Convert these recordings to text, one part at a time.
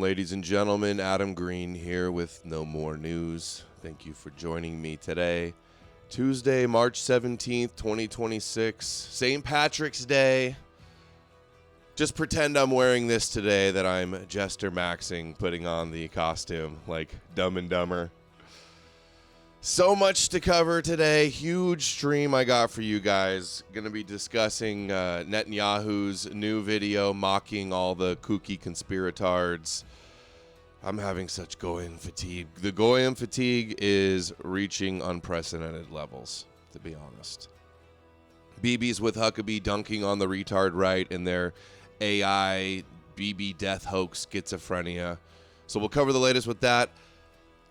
ladies and gentlemen. Adam Green here with No More News. Thank you for joining me today. Tuesday, March 17th, 2026. St. Patrick's Day. Just pretend I'm wearing this today, that I'm Jester Maxing, putting on the costume like Dumb and Dumber. So much to cover today. Huge stream I got for you guys. Going to be discussing Netanyahu's new video mocking all the kooky conspiratards. I'm having such Goyam fatigue. The Goyam fatigue is reaching unprecedented levels, to be honest. Bibi's with Huckabee dunking on the retard right in their AI Bibi death hoax schizophrenia. So we'll cover the latest with that.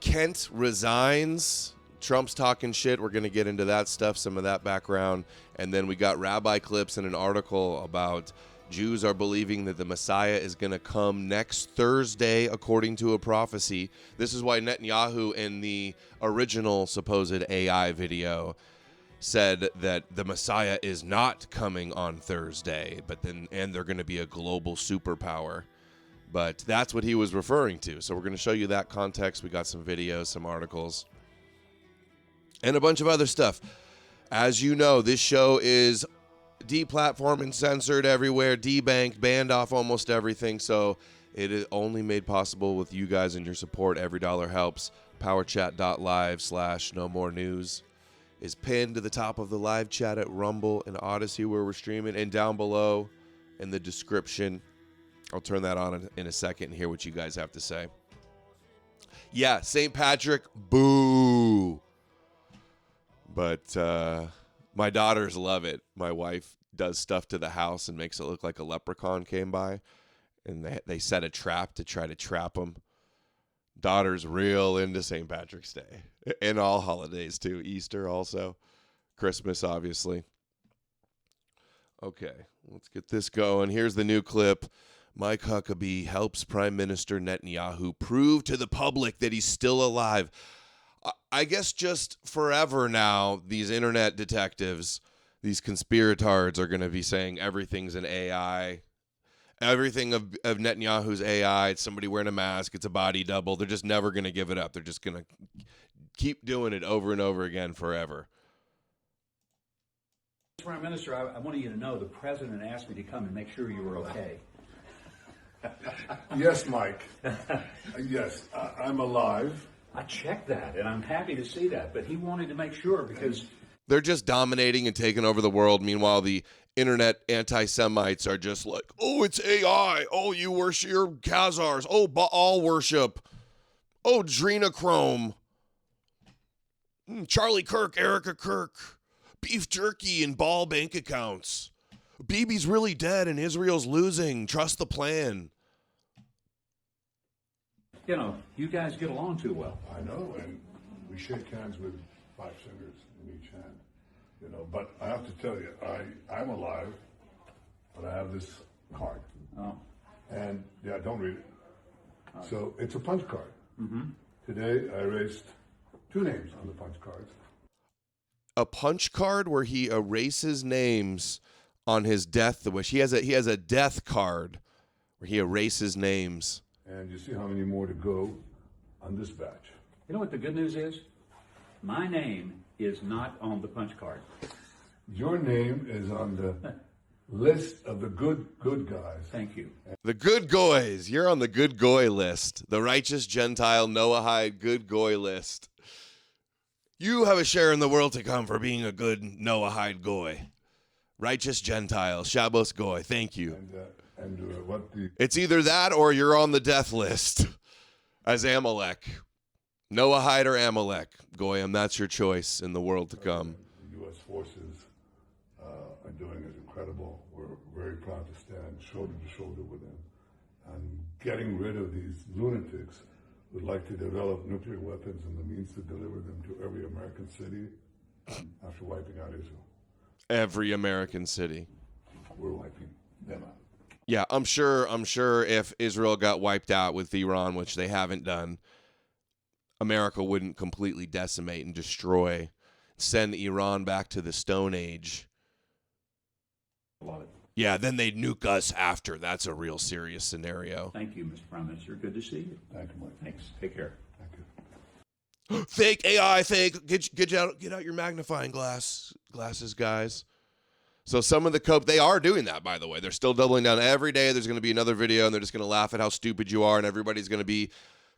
Kent resigns. Trump's talking shit. We're going to get into that stuff, some of that background. And then we got rabbi clips and an article about Jews are believing that the Messiah is going to come next Thursday, according to a prophecy. This is why Netanyahu in the original supposed AI video said that the Messiah is not coming on Thursday, and they're going to be a global superpower. But that's what he was referring to. So we're going to show you that context. We got some videos, some articles, and a bunch of other stuff. As you know, this show is deplatformed and censored everywhere, debanked, banned off almost everything. So it is only made possible with you guys and your support. Every dollar helps. Powerchat.live/no-more-news is pinned to the top of the live chat at Rumble and Odysee where we're streaming, and down below in the description. I'll turn that on in a second and hear what you guys have to say. Yeah, St. Patrick, boo. But my daughters love it. My wife does stuff to the house and makes it look like a leprechaun came by, and they set a trap to try to trap them. Daughter's real into St. Patrick's Day and all holidays too. Easter also, Christmas obviously. Okay, let's get this going. Here's the new clip. Mike Huckabee helps Prime Minister Netanyahu prove to the public that he's still alive. I guess just forever now, these internet detectives, these conspiratards are going to be saying everything's an AI. Everything of Netanyahu's AI. It's somebody wearing a mask. It's a body double. They're just never going to give it up. They're just going to keep doing it over and over again forever. Prime Minister, I wanted you to know the president asked me to come and make sure you were okay. Yes, Mike. Yes, I'm alive. I checked that, and I'm happy to see that. But he wanted to make sure because they're just dominating and taking over the world. Meanwhile, the internet anti-Semites are just like, oh, it's AI. Oh, you worship your Khazars. Oh, Baal worship. Oh, Adrenochrome. Charlie Kirk, Erica Kirk. Beef jerky and ball bank accounts. Bibi's really dead and Israel's losing. Trust the plan. You know, you guys get along too well. I know, and we shake hands with 5 fingers in each hand. You know, but I have to tell you, I'm alive, but I have this card. Oh. And, yeah, don't read it. So it's a punch card. Mm-hmm. Today I erased 2 names on the punch cards. A punch card where he erases names on his death wish. He has a death card where he erases names. And you see how many more to go on this batch. You know what the good news is? My name is not on the punch card. Your name is on the list of the good guys. Thank you. The good goys. You're on the good goy list. The righteous Gentile Noahide good goy list. You have a share in the world to come for being a good Noahide goy. Righteous Gentile, Shabbos goy. Thank you. It's either that or you're on the death list as Amalek. Noahide or Amalek. Goyam, that's your choice in the world to come. The U.S. forces are doing is incredible. We're very proud to stand shoulder to shoulder with them. And getting rid of these lunatics who would like to develop nuclear weapons and the means to deliver them to every American city after wiping out Israel. Every American city. We're wiping them out. Yeah, I'm sure if Israel got wiped out with Iran, which they haven't done, America wouldn't completely decimate and destroy, send Iran back to the Stone Age. Yeah, then they'd nuke us after. That's a real serious scenario. Thank you, Mr. Prime Minister. Good to see you. Thank you, Mike. Thanks. Take care. Thank you. Fake AI, fake. Get out your magnifying glasses, guys. So some of the they are doing that, by the way. They're still doubling down. Every day there's going to be another video, and they're just going to laugh at how stupid you are, and everybody's going to be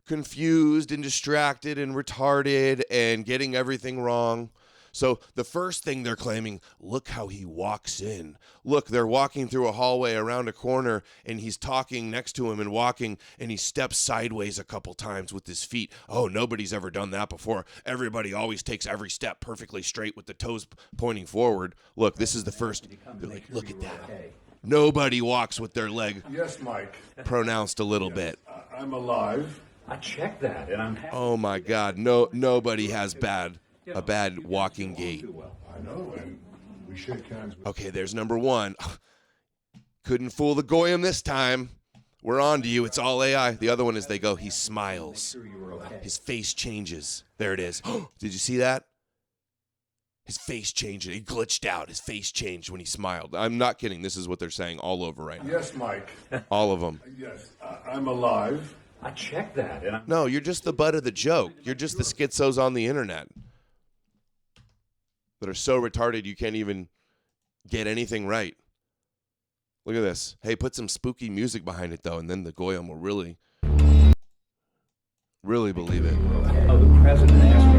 confused and distracted and retarded and getting everything wrong. So the first thing they're claiming, look how he walks in. Look, they're walking through a hallway around a corner, and he's talking next to him and walking, and he steps sideways a couple times with his feet. Oh, nobody's ever done that before. Everybody always takes every step perfectly straight with the toes pointing forward. Look, this is the first. They're like, look at that. Nobody walks with their leg Yes, Mike. pronounced a little bit. I'm alive. I checked that, and I'm happy. Oh my God, nobody has a bad walking gait. I know, and we shake hands with Okay, there's number one. Couldn't fool the Goyam this time. We're on to you. It's all AI. The other one is he smiles. His face changes. There it is. Did you see that? His face changed. He glitched out. His face changed when he smiled. I'm not kidding. This is what they're saying all over right now. Yes, Mike. All of them. Yes, I'm alive. I checked that, and I'm No, you're just the butt of the joke. You're just the schizos on the internet that are so retarded you can't even get anything right. Look at this. Hey, put some spooky music behind it, though, and then the Goyam will really believe it. Oh, the president asked me.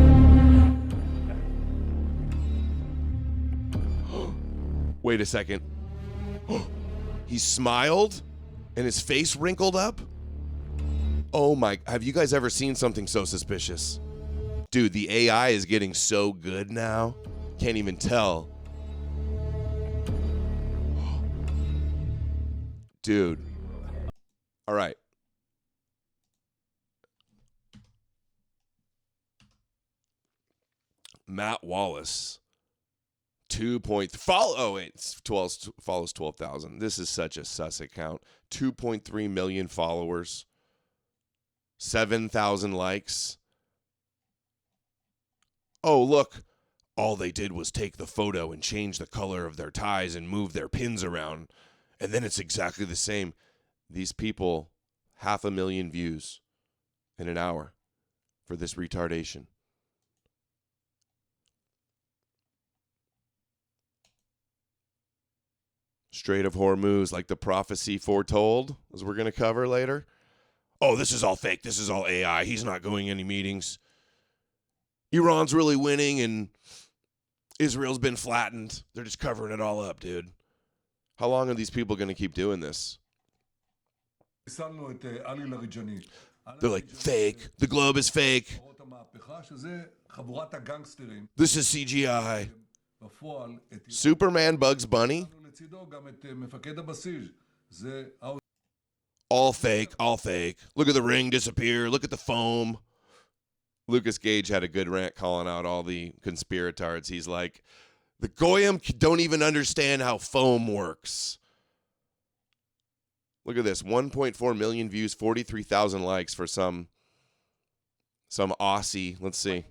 Wait a second. He smiled and his face wrinkled up? Oh my, have you guys ever seen something so suspicious? Dude, the AI is getting so good now. Can't even tell. Dude. All right. Matt Wallace. 2. Follows 12,000. This is such a sus account. 2.3 million followers. 7,000 likes. Oh, look. All they did was take the photo and change the color of their ties and move their pins around. And then it's exactly the same. These people, 500,000 views in an hour for this retardation. Strait of Hormuz, like the prophecy foretold, as we're going to cover later. Oh, this is all fake. This is all AI. He's not going any meetings. Iran's really winning and Israel's been flattened. They're just covering it all up, dude. How long are these people going to keep doing this? They're like, fake. The globe is fake. This is CGI. Superman, Bugs Bunny. All fake, all fake. Look at the ring disappear. Look at the foam. Lucas Gage had a good rant calling out all the conspiratards. He's like, the Goyam don't even understand how foam works. Look at this. 1.4 million views, 43,000 likes for some Aussie. Let's see.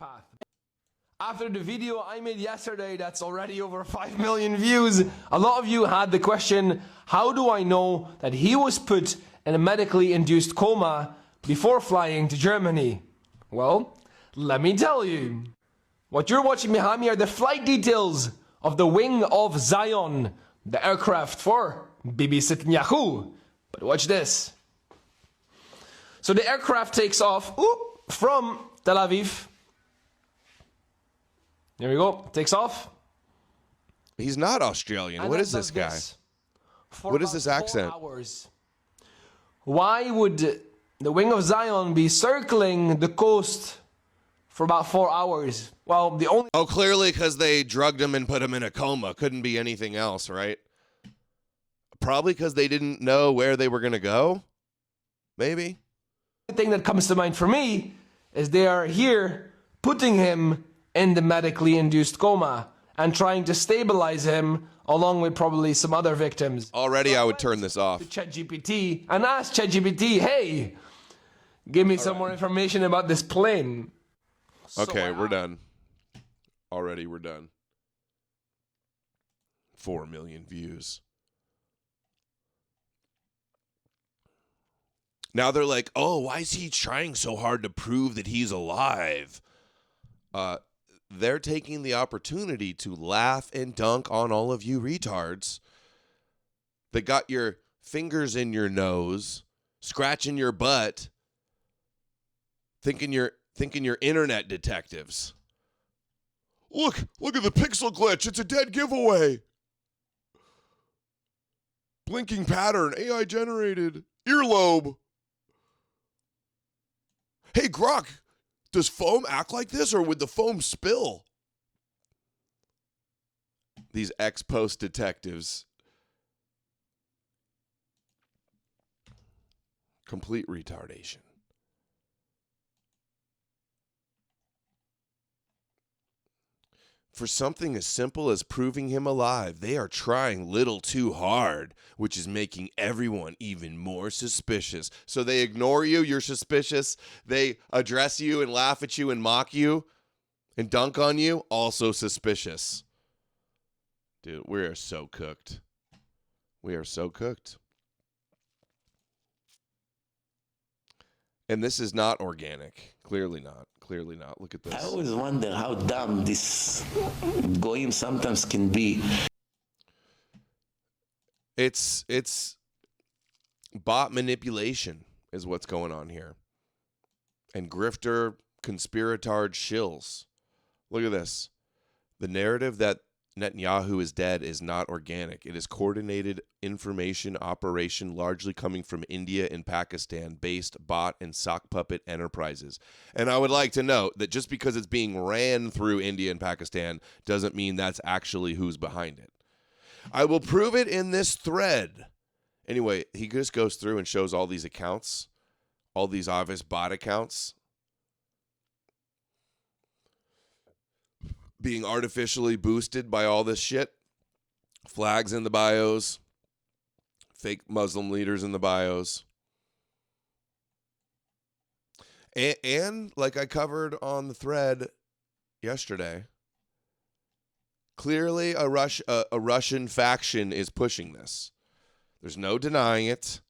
After the video I made yesterday that's already over 5 million views, a lot of you had the question, how do I know that he was put in a medically induced coma before flying to Germany? Well, let me tell you. What you're watching behind me are the flight details of the wing of Zion, the aircraft for Bibi Netanyahu. But watch this. So the aircraft takes off from Tel Aviv. There we go. Takes off. He's not Australian. And what then is this guy? What is this accent? Hours. Why would the wing of Zion be circling the coast for about 4 hours? Well, the only... Oh, clearly because they drugged him and put him in a coma. Couldn't be anything else, right? Probably because they didn't know where they were going to go. Maybe. The thing that comes to mind for me is they are here putting him in the medically induced coma and trying to stabilize him along with probably some other victims. Already I would turn this off. To ChatGPT and ask ChatGPT, hey, give me some more information about this plane. Okay, we're done. Already we're done. 4 million views. Now they're like, oh, why is he trying so hard to prove that he's alive? They're taking the opportunity to laugh and dunk on all of you retards that got your fingers in your nose, scratching your butt, thinking you're internet detectives. Look at the pixel glitch. It's a dead giveaway. Blinking pattern, AI generated. Earlobe. Hey, Grok, does foam act like this or would the foam spill? These ex-post detectives. Complete retardation. For something as simple as proving him alive, they are trying little too hard, which is making everyone even more suspicious. So they ignore you, you're suspicious. They address you and laugh at you and mock you and dunk on you, also suspicious. Dude, we are so cooked. We are so cooked. And this is not organic. Clearly not. Clearly not. Look at this. I always wonder how dumb this Goyim sometimes can be. It's bot manipulation is what's going on here. And grifter conspiratard shills. Look at this. The narrative that Netanyahu is dead is not organic. It is coordinated information operation largely coming from India and Pakistan-based bot and sock puppet enterprises. And I would like to note that just because it's being ran through India and Pakistan doesn't mean that's actually who's behind it. I will prove it in this thread. Anyway, he just goes through and shows all these accounts, all these obvious bot accounts being artificially boosted by all this shit. Flags in the bios. Fake Muslim leaders in the bios. And like I covered on the thread yesterday, clearly a Russian faction is pushing this. There's no denying it.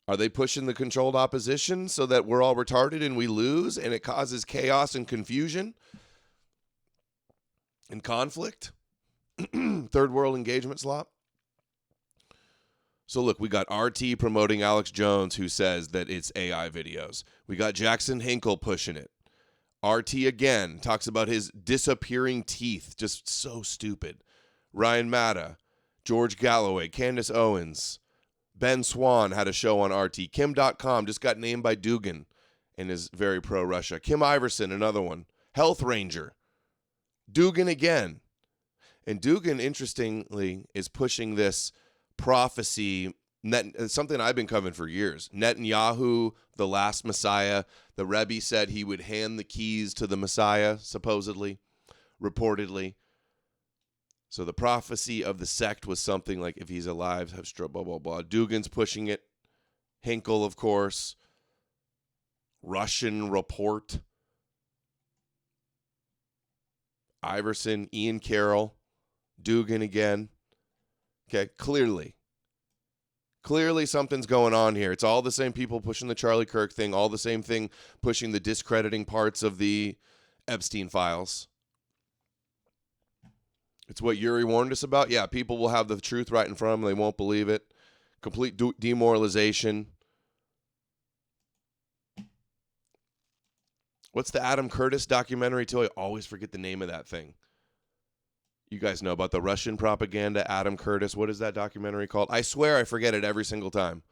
Are they pushing the controlled opposition so that we're all retarded and we lose and it causes chaos and confusion? In conflict, third world engagement slop. So look, we got RT promoting Alex Jones, who says that it's AI videos. We got Jackson Hinkle pushing it. RT again talks about his disappearing teeth, just so stupid. Ryan Matta, George Galloway, Candace Owens, Ben Swan had a show on RT. Kim.com just got named by Dugan and is very pro-Russia. Kim Iverson, another one. Health Ranger. Dugan again. And Dugan, interestingly, is pushing this prophecy, something I've been covering for years. Netanyahu, the last Messiah. The Rebbe said he would hand the keys to the Messiah, supposedly, reportedly. So the prophecy of the sect was something like, if he's alive, have stroke, blah, blah, blah. Dugan's pushing it. Hinkle, of course. Russian report. Iverson, Ian Carroll, Dugan again. Okay, clearly something's going on here. It's all the same people pushing the Charlie Kirk thing, all the same thing pushing the discrediting parts of the Epstein files. It's what Yuri warned us about. Yeah, people will have the truth right in front of them. They won't believe it. Complete demoralization. What's the Adam Curtis documentary too? I always forget the name of that thing. You guys know about the Russian propaganda, Adam Curtis. What is that documentary called? I swear I forget it every single time,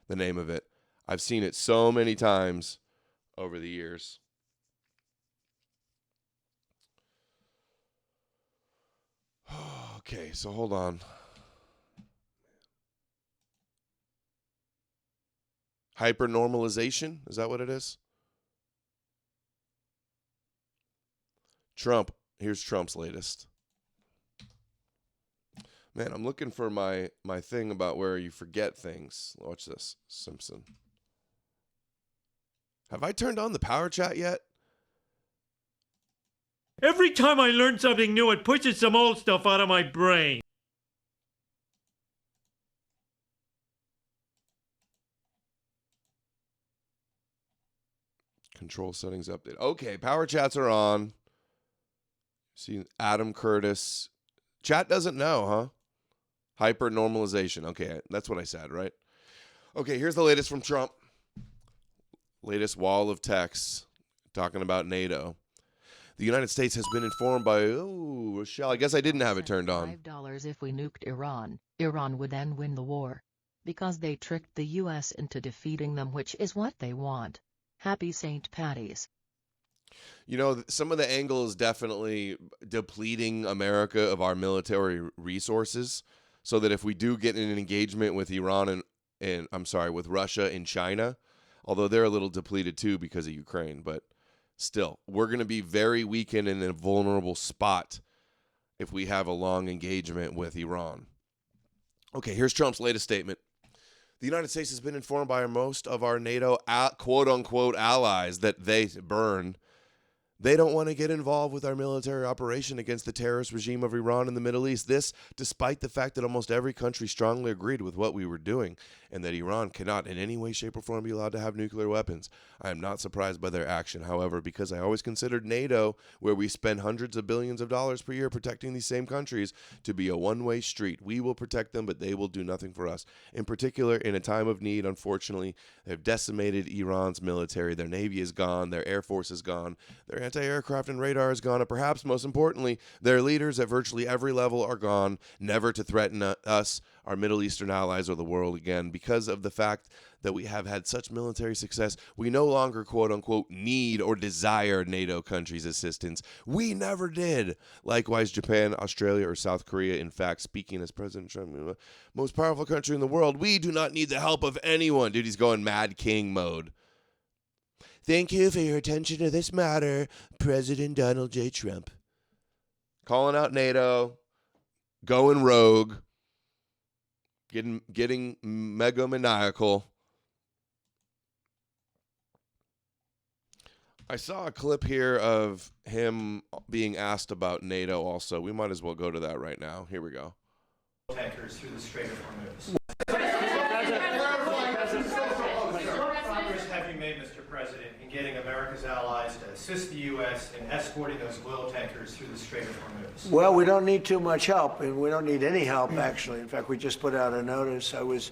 the name of it. I've seen it so many times over the years. Okay, so hold on. Hypernormalization? Is that what it is? Trump. Here's Trump's latest. Man, I'm looking for my thing about where you forget things. Watch this, Simpson. Have I turned on the Powerchat yet? Every time I learn something new, it pushes some old stuff out of my brain. Control settings update. Okay, power chats are on. See Adam Curtis. Chat doesn't know, huh? Hyper normalization. Okay, that's what I said, right? Okay, here's the latest from Trump. Latest wall of texts talking about NATO. The United States has been informed by, Rochelle, I guess I didn't have it turned on. $5 if we nuked Iran, Iran would then win the war. Because they tricked the US into defeating them, which is what they want. Happy St. Patty's. You know, some of the angle is definitely depleting America of our military resources so that if we do get in an engagement with Iran with Russia and China, although they're a little depleted too because of Ukraine, but still, we're going to be very weakened in a vulnerable spot if we have a long engagement with Iran. Okay, here's Trump's latest statement. The United States has been informed by most of our NATO quote-unquote allies that they don't want to get involved with our military operation against the terrorist regime of Iran in the Middle East. This, despite the fact that almost every country strongly agreed with what we were doing and that Iran cannot in any way, shape, or form be allowed to have nuclear weapons. I am not surprised by their action, however, because I always considered NATO, where we spend hundreds of billions of dollars per year protecting these same countries, to be a one-way street. We will protect them, but they will do nothing for us. In particular, in a time of need, unfortunately, they've decimated Iran's military. Their navy is gone. Their air force is gone. Their anti-aircraft and radar is gone. And perhaps most importantly, their leaders at virtually every level are gone, never to threaten us, our Middle Eastern allies, or the world again. Because of the fact that we have had such military success, we no longer, quote-unquote, need or desire NATO countries' assistance. We never did. Likewise, Japan, Australia, or South Korea. In fact, speaking as President Trump, most powerful country in the world, we do not need the help of anyone. Dude, he's going Mad King mode. Thank you for your attention to this matter, President Donald J. Trump. Calling out NATO, going rogue, getting megamaniacal. I saw a clip here of him being asked about NATO also. We might as well go to that right now. Here we go. Tankers through the Strait of Hormuz. What progress have you made, Mr. President, in getting America's allies to assist the U.S. in escorting those oil tankers through the Strait of Hormuz? Well, we don't need too much help, and we don't need any help, actually. In fact, we just put out a notice. I was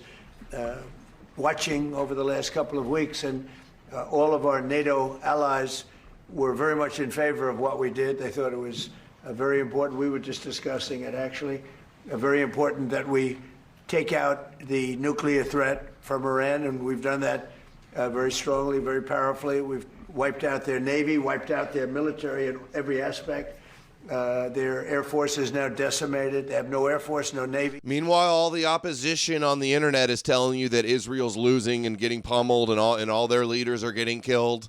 watching over the last couple of weeks, and all of our NATO allies were very much in favor of what we did. They thought it was very important. We were just discussing it, actually. Very important that we take out the nuclear threat from Iran, and we've done that very strongly, very powerfully. We've wiped out their navy, wiped out their military in every aspect. Their air force is now decimated. They have no air force, no navy. Meanwhile, all the opposition on the internet is telling you that Israel's losing and getting pummeled, and all their leaders are getting killed.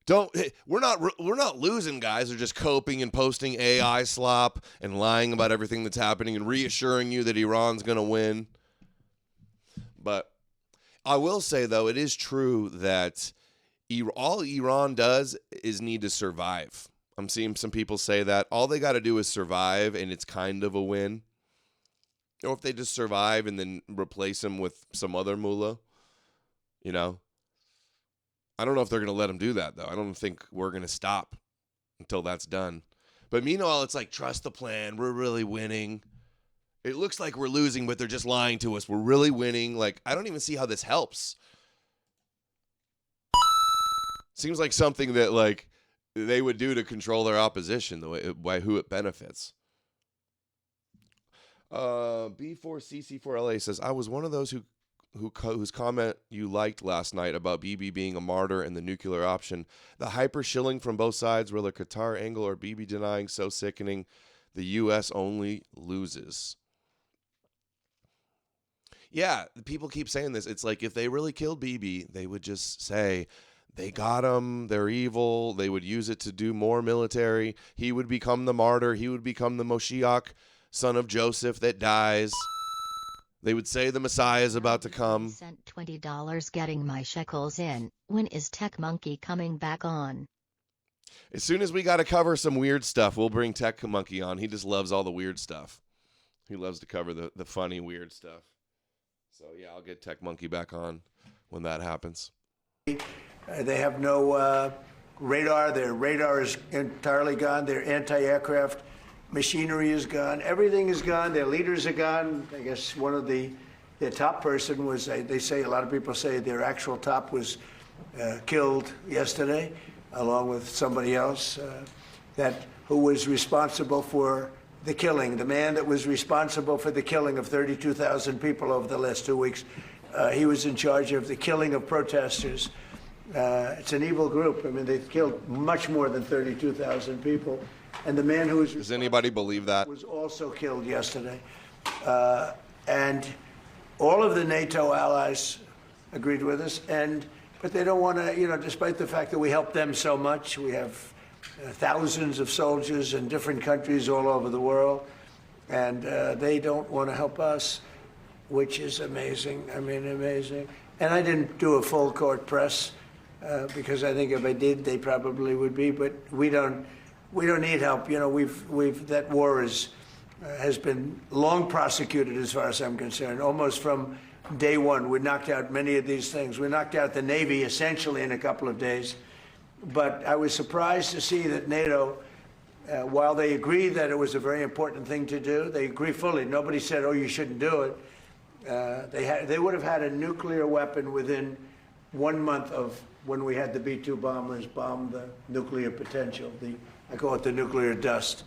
We're not losing, guys. They're just coping and posting AI slop and lying about everything that's happening and reassuring you that Iran's going to win. But I will say, though, it is true that all Iran does is need to survive. I'm seeing some people say that all they got to do is survive, and it's kind of a win. Or if they just survive and then replace him with some other mullah, you know. I don't know if they're going to let him do that, though. I don't think we're going to stop until that's done. But meanwhile, it's like, trust the plan. We're really winning. It looks like we're losing, but they're just lying to us. We're really winning. Like, I don't even see how this helps. Seems like something that, like, they would do to control their opposition, the way by who it benefits. B4CC4LA says, I was one of those whose comment you liked last night about Bibi being a martyr and the nuclear option. The hyper shilling from both sides, whether Qatar angle or Bibi denying, so sickening. The U.S. only loses. Yeah, people keep saying this. It's like if they really killed Bibi, they would just say, they got him, they're evil, they would use it to do more military. He would become the martyr. He would become the Moshiach, son of Joseph that dies. They would say the Messiah is about to come. Sent $20 getting my shekels in. When is Tech Monkey coming back on? As soon as we got to cover some weird stuff, we'll bring Tech Monkey on. He just loves all the weird stuff. He loves to cover the funny, weird stuff. So, yeah, I'll get Tech Monkey back on when that happens. They have no radar. Their radar is entirely gone. Their anti-aircraft machinery is gone. Everything is gone. Their leaders are gone. I guess one of their top person was, they say, a lot of people say their actual top was killed yesterday, along with somebody else who was responsible for the killing. The man that was responsible for the killing of 32,000 people over the last 2 weeks, he was in charge of the killing of protesters. It's an evil group. I mean, they've killed much more than 32,000 people. And the man who was Does anybody believe that? was also killed yesterday. And all of the NATO allies agreed with us. But they don't want to, despite the fact that we help them so much, we have thousands of soldiers in different countries all over the world, and they don't want to help us, which is amazing. I mean, amazing. And I didn't do a full court press because I think if I did, they probably would be. But we don't need help. That war has been long prosecuted, as far as I'm concerned, almost from day one. We knocked out many of these things. We knocked out the Navy essentially in a couple of days. But I was surprised to see that NATO, while they agreed that it was a very important thing to do, they agree fully. Nobody said, oh, you shouldn't do it. They would have had a nuclear weapon within 1 month of when we had the B-2 bombers bomb the nuclear potential. I call it the nuclear dust.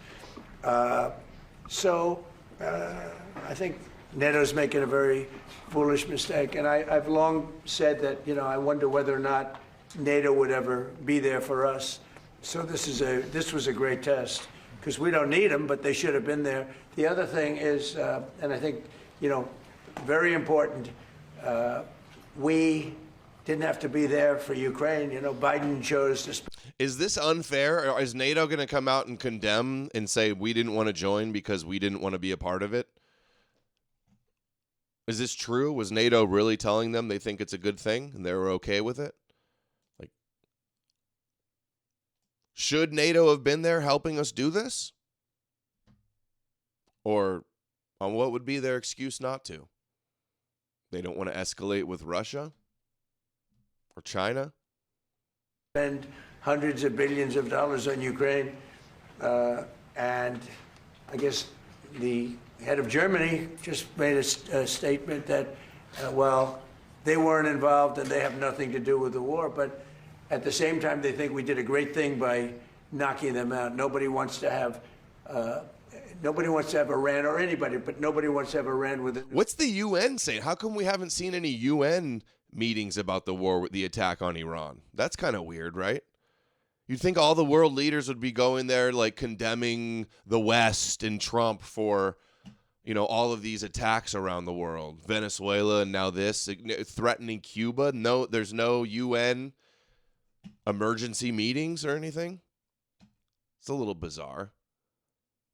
So I think NATO's making a very foolish mistake. And I've long said that, I wonder whether or not NATO would ever be there for us. So this was a great test, because we don't need them, but they should have been there. The other thing is, and I think, very important, we didn't have to be there for Ukraine. Biden chose to. Is this unfair? Or is NATO going to come out and condemn and say we didn't want to join because we didn't want to be a part of it? Is this true? Was NATO really telling them they think it's a good thing and they were okay with it? Should NATO have been there helping us do this? Or on what would be their excuse not to? They don't want to escalate with Russia or China? Spend hundreds of billions of dollars on Ukraine. And I guess the head of Germany just made a statement that, they weren't involved and they have nothing to do with the war. But at the same time, they think we did a great thing by knocking them out. Nobody wants to have Iran, or anybody, but nobody wants to have Iran with it. What's the UN saying? How come we haven't seen any UN meetings about the war with the attack on Iran? That's kind of weird, right? You'd think all the world leaders would be going there condemning the West and Trump for, all of these attacks around the world. Venezuela and now this, threatening Cuba. No, there's no UN emergency meetings or anything. It's a little bizarre.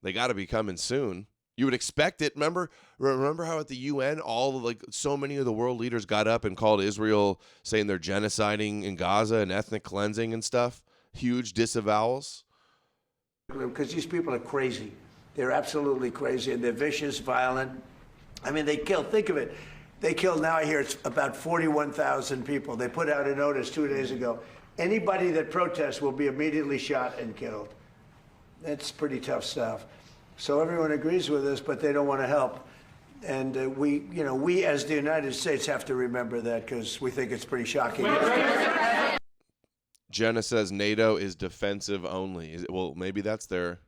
They got to be coming soon. You would expect it. Remember how at the UN, so many of the world leaders got up and called Israel, saying they're genociding in Gaza and ethnic cleansing and stuff. Huge disavowals. Because these people are crazy. They're absolutely crazy, and they're vicious, violent. I mean, they killed, think of it. They killed, now I hear it's about 41,000 people. They put out a notice 2 days ago. Anybody that protests will be immediately shot and killed. That's pretty tough stuff. So everyone agrees with us, but they don't want to help. And we as the United States have to remember that, because we think it's pretty shocking. Jenna says NATO is defensive only. Well, maybe that's their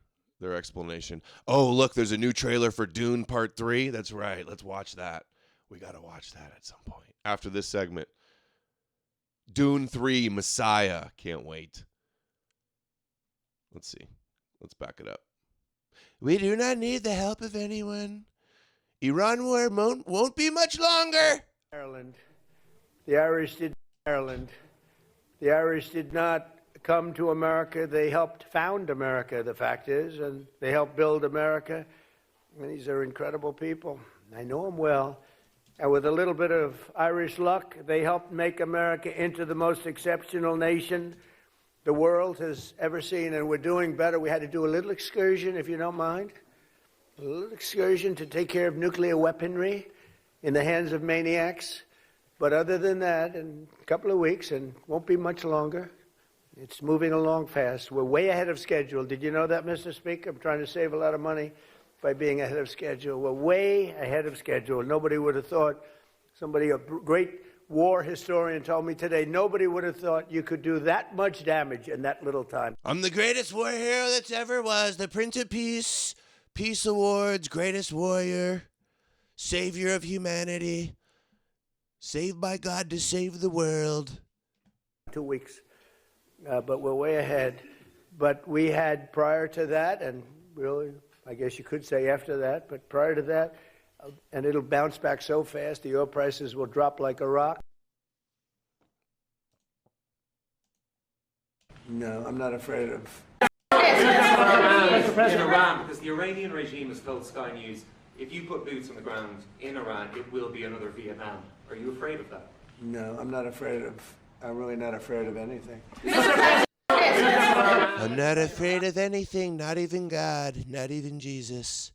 explanation. Oh, look, there's a new trailer for Dune Part 3. That's right. Let's watch that. We got to watch that at some point after this segment. Dune 3 Messiah. Can't wait. Let's see. Let's back it up. We do not need the help of anyone. Iran war won't be much longer. Ireland. The Irish did Ireland. The Irish did not come to America. They helped found America, the fact is, and they helped build America. And these are incredible people. I know them well. And with a little bit of Irish luck, they helped make America into the most exceptional nation the world has ever seen. And we're doing better. We had to do a little excursion, if you don't mind. A little excursion to take care of nuclear weaponry in the hands of maniacs. But other than that, in a couple of weeks, and won't be much longer, it's moving along fast. We're way ahead of schedule. Did you know that, Mr. Speaker? I'm trying to save a lot of money by being ahead of schedule. We're way ahead of schedule. Nobody would have thought, somebody, a great war historian told me today, nobody would have thought you could do that much damage in that little time. I'm the greatest war hero that's ever was, the Prince of Peace, Peace Awards, greatest warrior, savior of humanity, saved by God to save the world. 2 weeks, but we're way ahead. But we had prior to that, and really, I guess you could say after that, but prior to that, and it'll bounce back so fast, the oil prices will drop like a rock. No, I'm not afraid of. In Iran, because the Iranian regime has told Sky News, if you put boots on the ground in Iran, it will be another Vietnam. Are you afraid of that? No, I'm not afraid of. I'm really not afraid of anything. I'm not afraid of anything, not even God, not even Jesus.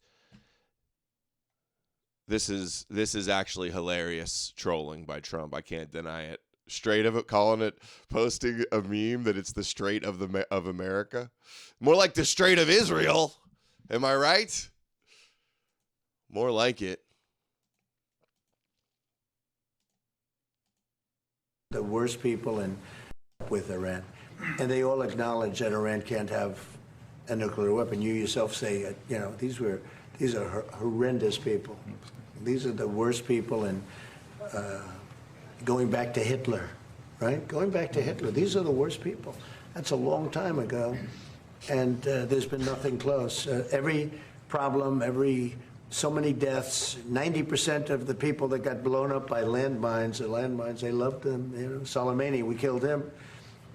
This is actually hilarious trolling by Trump. I can't deny it. Straight of it, calling it, posting a meme that it's the Strait of America. More like the Strait of Israel. Am I right? More like it. The worst people in with Iran, and they all acknowledge that Iran can't have a nuclear weapon. You yourself say, you know, these are horrendous people. These are the worst people, and going back to Hitler, right? Going back to Hitler, these are the worst people. That's a long time ago, and there's been nothing close. Every problem, so many deaths, 90% of the people that got blown up by landmines, they loved them. You know, Soleimani, we killed him.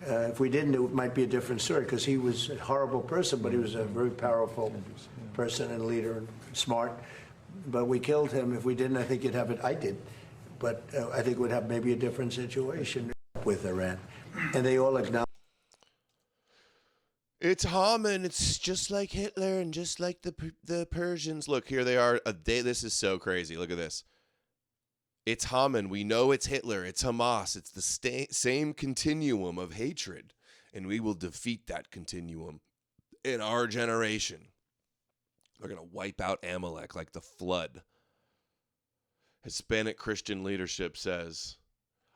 If we didn't, it might be a different story, because he was a horrible person, but he was a very powerful person and leader and smart. But we killed him. If we didn't, I think you'd have it. I did. But I think we'd have maybe a different situation with Iran. And they all acknowledge. It's Haman. It's just like Hitler and just like the Persians. Look, here they are. This is so crazy. Look at this. It's Haman. We know it's Hitler. It's Hamas. It's the same continuum of hatred. And we will defeat that continuum in our generation. They're going to wipe out Amalek like the flood. Hispanic Christian leadership says.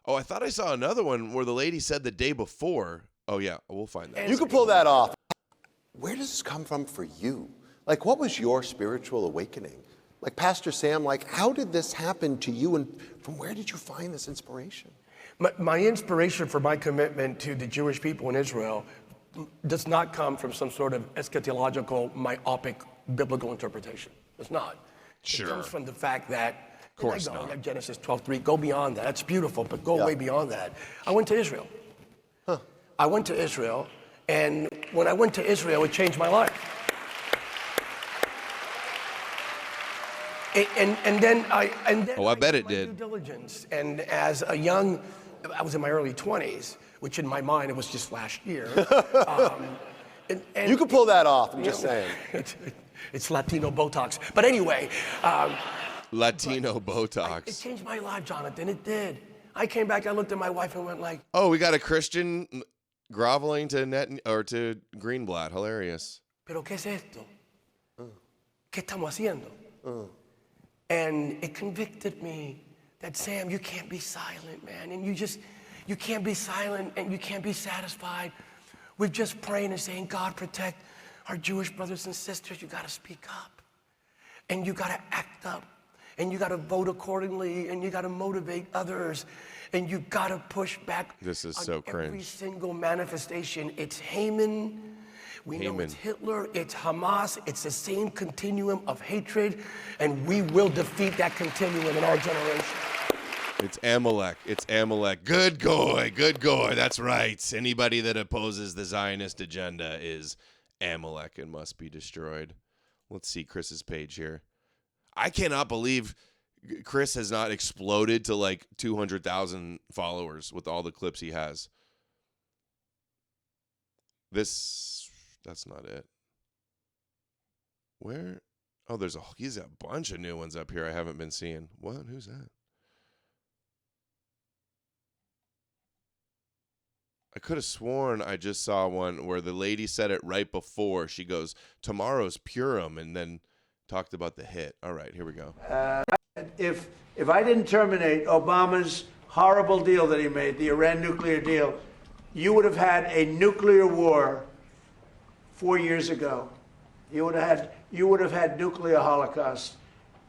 Oh, I thought I saw another one where the lady said the day before. Oh, yeah, we'll find that. You can pull that off. Where does this come from for you? Like, what was your spiritual awakening? Like, Pastor Sam, like, how did this happen to you, and from where did you find this inspiration? My inspiration for my commitment to the Jewish people in Israel does not come from some sort of eschatological, myopic biblical interpretation. It's not. Sure. It comes from the fact that, of course not. Like Genesis 12:3, go beyond that. It's beautiful, but go way beyond that. I went to Israel. I went to Israel, and when I went to Israel, it changed my life. And then I bet it did. Due diligence, and as a young, I was in my early 20s, which in my mind it was just last year. And you can pull that off. I'm just saying. It's Latino Botox, but anyway. Latino Botox. It changed my life, Jonathan. It did. I came back. I looked at my wife and went like, "Oh, we got a Christian groveling to to Greenblatt. Hilarious." Pero qué es esto? ¿Qué estamos haciendo? And it convicted me that, Sam, you can't be silent, man. And you can't be silent, and you can't be satisfied with just praying and saying, God, protect our Jewish brothers and sisters. You got to speak up, and you got to act up, and you got to vote accordingly, and you got to motivate others, and you got to push back. This is on so cringe. Every single manifestation. It's Haman. We know it's Hitler, it's Hamas, it's the same continuum of hatred, and we will defeat that continuum in our generation. It's Amalek. It's Amalek. Good goy. Good goy. That's right. Anybody that opposes the Zionist agenda is Amalek and must be destroyed. Let's see Chris's page here. I cannot believe Chris has not exploded to like 200,000 followers with all the clips he has. That's not it. Where? Oh, he's a bunch of new ones up here I haven't been seeing. What? Who's that? I could have sworn I just saw one where the lady said it right before. She goes, tomorrow's Purim, and then talked about the hit. All right, here we go. If I didn't terminate Obama's horrible deal that he made, the Iran nuclear deal, you would have had a nuclear war 4 years ago. You would have had nuclear holocaust,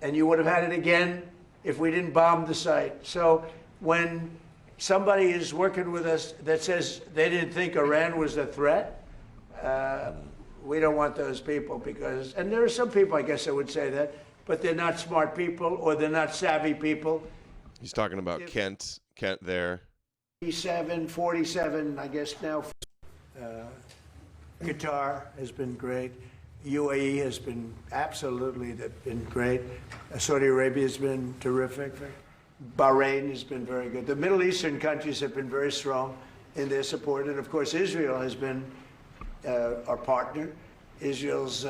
and you would have had it again if we didn't bomb the site. So when somebody is working with us that says they didn't think Iran was a threat, we don't want those people because, and there are some people, I guess I would say that, but they're not smart people or they're not savvy people. He's talking about Kent there. 47, I guess now. Qatar has been great. UAE has been absolutely been great. Saudi Arabia has been terrific. Bahrain has been very good. The Middle Eastern countries have been very strong in their support. And of course, Israel has been our partner. Israel's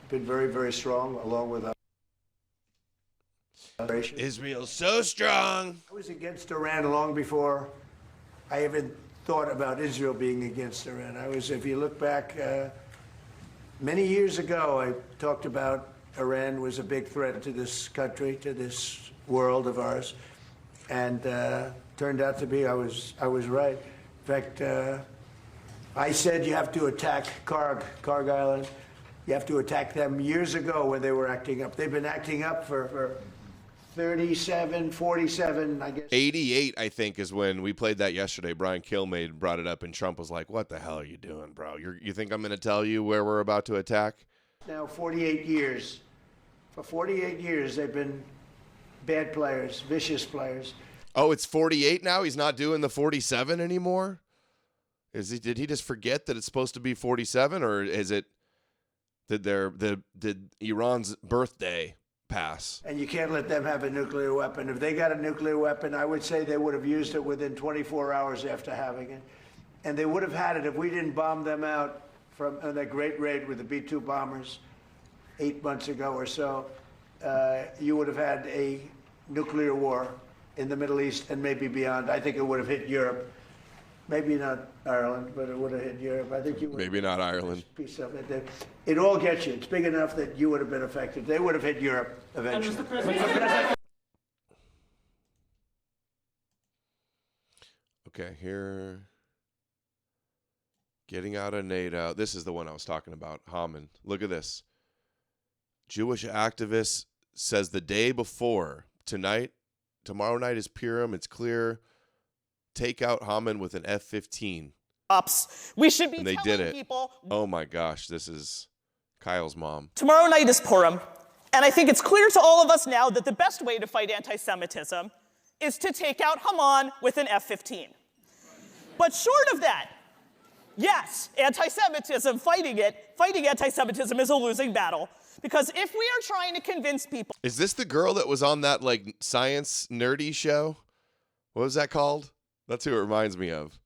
been very, very strong along with us. Israel's so strong. I was against Iran long before I even thought about Israel being against Iran. If you look back, many years ago, I talked about Iran was a big threat to this country, to this world of ours, and turned out to be I was right. In fact, I said you have to attack Karg Island. You have to attack them years ago when they were acting up. They've been acting up for 37, 47, I guess. 88, I think, is when we played that yesterday. Brian Kilmeade brought it up, and Trump was like, what the hell are you doing, bro? You think I'm going to tell you where we're about to attack? Now 48 years. For 48 years, they've been bad players, vicious players. Oh, it's 48 now? He's not doing the 47 anymore? Did he just forget that it's supposed to be 47, or is it did Iran's birthday pass? And you can't let them have a nuclear weapon. If they got a nuclear weapon, I would say they would have used it within 24 hours after having it. And they would have had it if we didn't bomb them out from that great raid with the B-2 bombers 8 months ago or so. You would have had a nuclear war in the Middle East and maybe beyond. I think it would have hit Europe. Maybe not Ireland, but it would have hit Europe. I think you would. Maybe not Ireland. Piece of it. It all gets you. It's big enough that you would have been affected. They would have hit Europe eventually. Okay, here. Getting out of NATO. This is the one I was talking about. Haman. Look at this. Jewish activist says the day before, tomorrow night is Purim. It's clear. Take out Haman with an F-15. We should be and they telling did it. People. Oh my gosh, this is Kyle's mom. Tomorrow night is Purim, and I think it's clear to all of us now that the best way to fight anti-Semitism is to take out Haman with an F-15. But short of that, yes, anti-Semitism, fighting anti-Semitism is a losing battle. Because if we are trying to convince people... Is this the girl that was on that science nerdy show? What was that called? That's who it reminds me of.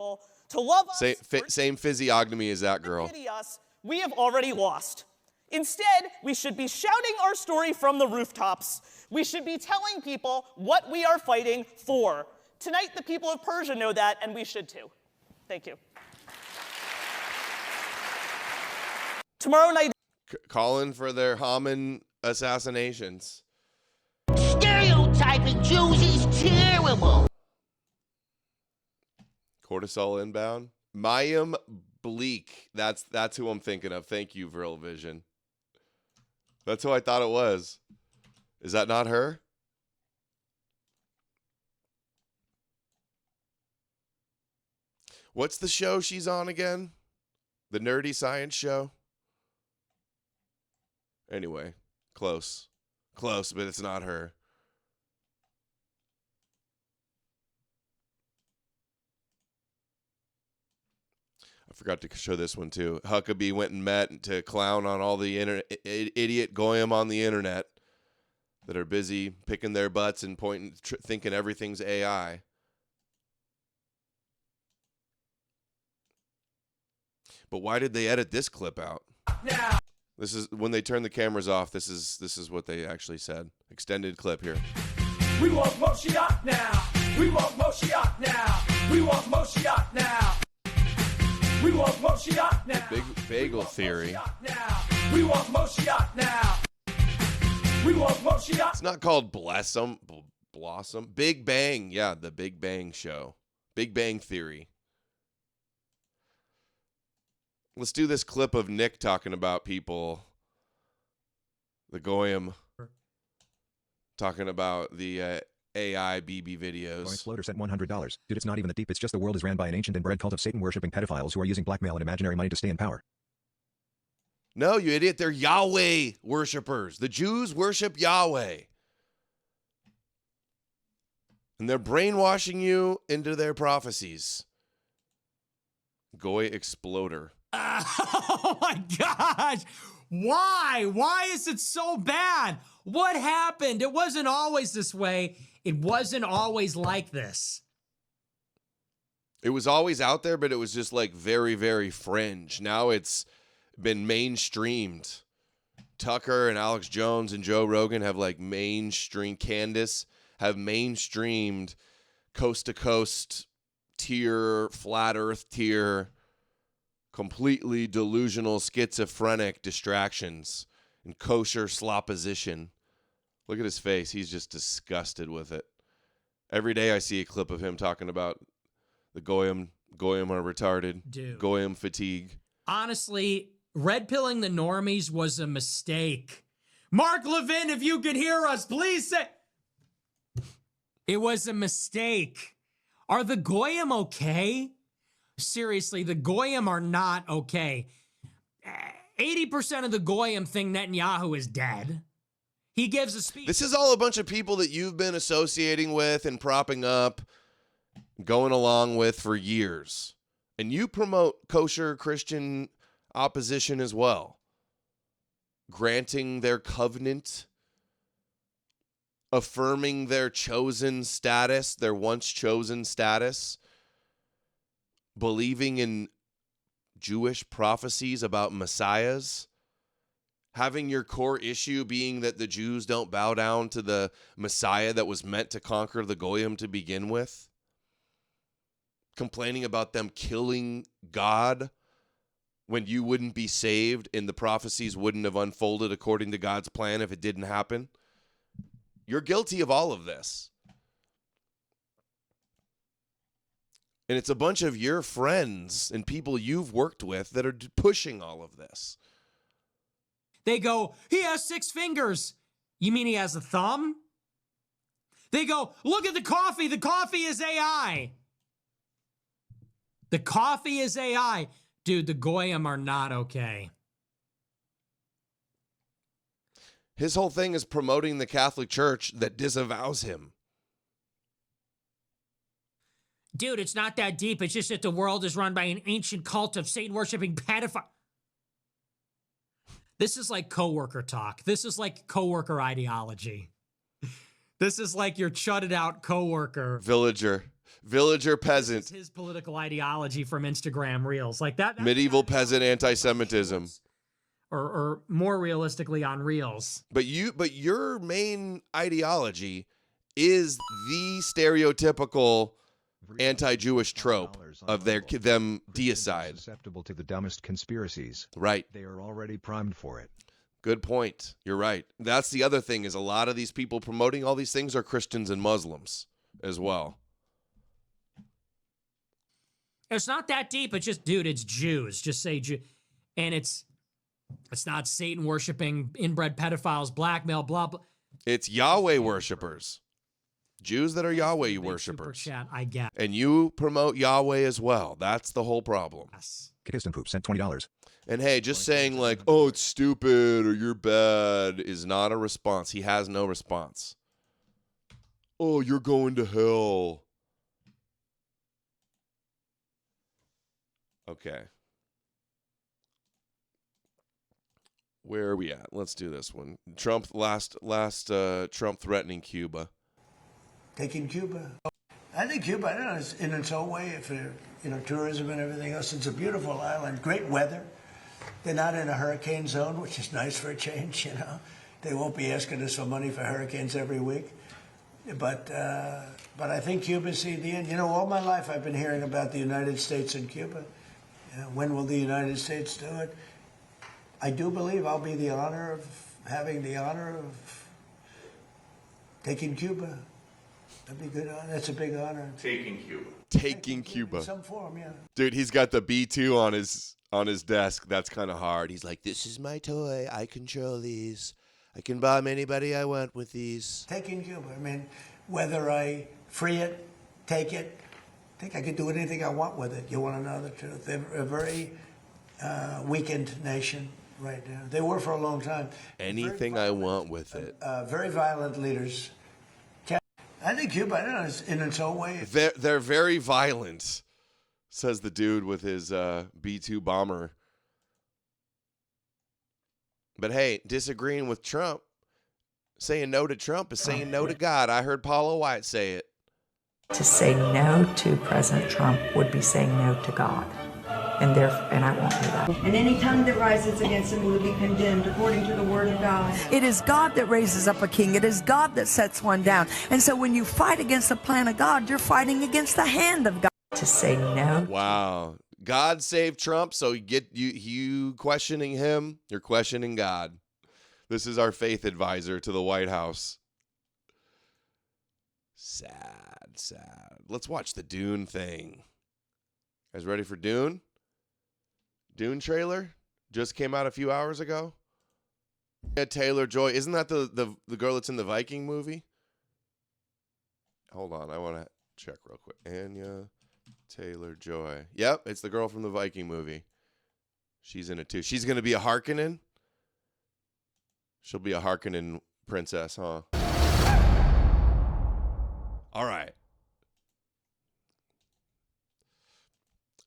To love us, same physiognomy as that girl. Pity us, we have already lost. Instead, we should be shouting our story from the rooftops. We should be telling people what we are fighting for. Tonight, the people of Persia know that, and we should too. Thank you. Tomorrow night... Calling for their Haman assassinations. Stereotyping Jews is terrible. Cortisol inbound. Mayim Bleak. That's who I'm thinking of. Thank you, Vril Vision. That's who I thought it was. Is that not her? What's the show she's on again? The nerdy science show? Anyway, close. Close, but it's not her. I forgot to show this one too. Huckabee went and met to clown on all the idiot Goyam on the internet that are busy picking their butts and pointing, thinking everything's AI. But why did they edit this clip out? Now. This is when they turn the cameras off. This is what they actually said. Extended clip here. We want Moshiach now. We want Moshiach now. We want Moshiach now. We want Moshiach now. Big bagel theory. We want Moshiach now. We want Moshiach. It's not called Blossom. Big Bang. Yeah, the Big Bang show. Big Bang Theory. Let's do this clip of Nick talking about people. The Goyam. Talking about the AI Bibi videos. Exploder sent $100. Dude, it's not even the deep. It's just the world is ran by an ancient and bred cult of Satan-worshipping pedophiles who are using blackmail and imaginary money to stay in power. No, you idiot. They're Yahweh worshipers. The Jews worship Yahweh. And they're brainwashing you into their prophecies. Goy Exploder. Oh my gosh. Why? Why is it so bad? What happened? It wasn't always this way. It wasn't always like this. It was always out there, but it was just like very, very fringe. Now it's been mainstreamed. Tucker and Alex Jones and Joe Rogan have like mainstream. Candace have mainstreamed coast to coast tier, flat earth tier, completely delusional, schizophrenic distractions and kosher slopposition. Look at his face. He's just disgusted with it. Every day I see a clip of him talking about the Goyam are retarded. Dude. Goyam fatigue. Honestly, red pilling the normies was a mistake. Mark Levin, if you could hear us, please say it was a mistake. Are the Goyam okay? Seriously, the Goyam are not okay. 80% of the Goyam think Netanyahu is dead. He gives a speech. This is all a bunch of people that you've been associating with and propping up, going along with for years. And you promote kosher Christian opposition as well. Granting their covenant, affirming their chosen status, their once chosen status, believing in Jewish prophecies about messiahs, having your core issue being that the Jews don't bow down to the Messiah that was meant to conquer the Goyim to begin with, complaining about them killing God when you wouldn't be saved and the prophecies wouldn't have unfolded according to God's plan if it didn't happen. You're guilty of all of this. And it's a bunch of your friends and people you've worked with that are pushing all of this. They go, he has 6 fingers. You mean he has a thumb? They go, look at the coffee. The coffee is AI. The coffee is AI. Dude, the Goyam are not okay. His whole thing is promoting the Catholic Church that disavows him. Dude, it's not that deep. It's just that the world is run by an ancient cult of Satan-worshipping pedophiles. This is like coworker talk. This is like coworker ideology. This is like your chutted out coworker. Villager peasant. This is his political ideology from Instagram Reels. Like that. Medieval peasant anti-Semitism. Or more realistically on Reels. But your main ideology is the stereotypical anti-Jewish trope of them deicide. Susceptible to the dumbest conspiracies. Right. They are already primed for it. Good point. You're right. That's the other thing, is a lot of these people promoting all these things are Christians and Muslims as well. It's not that deep. It's just, dude, it's Jews. Just say Jew. And it's not Satan-worshipping, inbred pedophiles, blackmail, blah, blah. It's Yahweh worshipers. Jews that are Yahweh worshipers. Super chat, I get. And you promote Yahweh as well. That's the whole problem. Yes. Kissed and Poop sent $20. And hey, just saying like, oh, it's stupid or you're bad is not a response. He has no response. Oh, you're going to hell. Okay. Where are we at? Let's do this one. Trump Trump threatening Cuba. Taking Cuba. I think Cuba, I don't know, is in its own way, for tourism and everything else. It's a beautiful island, great weather. They're not in a hurricane zone, which is nice for a change. They won't be asking us for money for hurricanes every week. But I think Cuba's seen the end. All my life I've been hearing about the United States and Cuba. When will the United States do it? I do believe I'll be having the honor of taking Cuba. That'd be good. That's a big honor. Taking Cuba. In some form, yeah. Dude, he's got the B2 on his desk. That's kind of hard. He's like, this is my toy. I control these. I can bomb anybody I want with these. Taking Cuba. I mean, whether I free it, take it, I think I could do anything I want with it. You want to know the truth? They're a very weakened nation right now. They were for a long time. Anything I want with it. Very violent leaders. I think Cuba, I don't know, is in its own way. They're very violent, says the dude with his B-2 bomber. But hey, disagreeing with Trump, saying no to Trump is saying no to God. I heard Paula White say it. To say no to President Trump would be saying no to God. And I won't do that. And any tongue that rises against him will be condemned according to the word of God. It is God that raises up a king. It is God that sets one down. And so when you fight against the plan of God, you're fighting against the hand of God. To say no. Wow. God saved Trump, so you questioning him, you're questioning God. This is our faith advisor to the White House. Sad. Let's watch the Dune thing. Guys ready for Dune? Dune trailer just came out a few hours ago. Yeah, Taylor-Joy. Isn't that the girl that's in the Viking movie? Hold on, I want to check real quick. Anya Taylor-Joy. Yep, it's the girl from the Viking movie. She's in it too. She's going to be a Harkonnen. She'll be a Harkonnen princess, huh? All right.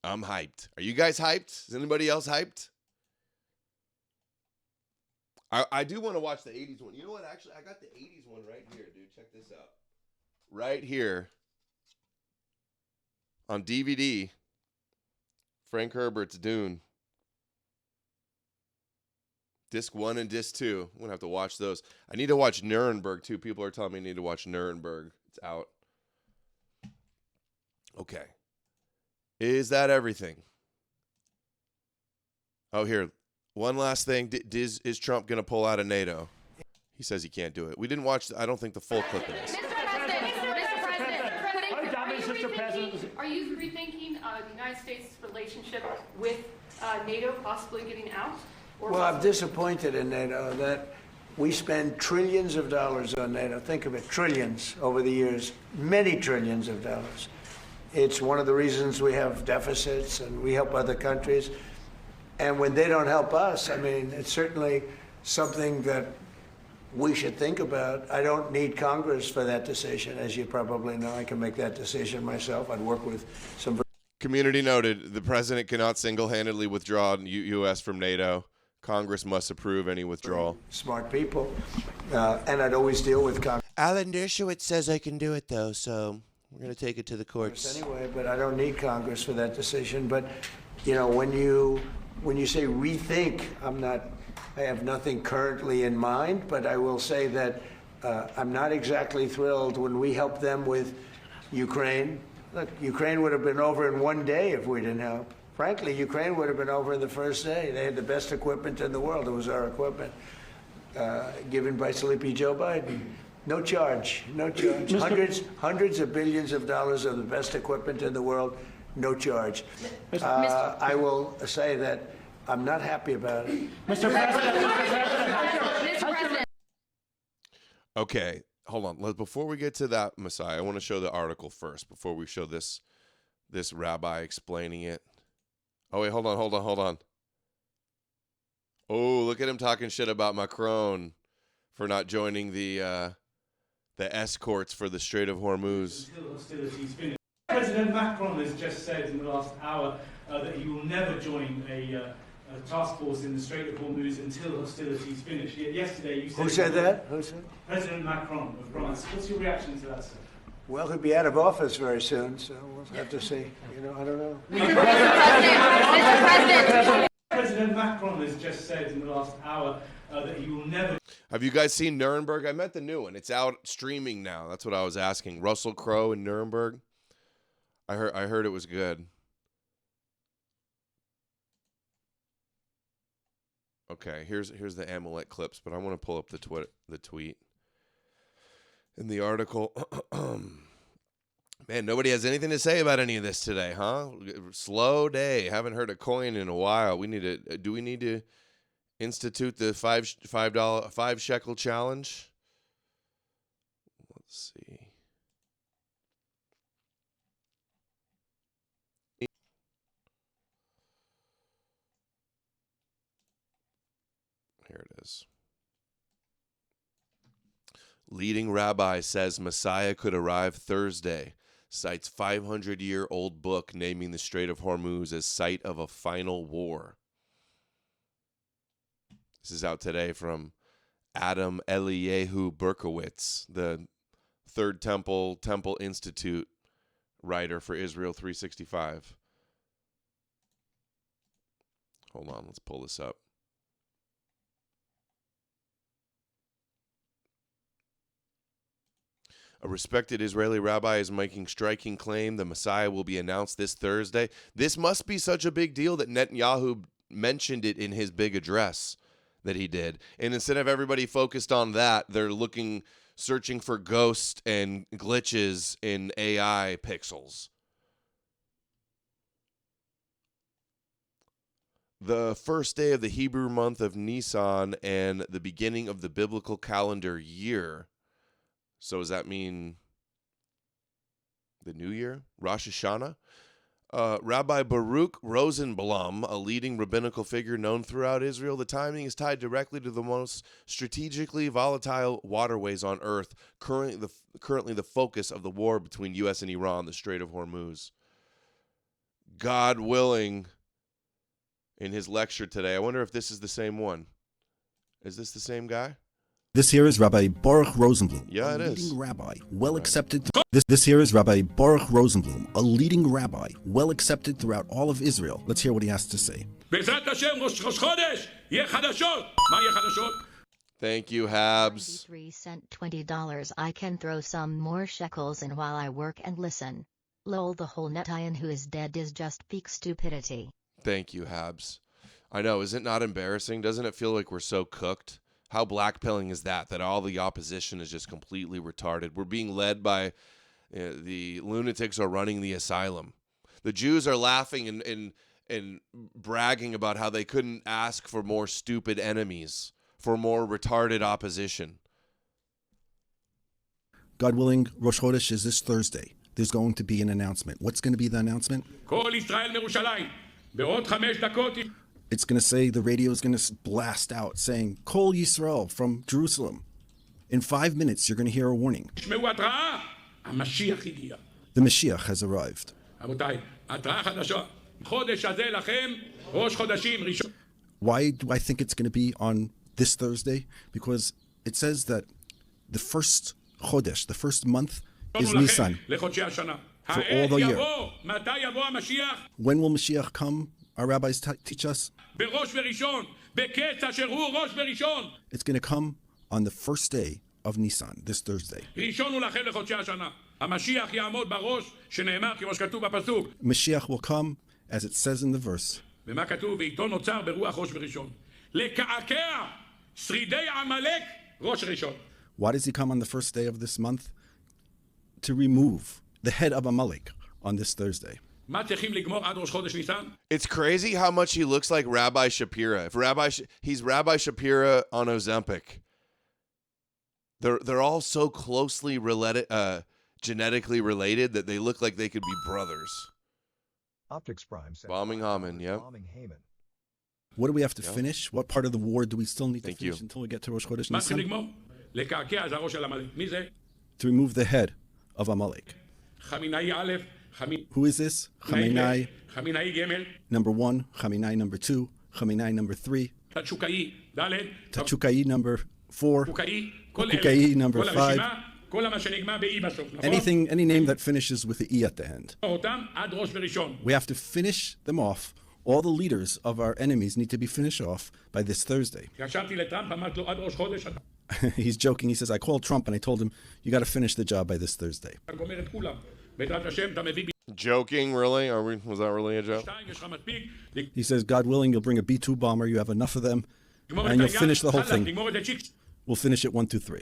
I'm hyped. Are you guys hyped? Is anybody else hyped? I do want to watch the 80s one. You know what? Actually, I got the 80s one right here, dude. Check this out. Right here. On DVD. Frank Herbert's Dune. Disc 1 and Disc 2. I'm going to have to watch those. I need to watch Nuremberg, too. People are telling me I need to watch Nuremberg. It's out. Okay. Is that everything? Oh, here. One last thing. Is Trump going to pull out of NATO? He says he can't do it. We didn't watch, I don't think, the full clip of this. Mr. President, are you rethinking the United States' relationship with NATO possibly getting out? Well, I'm disappointed in NATO that we spend trillions of dollars on NATO. Think of it, trillions over the years, many trillions of dollars. It's one of the reasons we have deficits and we help other countries. And when they don't help us, I mean, it's certainly something that we should think about. I don't need Congress for that decision. As you probably know, I can make that decision myself. I'd work with some... Community noted, the president cannot single-handedly withdraw U.S. from NATO. Congress must approve any withdrawal. Smart people. And I'd always deal with Congress. Alan Dershowitz says I can do it, though, so we're going to take it to the courts. Anyway, but I don't need Congress for that decision. But, you know, when you say rethink, I have nothing currently in mind, but I will say that I'm not exactly thrilled when we help them with Ukraine. Look, Ukraine would have been over in one day if we didn't help. Frankly, Ukraine would have been over in the first day. They had the best equipment in the world. It was our equipment given by sleepy Joe Biden. No charge, no charge. Hundreds of billions of dollars of the best equipment in the world, no charge. I will say that I'm not happy about it. Mr. President. Okay, hold on. Before we get to that, Messiah, I want to show the article first before we show this rabbi explaining it. Oh, wait, hold on. Oh, look at him talking shit about Macron for not joining the escorts for the Strait of Hormuz. Until hostilities finish. President Macron has just said in the last hour that he will never join a task force in the Strait of Hormuz until hostilities finish. Yet yesterday you said... Who said that? Who said? President Macron of France. What's your reaction to that, sir? Well, he'll be out of office very soon, so we'll have to see. You know, I don't know. President Macron has just said in the last hour that he will never... Have you guys seen Nuremberg? I meant the new one. It's out streaming now. That's what I was asking. Russell Crowe in Nuremberg. I heard it was good. Okay, here's the Amalek clips, but I want to pull up the tweet in the article. Man, nobody has anything to say about any of this today, huh? Slow day. Haven't heard a coin in a while. Do we need to institute the five shekel challenge? Let's see. Here it is. Leading rabbi says Messiah could arrive Thursday. Cites 500-year-old book naming the Strait of Hormuz as site of a final war. This is out today from Adam Eliyahu Berkowitz, the Third Temple Institute writer for Israel 365. Hold on, let's pull this up. A respected Israeli rabbi is making striking claim the Messiah will be announced this Thursday. This must be such a big deal that Netanyahu mentioned it in his big address that he did. And instead of everybody focused on that, they're searching for ghosts and glitches in AI pixels. The first day of the Hebrew month of Nissan and the beginning of the biblical calendar year. So does that mean the new year? Rosh Hashanah? Rabbi Baruch Rosenblum, a leading rabbinical figure known throughout Israel, the timing is tied directly to the most strategically volatile waterways on Earth, currently the focus of the war between U.S. and Iran, the Strait of Hormuz. God willing, in his lecture today, I wonder if this is the same one. Is this the same guy? This here is Rabbi Baruch Rosenblum, yeah, a leading rabbi, well accepted. This here is Rabbi Baruch Rosenblum, a leading rabbi, well accepted throughout all of Israel. Let's hear what he has to say. Thank you, Habs. 93 cent $20. I can throw some more shekels in while I work and listen. Lol, the whole Netanyahu is dead is just peak stupidity. Thank you, Habs. I know, is it not embarrassing? Doesn't it feel like we're so cooked? How blackpilling is that all the opposition is just completely retarded? We're being led by the lunatics are running the asylum. The Jews are laughing and bragging about how they couldn't ask for more stupid enemies, for more retarded opposition. God willing, Rosh Chodesh is this Thursday. There's going to be an announcement. What's going to be the announcement? It's going to say, the radio is going to blast out saying, Kol Yisrael from Jerusalem. In 5 minutes, you're going to hear a warning. The Mashiach has arrived. Why do I think it's going to be on this Thursday? Because it says that the first Chodesh, the first month, is Nissan for all the year. When will Mashiach come? Our rabbis teach us. It's going to come on the first day of Nissan, this Thursday. Mashiach will come, as it says in the verse. Why does he come on the first day of this month? To remove the head of Amalek on this Thursday. It's crazy how much he looks like Rabbi Shapira. If he's Rabbi Shapira on Ozempic. They're all so closely related, genetically related that they look like they could be brothers. Optics Prime said bombing Haman, yeah. What do we have to finish? What part of the war do we still need to finish until we get to Rosh Chodesh Nisan? To remove the head of Amalek. Who is this? Khamenei number 1, Khamenei number 2, Khamenei number 3, Tachukai number 4, Kukai number 5. Any name that finishes with the E at the end. We have to finish them off. All the leaders of our enemies need to be finished off by this Thursday. He's joking. He says, I called Trump and I told him, you got to finish the job by this Thursday. Joking, really? Was that really a joke? He says, God willing, you'll bring a B-2 bomber. You have enough of them. And you'll finish the whole thing. We'll finish it 1, 2, 3.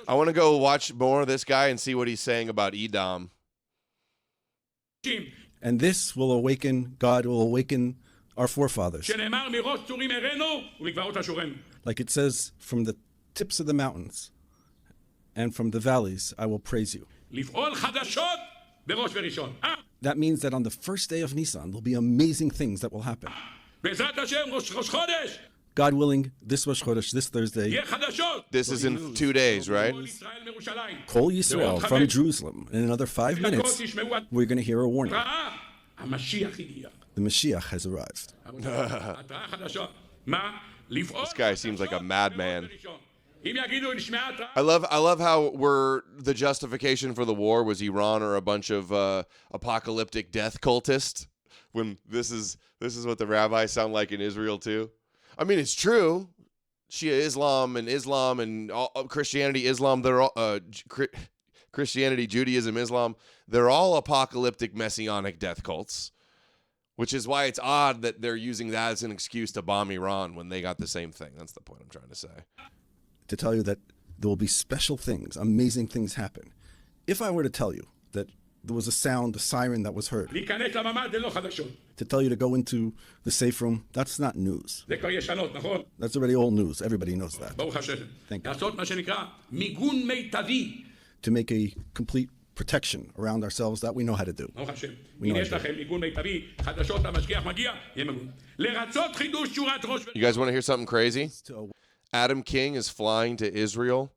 I want to go watch more of this guy and see what he's saying about Edom. And this will awaken, God will awaken our forefathers. Like it says, from the tips of the mountains and from the valleys, I will praise you. That means that on the first day of Nissan, there'll be amazing things that will happen. God willing, this Rosh Chodesh, this Thursday. This is in 2 days, right? Kol Yisrael from Jerusalem. In another 5 minutes, we're going to hear a warning. The Mashiach has arrived. This guy seems like a madman. I love how the justification for the war was Iran or a bunch of apocalyptic death cultists. When this is what the rabbis sound like in Israel too. I mean, it's true. Shia Islam and all, Christianity, Islam, they're all Christianity, Judaism, Islam. They're all apocalyptic messianic death cults, which is why it's odd that they're using that as an excuse to bomb Iran when they got the same thing. That's the point I'm trying to say. To tell you that there will be special things, amazing things happen. If I were to tell you that there was a sound, a siren that was heard, to tell you to go into the safe room, that's not news. That's already old news. Everybody knows that. Thank you. To make a complete protection around ourselves that we know how to do. We know how to do. You guys want to hear something crazy? Adam King is flying to Israel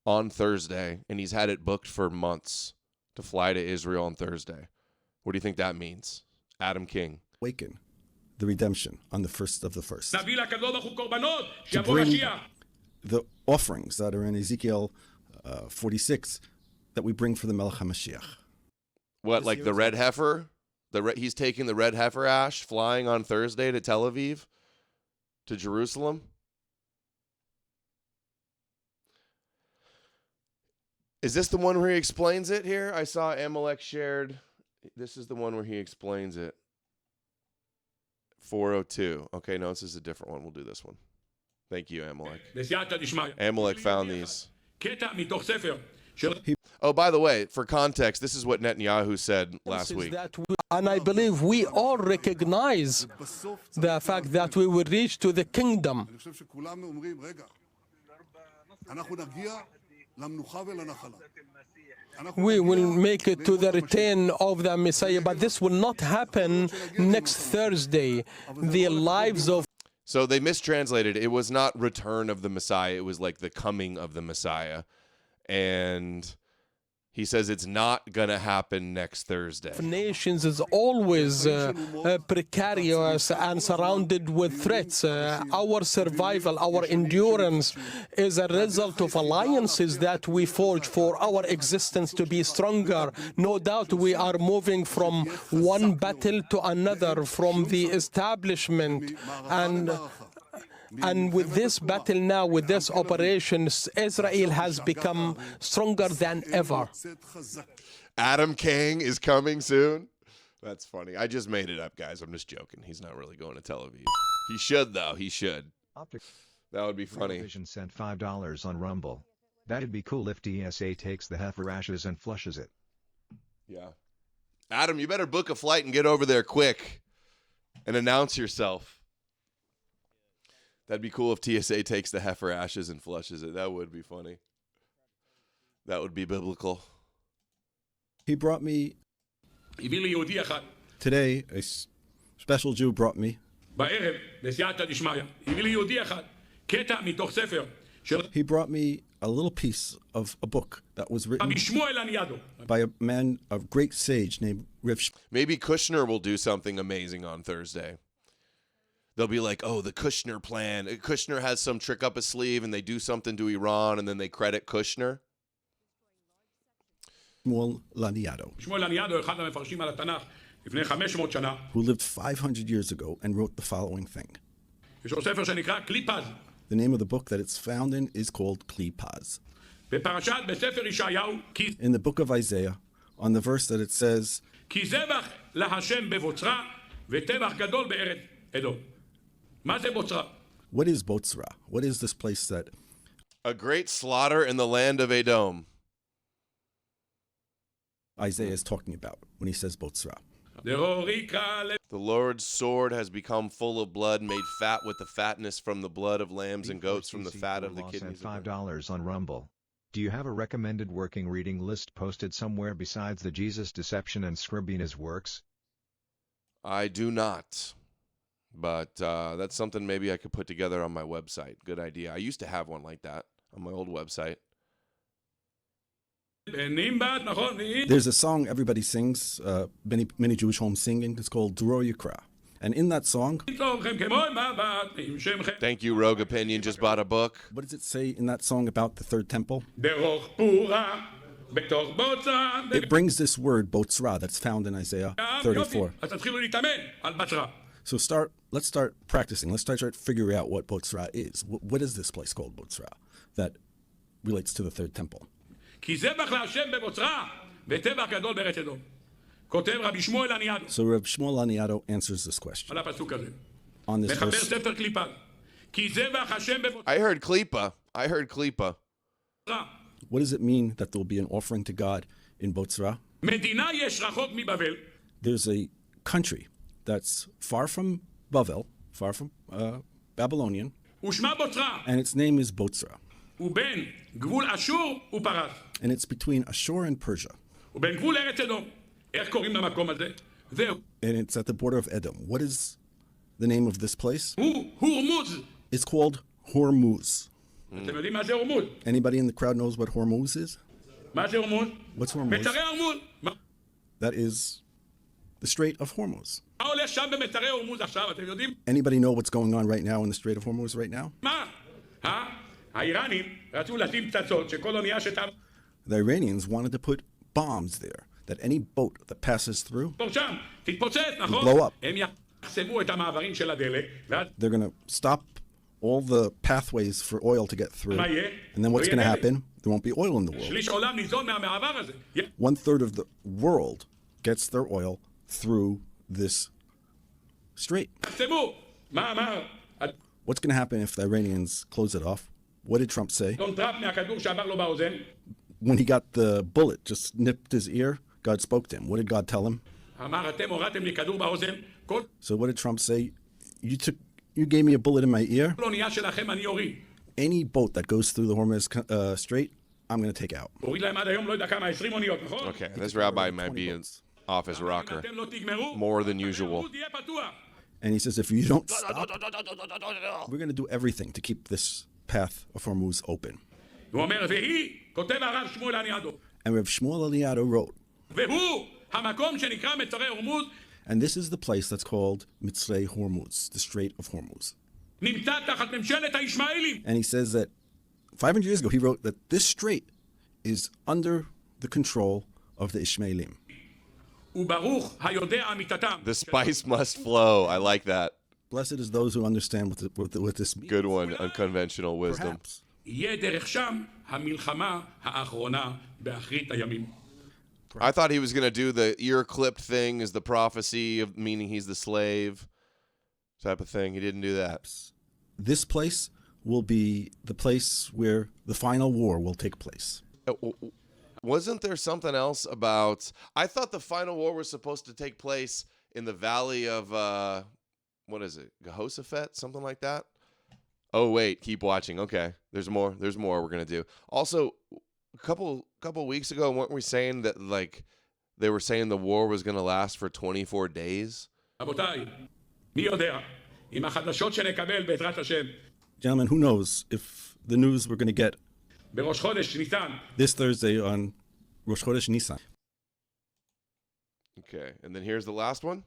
on Thursday, and he's had it booked for months to fly to Israel on Thursday. What do you think that means? Adam King. Awaken the redemption on the first of the first. To bring the offerings that are in Ezekiel 46 that we bring for the Melech HaMashiach. What, like the red heifer? He's taking the red heifer ash, flying on Thursday to Tel Aviv, to Jerusalem? Is this the one where he explains it here? I saw Amalek shared. This is the one where he explains it. 402. Okay, no, this is a different one. We'll do this one. Thank you, Amalek. Amalek found these. Oh, by the way, for context, this is what Netanyahu said last week. And I believe we all recognize the fact that we will reach to the kingdom. We will make it to the return of the Messiah, but this will not happen next Thursday. The lives of... So they mistranslated. It was not return of the Messiah. It was like the coming of the Messiah. And he says it's not going to happen next Thursday. Nations is always precarious and surrounded with threats. Our survival, our endurance is a result of alliances that we forge for our existence to be stronger. No doubt we are moving from one battle to another, from the establishment and with this battle now, with this operation, Israel has become stronger than ever. Adam King is coming soon? That's funny. I just made it up, guys. I'm just joking. He's not really going to Tel Aviv. He should, though. He should. That would be funny. Vision sent $5 on Rumble. That'd be cool if TSA takes the heifer ashes and flushes it. Yeah. Adam, you better book a flight and get over there quick and announce yourself. That'd be cool if TSA takes the heifer ashes and flushes it. That would be funny. That would be biblical. He brought me... Today, a special Jew brought me... He brought me a little piece of a book that was written by a man, a great sage named Rav. Maybe Kushner will do something amazing on Thursday. They'll be like, oh, the Kushner plan. Kushner has some trick up his sleeve, and they do something to Iran, and then they credit Kushner. Shmuel Laniado, who lived 500 years ago and wrote the following thing. The name of the book that it's found in is called Kli Paz. In the book of Isaiah, on the verse that it says, וטבח גדול בארץ אדום. מה זה בוצרה? What is Botzra? What is this place that... A great slaughter in the land of Edom. Isaiah is talking about when he says Botzra. The Lord's sword has become full of blood, made fat with the fatness from the blood of lambs and goats, from the fat of the kidneys. $5 on Rumble. Do you have a recommended working reading list posted somewhere besides the Jesus Deception and Scribina's works? I do not. But that's something maybe I could put together on my website. Good idea. I used to have one like that on my old website. There's a song everybody sings, many Jewish homes singing. It's called Dro Yikra. And in that song... Thank you, Rogue Opinion. Just bought a book. What does it say in that song about the third temple? It brings this word, Botzra, that's found in Isaiah 34. So let's start practicing. Let's start figuring out what Botzra is. What is this place called Botzra that relates to the third temple? כי זבח להשם בבוצרה, וטבח גדול בארץ אדום. כותב רבי שמואל הניאדו. So Rabbi Shmuel Aniado answers this question. על הפסוק הזה. On this מחבר verse. ספר קליפה. כי זבח השם בבוצרה. I heard klipa. What does it mean that there will be an offering to God in Botzra? מדינה יש רחוק מבבל. There's a country that's far from Bavel, far from Babylonian, ושמה בוצרה. and its name is Botzra. ובין גבול אשור ופרס. And it's between Ashur and Persia. ובין גבול ארץ אדום. איך קוראים למקום הזה? זהו. And it's at the border of Edom. What is the name of this place? הורמוז. It's called Hormuz. אתם יודעים מה זה הורמוז? Anybody in the crowd knows what Hormuz is? מה זה הורמוז? What's Hormuz? מצרי הורמוז. That is the Strait of Hormuz. מה הולך שם במצרי הורמוז עכשיו? אתם יודעים? Anybody know what's going on right now in the Strait of Hormuz right now? מה? האיראנים רצו לשים פצצות שכל אונייה שתעבור The Iranians wanted to put bombs there, that any boat that passes through שם, תתפוצץ, נכון? blow up. הם יחסמו את המעברים של הדלק, ואז They're going to stop all the pathways for oil to get through. And then what's going to happen? There won't be oil in the world. שליש עולם ניזון מהמעבר הזה. 1/3 of the world gets their oil through this strait. יחסמו. מה? What's going to happen if the Iranians close it off? What did Trump say? טראמפ מהכדור שעבר לו באוזן. When he got the bullet, just nipped his ear, God spoke to him. What did God tell him? אמר אתם הורדתם לי כדור באוזן. כל So what did Trump say? You gave me a bullet in my ear. אונייה שלכם אני אוריד. Any boat that goes through the Hormuz Strait, I'm going to take out. הוריד להם עד היום לא יודע כמה 20 אוניות, נכון? Okay, this rabbi might be an office rocker. אתם לא תגמרו. More than usual. יהיה פתוח. And he says, if you don't stop, we're going to do everything to keep this path of Hormuz open. הוא אומר, והיא, כותב הרב שמואל הניאדו. And Rav Shmuel Eliyahu wrote, והוא המקום שנקרא מצרי הורמוז. and this is the place that's called Mitzrei Hormuz, the Strait of Hormuz. נמצא תחת ממשלת הישמעאלים. And he says that 500 years ago, he wrote that this strait is under the control of the Ishmaelim. וברוך היודע אמיתתם. The spice must flow. I like that. Blessed is those who understand what this means. Good one, unconventional wisdom. Perhaps. יהיה דרך שם המלחמה האחרונה באחרית הימים. I thought he was going to do the ear clipped thing as the prophecy of meaning he's the slave type of thing. He didn't do that. This place will be the place where the final war will take place. Wasn't there something else about... I thought the final war was supposed to take place in the valley of, what is it? Jehoshaphat? Something like that? Oh, wait. Keep watching. Okay. There's more we're going to do. Also, a couple weeks ago, weren't we saying that, like, they were saying the war was going to last for 24 days? רבותיי, מי יודע, עם החדשות שנקבל בעזרת השם. Gentlemen, who knows if the news we're going to get בראש חודש ניסן. this Thursday on Rosh Chodesh Nissan. Okay. And then here's the last one.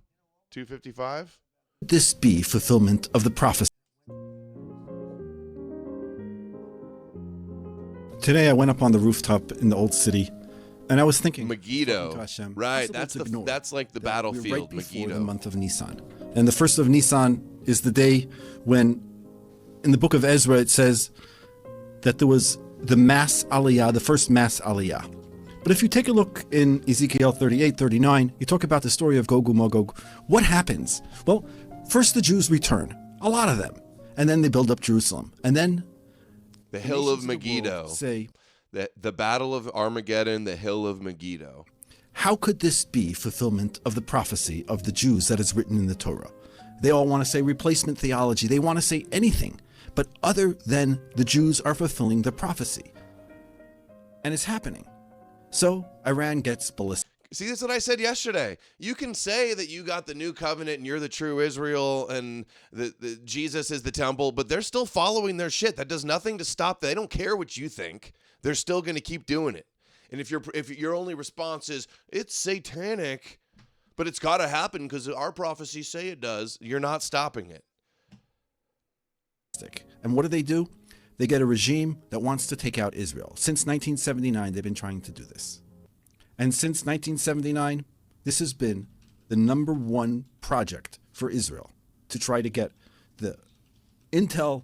255. This be fulfillment of the prophecy. Today I went up on the rooftop in the old city, and I was thinking, Megiddo, Hashem, right? That's like the battlefield, right before Megiddo. the month of Nissan, and the first of Nissan is the day when, in the book of Ezra, it says that there was the mass aliyah, the first mass aliyah, But if you take a look in Ezekiel 38, 39, you talk about the story of Gog and Magog. What happens? Well, first the Jews return, a lot of them, and then they build up Jerusalem. And then the hill of Megiddo. Say, the battle of Armageddon, the hill of Megiddo. How could this be fulfillment of the prophecy of the Jews that is written in the Torah? They all want to say replacement theology. They want to say anything, but other than the Jews are fulfilling the prophecy. And it's happening. So Iran gets ballistic. See, that's what I said yesterday. You can say that you got the new covenant and you're the true Israel and the Jesus is the temple, but they're still following their shit. That does nothing to stop. They don't care what you think. They're still going to keep doing it. And if your only response is it's satanic, but it's got to happen because our prophecies say it does, you're not stopping it. And what do? They get a regime that wants to take out Israel. Since 1979, they've been trying to do this. And since 1979, this has been the number one project for Israel to try to get the intel,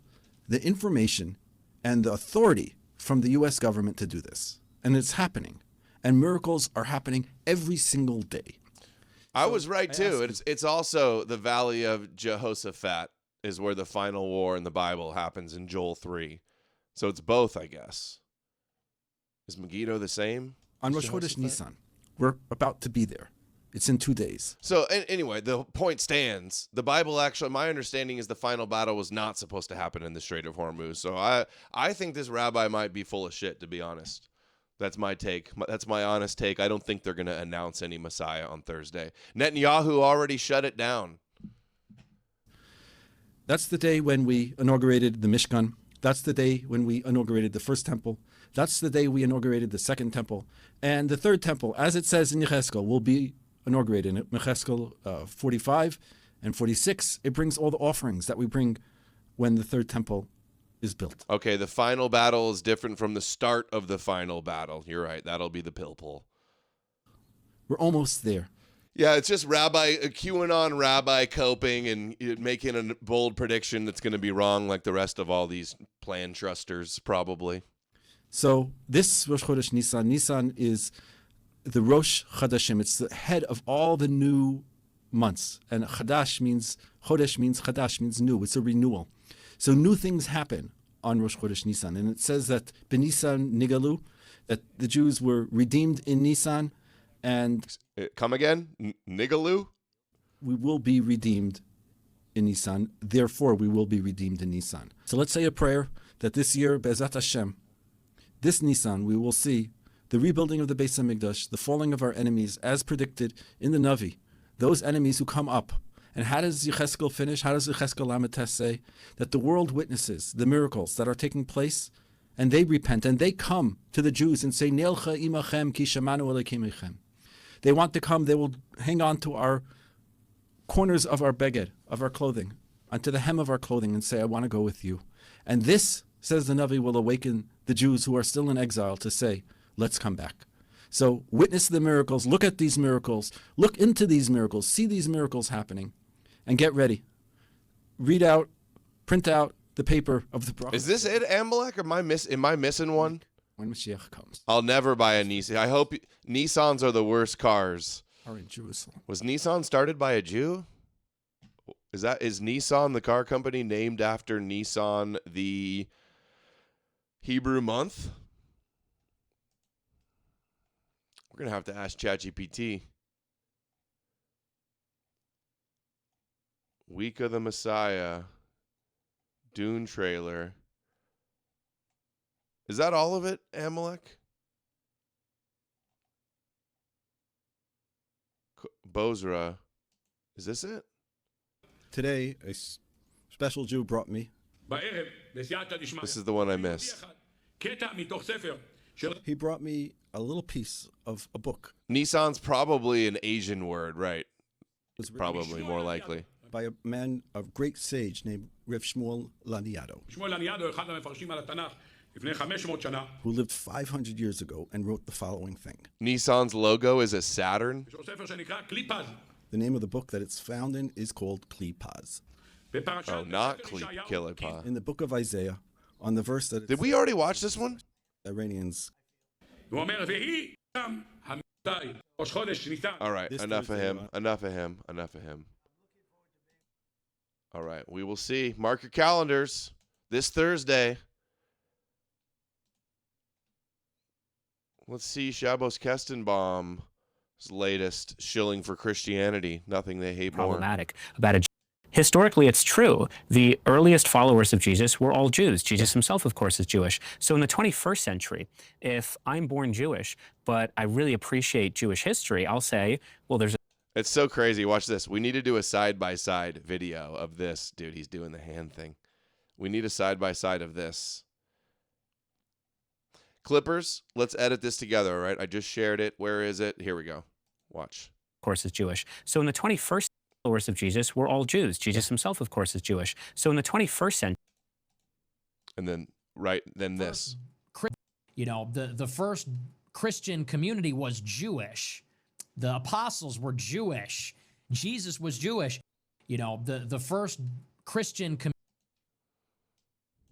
the information, and the authority from the U.S. government to do this. And it's happening. And miracles are happening every single day. I was right, too. It's also the Valley of Jehoshaphat is where the final war in the Bible happens in Joel 3. So it's both, I guess. Is Megiddo the same? On Rosh Chodesh Nissan. We're about to be there. It's in 2 days. So anyway, the point stands. The Bible actually, my understanding is the final battle was not supposed to happen in the Strait of Hormuz. So I think this rabbi might be full of shit, to be honest. That's my take. That's my honest take. I don't think they're going to announce any Messiah on Thursday. Netanyahu already shut it down. That's the day when we inaugurated the Mishkan. That's the day when we inaugurated the first temple. That's the day we inaugurated the second temple. And the third temple, as it says in Yechezkel, will be inaugurated in Yechezkel 45 and 46. It brings all the offerings that we bring when the third temple is built. Okay, the final battle is different from the start of the final battle. You're right. That'll be the Pilpul. We're almost there. Yeah, it's just a QAnon rabbi coping and making a bold prediction that's going to be wrong like the rest of all these plan trusters, probably. So this Rosh Chodesh Nissan is the Rosh Chadashim. It's the head of all the new months. And Chadash means, Chodesh means Chadash, means new. It's a renewal. So new things happen on Rosh Chodesh Nissan. And it says that B'Nisan Nigalu, that the Jews were redeemed in Nissan. And come again? Nigalu? We will be redeemed in Nissan. Therefore, we will be redeemed in Nissan. So let's say a prayer that this year, Be'ezat Hashem, this Nissan, we will see the rebuilding of the Beis HaMikdash, the falling of our enemies, as predicted in the Navi, those enemies who come up. And how does Yechezkel finish? How does Yechezkel Lametes say? That the world witnesses the miracles that are taking place, and they repent, and they come to the Jews and say, Neilcha imachem ki shamanu Elokim echem. They want to come, they will hang on to our corners of our beged, of our clothing, onto the hem of our clothing and say, I want to go with you. And this, says the Navi, will awaken the Jews who are still in exile to say, let's come back. So witness the miracles, look at these miracles, look into these miracles, see these miracles happening, and get ready. Read out, print out the paper of the prophet. Is this it, Amalek? Am I missing one? When Mashiach comes. I'll never buy a Nissan. I hope Nissans are the worst cars. Are in Jerusalem. Was Nissan started by a Jew? Is Nissan the car company named after Nissan the Hebrew month? We're gonna have to ask ChatGPT. Week of the Messiah. Dune trailer. Is that all of it, Amalek? Bozrah. Is this it? Today, a special Jew brought me. This is the one I missed. He brought me a little piece of a book. Nissan's probably an Asian word, right? It's probably more likely. By a man, a great sage named Rev Shmuel Laniado, who lived 500 years ago and wrote the following thing. Nissan's logo is a Saturn. The name of the book that it's found in is called Klipaz. Oh, not Kilipaz. In the book of Isaiah, on the verse that... Did we already watch this one? Iranians. All right, enough of him. Enough of him. Enough of him. All right, we will see. Mark your calendars this Thursday. Let's see Shabbos Kestenbaum's latest shilling for Christianity. Nothing they hate problematic about a. Historically, it's true. The earliest followers of Jesus were all Jews. Jesus himself, of course, is Jewish. So in the 21st century, if I'm born Jewish, but I really appreciate Jewish history, I'll say, well, there's a. It's so crazy. Watch this. We need to do a side-by-side video of this. Dude, he's doing the hand thing. We need a side-by-side of this. Clippers, let's edit this together, all right? I just shared it. Where is it? Here we go. Watch. Of course, is Jewish. So in the 21st followers of Jesus were all Jews. Jesus himself, of course, is Jewish. So in the 21st century. And then, this. You know, the first Christian community was Jewish. The apostles were Jewish. Jesus was Jewish. You know, the first Christian community.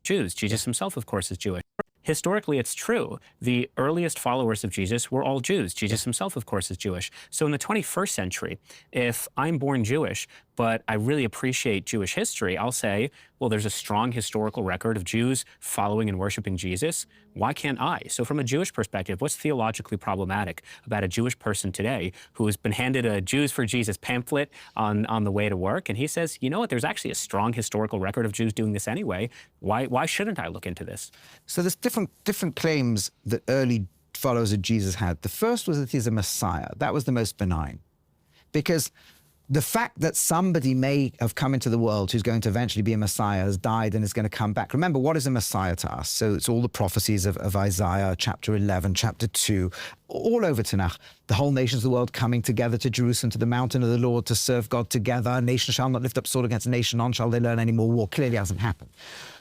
Jews. Jesus himself, of course, is Jewish. Historically, it's true. The earliest followers of Jesus were all Jews. Jesus himself, of course, is Jewish. So in the 21st century, if I'm born Jewish, but I really appreciate Jewish history, I'll say, well, there's a strong historical record of Jews following and worshiping Jesus. Why can't I? So from a Jewish perspective, what's theologically problematic about a Jewish person today who has been handed a Jews for Jesus pamphlet on the way to work? And he says, you know what, there's actually a strong historical record of Jews doing this anyway. Why shouldn't I look into this? So there's different claims that early followers of Jesus had. The first was that he's a Messiah. That was the most benign. Because the fact that somebody may have come into the world who's going to eventually be a Messiah, has died and is going to come back. Remember, what is a Messiah to us? So it's all the prophecies of Isaiah, chapter 11, chapter 2, all over Tanakh. The whole nations of the world coming together to Jerusalem, to the mountain of the Lord, to serve God together. Nation shall not lift up sword against nation, none shall they learn any more war. Clearly hasn't happened.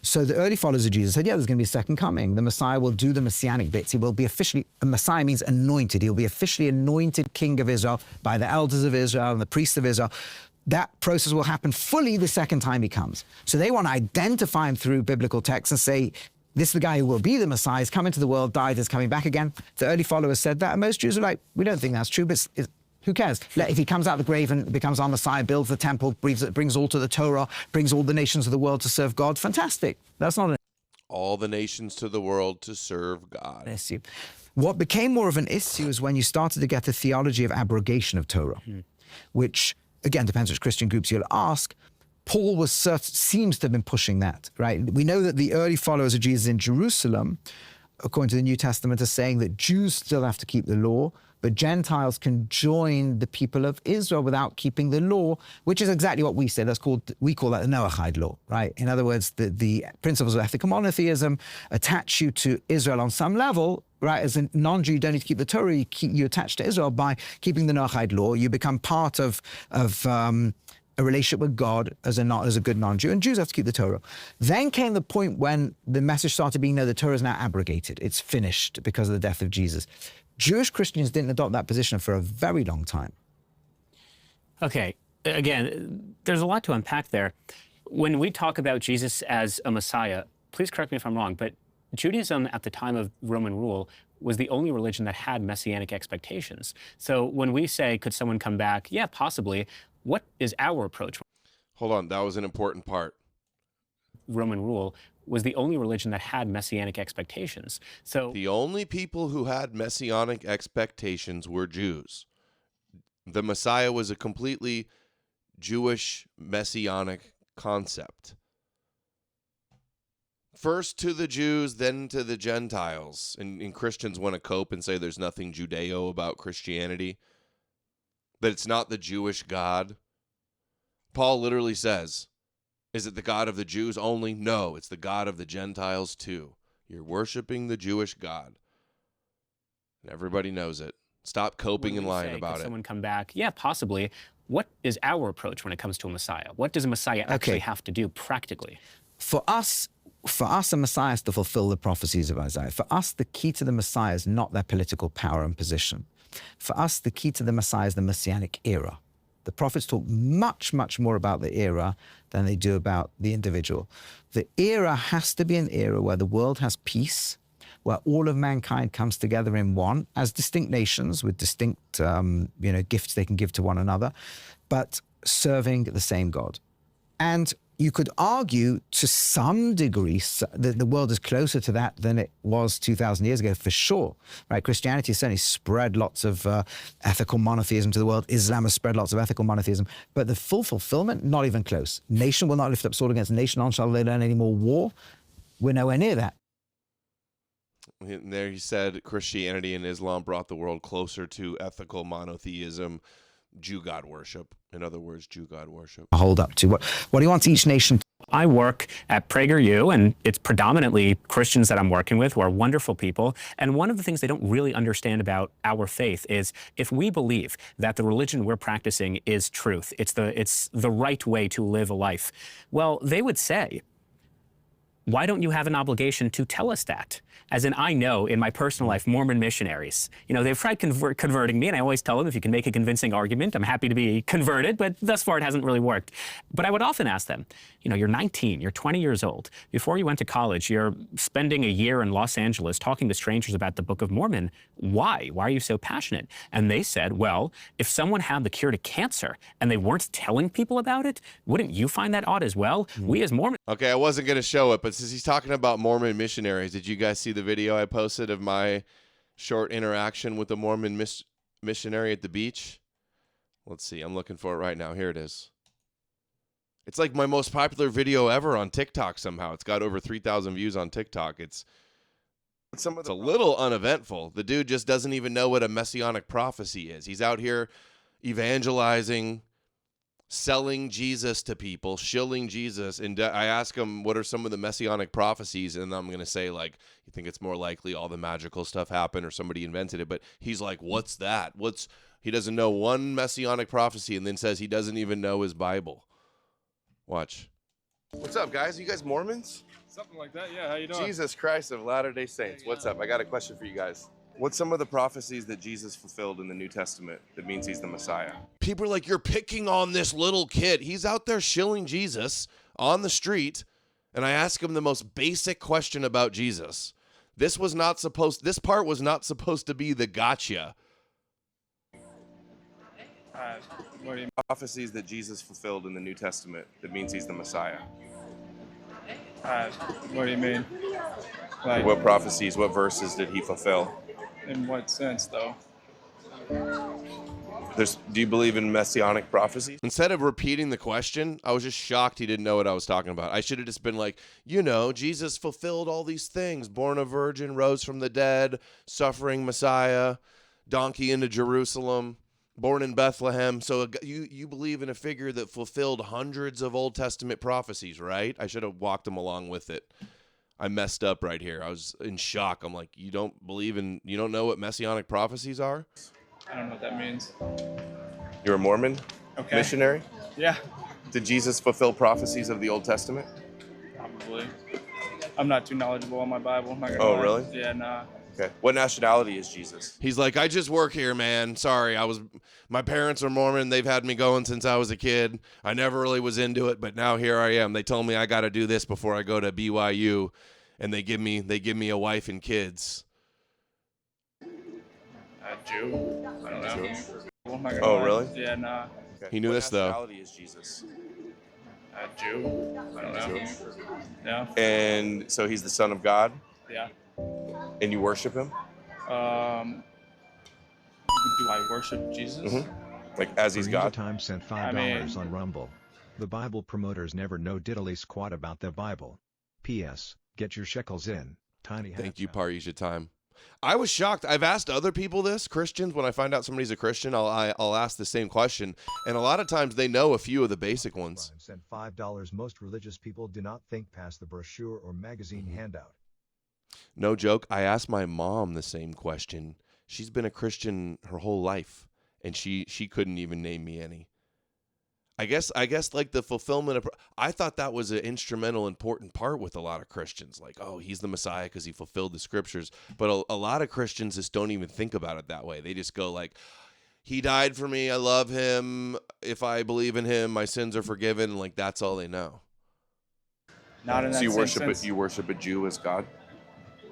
So the early followers of Jesus said, yeah, there's going to be a second coming. The Messiah will do the Messianic bits. He will be officially, a Messiah means anointed. He'll be officially anointed king of Israel by the elders of Israel and the priests of Israel. That process will happen fully the second time he comes. So they want to identify him through biblical texts and say, this is the guy who will be the Messiah. He's come into the world, died, is coming back again. The early followers said that, and most Jews were like, we don't think that's true, but who cares? If he comes out of the grave and becomes our Messiah, builds the temple, brings all to the Torah, brings all the nations of the world to serve God, fantastic. That's not an all the nations to the world to serve God. issue. What became more of an issue is when you started to get the theology of abrogation of Torah, which, again, depends which Christian groups you'll ask. Paul seems to have been pushing that, right? We know that the early followers of Jesus in Jerusalem, according to the New Testament, are saying that Jews still have to keep the law, but Gentiles can join the people of Israel without keeping the law, which is exactly what we say. We call that the Noahide law, right? In other words, the principles of ethical monotheism attach you to Israel on some level, right? As a non-Jew, you don't need to keep the Torah. You attach to Israel by keeping the Noahide law. You become part of a relationship with God as a good non-Jew, and Jews have to keep the Torah. Then came the point when the message started being, no, the Torah is now abrogated. It's finished because of the death of Jesus. Jewish Christians didn't adopt that position for a very long time. Okay, again, there's a lot to unpack there. When we talk about Jesus as a Messiah, please correct me if I'm wrong, but Judaism at the time of Roman rule was the only religion that had messianic expectations. So when we say, could someone come back? Yeah, possibly. What is our approach? Hold on, that was an important part. Roman rule was the only religion that had messianic expectations. So the only people who had messianic expectations were Jews. The Messiah was a completely Jewish messianic concept. First to the Jews, then to the Gentiles. And Christians want to cope and say there's nothing Judeo about Christianity, that it's not the Jewish God. Paul literally says, is it the God of the Jews only? No, it's the God of the Gentiles too. You're worshiping the Jewish God. And everybody knows it. Stop coping and lying about it. Someone come back? Yeah, possibly. What is our approach when it comes to a Messiah? What does a Messiah actually have to do practically? For us, a Messiah has to fulfill the prophecies of Isaiah. For us, the key to the Messiah is not their political power and position. For us, the key to the Messiah is the Messianic era. The prophets talk much, much more about the era than they do about the individual. The era has to be an era where the world has peace, where all of mankind comes together in one as distinct nations with distinct gifts they can give to one another, but serving the same God. And you could argue to some degree that the world is closer to that than it was 2,000 years ago, for sure. Right? Christianity has certainly spread lots of ethical monotheism to the world. Islam has spread lots of ethical monotheism. But the full fulfillment, not even close. Nation will not lift up sword against nation, none shall they learn any more war. We're nowhere near that. And there he said Christianity and Islam brought the world closer to ethical monotheism, Jew God worship. In other words, Jew God worship. Hold up to what do you want each nation? I work at PragerU, and it's predominantly Christians that I'm working with who are wonderful people. And one of the things they don't really understand about our faith is if we believe that the religion we're practicing is truth, it's the right way to live a life, well, they would say, why don't you have an obligation to tell us that? As in, I know in my personal life, Mormon missionaries, they've tried converting me, and I always tell them, if you can make a convincing argument, I'm happy to be converted, but thus far it hasn't really worked. But I would often ask them, you're 19, you're 20 years old. Before you went to college, you're spending a year in Los Angeles talking to strangers about the Book of Mormon. Why? Why are you so passionate? And they said, well, if someone had the cure to cancer and they weren't telling people about it, wouldn't you find that odd as well? We as Mormons... Okay, I wasn't going to show it, but since he's talking about Mormon missionaries, did you guys see the video I posted of my short interaction with the Mormon missionary at the beach? Let's see. I'm looking for it right now. Here it is. It's like my most popular video ever on TikTok somehow. It's got over 3,000 views on TikTok. It's a little uneventful. The dude just doesn't even know what a messianic prophecy is. He's out here evangelizing, selling Jesus to people, shilling Jesus. And I ask him, what are some of the messianic prophecies? And I'm going to say, like, you think it's more likely all the magical stuff happened or somebody invented it. But he's like, what's that? He doesn't know one messianic prophecy, and then says he doesn't even know his Bible. Watch. What's up, guys? Are you guys Mormons? Something like that, yeah. How you doing? Jesus Christ of Latter-day Saints. What's up? I got a question for you guys. What's some of the prophecies that Jesus fulfilled in the New Testament that means he's the Messiah? People are like, you're picking on this little kid. He's out there shilling Jesus on the street, and I ask him the most basic question about Jesus. This part was not supposed to be the gotcha. What do you mean? Prophecies that Jesus fulfilled in the New Testament that means he's the Messiah. What do you mean? Like, what prophecies, what verses did he fulfill? In what sense, though? Do you believe in messianic prophecies? Instead of repeating the question, I was just shocked he didn't know what I was talking about. I should have just been like, Jesus fulfilled all these things. Born a virgin, rose from the dead, suffering Messiah, donkey into Jerusalem, born in Bethlehem. So you believe in a figure that fulfilled hundreds of Old Testament prophecies, right? I should have walked him along with it. I messed up right here. I was in shock. I'm like, you don't know what messianic prophecies are? I don't know what that means. You're a Mormon? Okay. Missionary? Yeah. Did Jesus fulfill prophecies of the Old Testament? Probably. I'm not too knowledgeable on my Bible. I'm not gonna lie. Really? Yeah, nah. Okay. What nationality is Jesus? He's like, I just work here, man. Sorry, my parents are Mormon. They've had me going since I was a kid. I never really was into it, but now here I am. They told me I got to do this before I go to BYU, and they give me a wife and kids. Jew? I don't know. I'm not gonna Oh, lie. really? Yeah, nah. Okay. He knew this though. What nationality is Jesus? Jew? I don't know. Yeah. And so he's the Son of God? Yeah. And you worship him? Do I worship Jesus? Mm-hmm. Like as he's God? Time sent $5 on Rumble. The Bible promoters never know diddly squat about the Bible. P.S. Get your shekels in. Tiny hats. Thank you, Parisha Time. I was shocked. I've asked other people this, Christians. When I find out somebody's a Christian, I'll ask the same question. And a lot of times they know a few of the basic ones. Sent $5. Most religious people do not think past the brochure or magazine handout. No joke. I asked my mom the same question. She's been a Christian her whole life, and she couldn't even name me any. I guess like the fulfillment of, I thought that was an instrumental, important part with a lot of Christians. Like, oh, he's the Messiah because he fulfilled the scriptures. But a lot of Christians just don't even think about it that way. They just go like, he died for me. I love him. If I believe in him, my sins are forgiven. Like, that's all they know. Not in that so you same worship sense. You worship a Jew as God?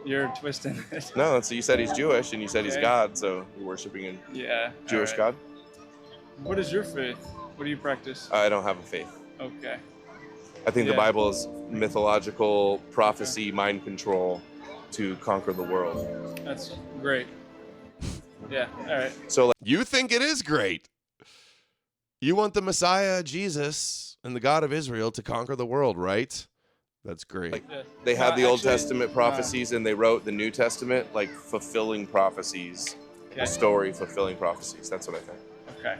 You're twisting it. No, so you said he's Jewish, and you said he's Okay. God, so you're worshiping a Yeah. Jewish all God? right. What is your faith? What do you practice? I don't have a faith. Okay. I think the Yeah. Bible is mythological prophecy, mind control to conquer the world. That's great. Yeah. All right. So like, you think it is great. You want the Messiah, Jesus, and the God of Israel to conquer the world, right? That's great. Like, Yeah. they had the Old actually, Testament prophecies and they wrote the New Testament, like fulfilling prophecies. Okay. A story fulfilling prophecies. That's what I think. Okay.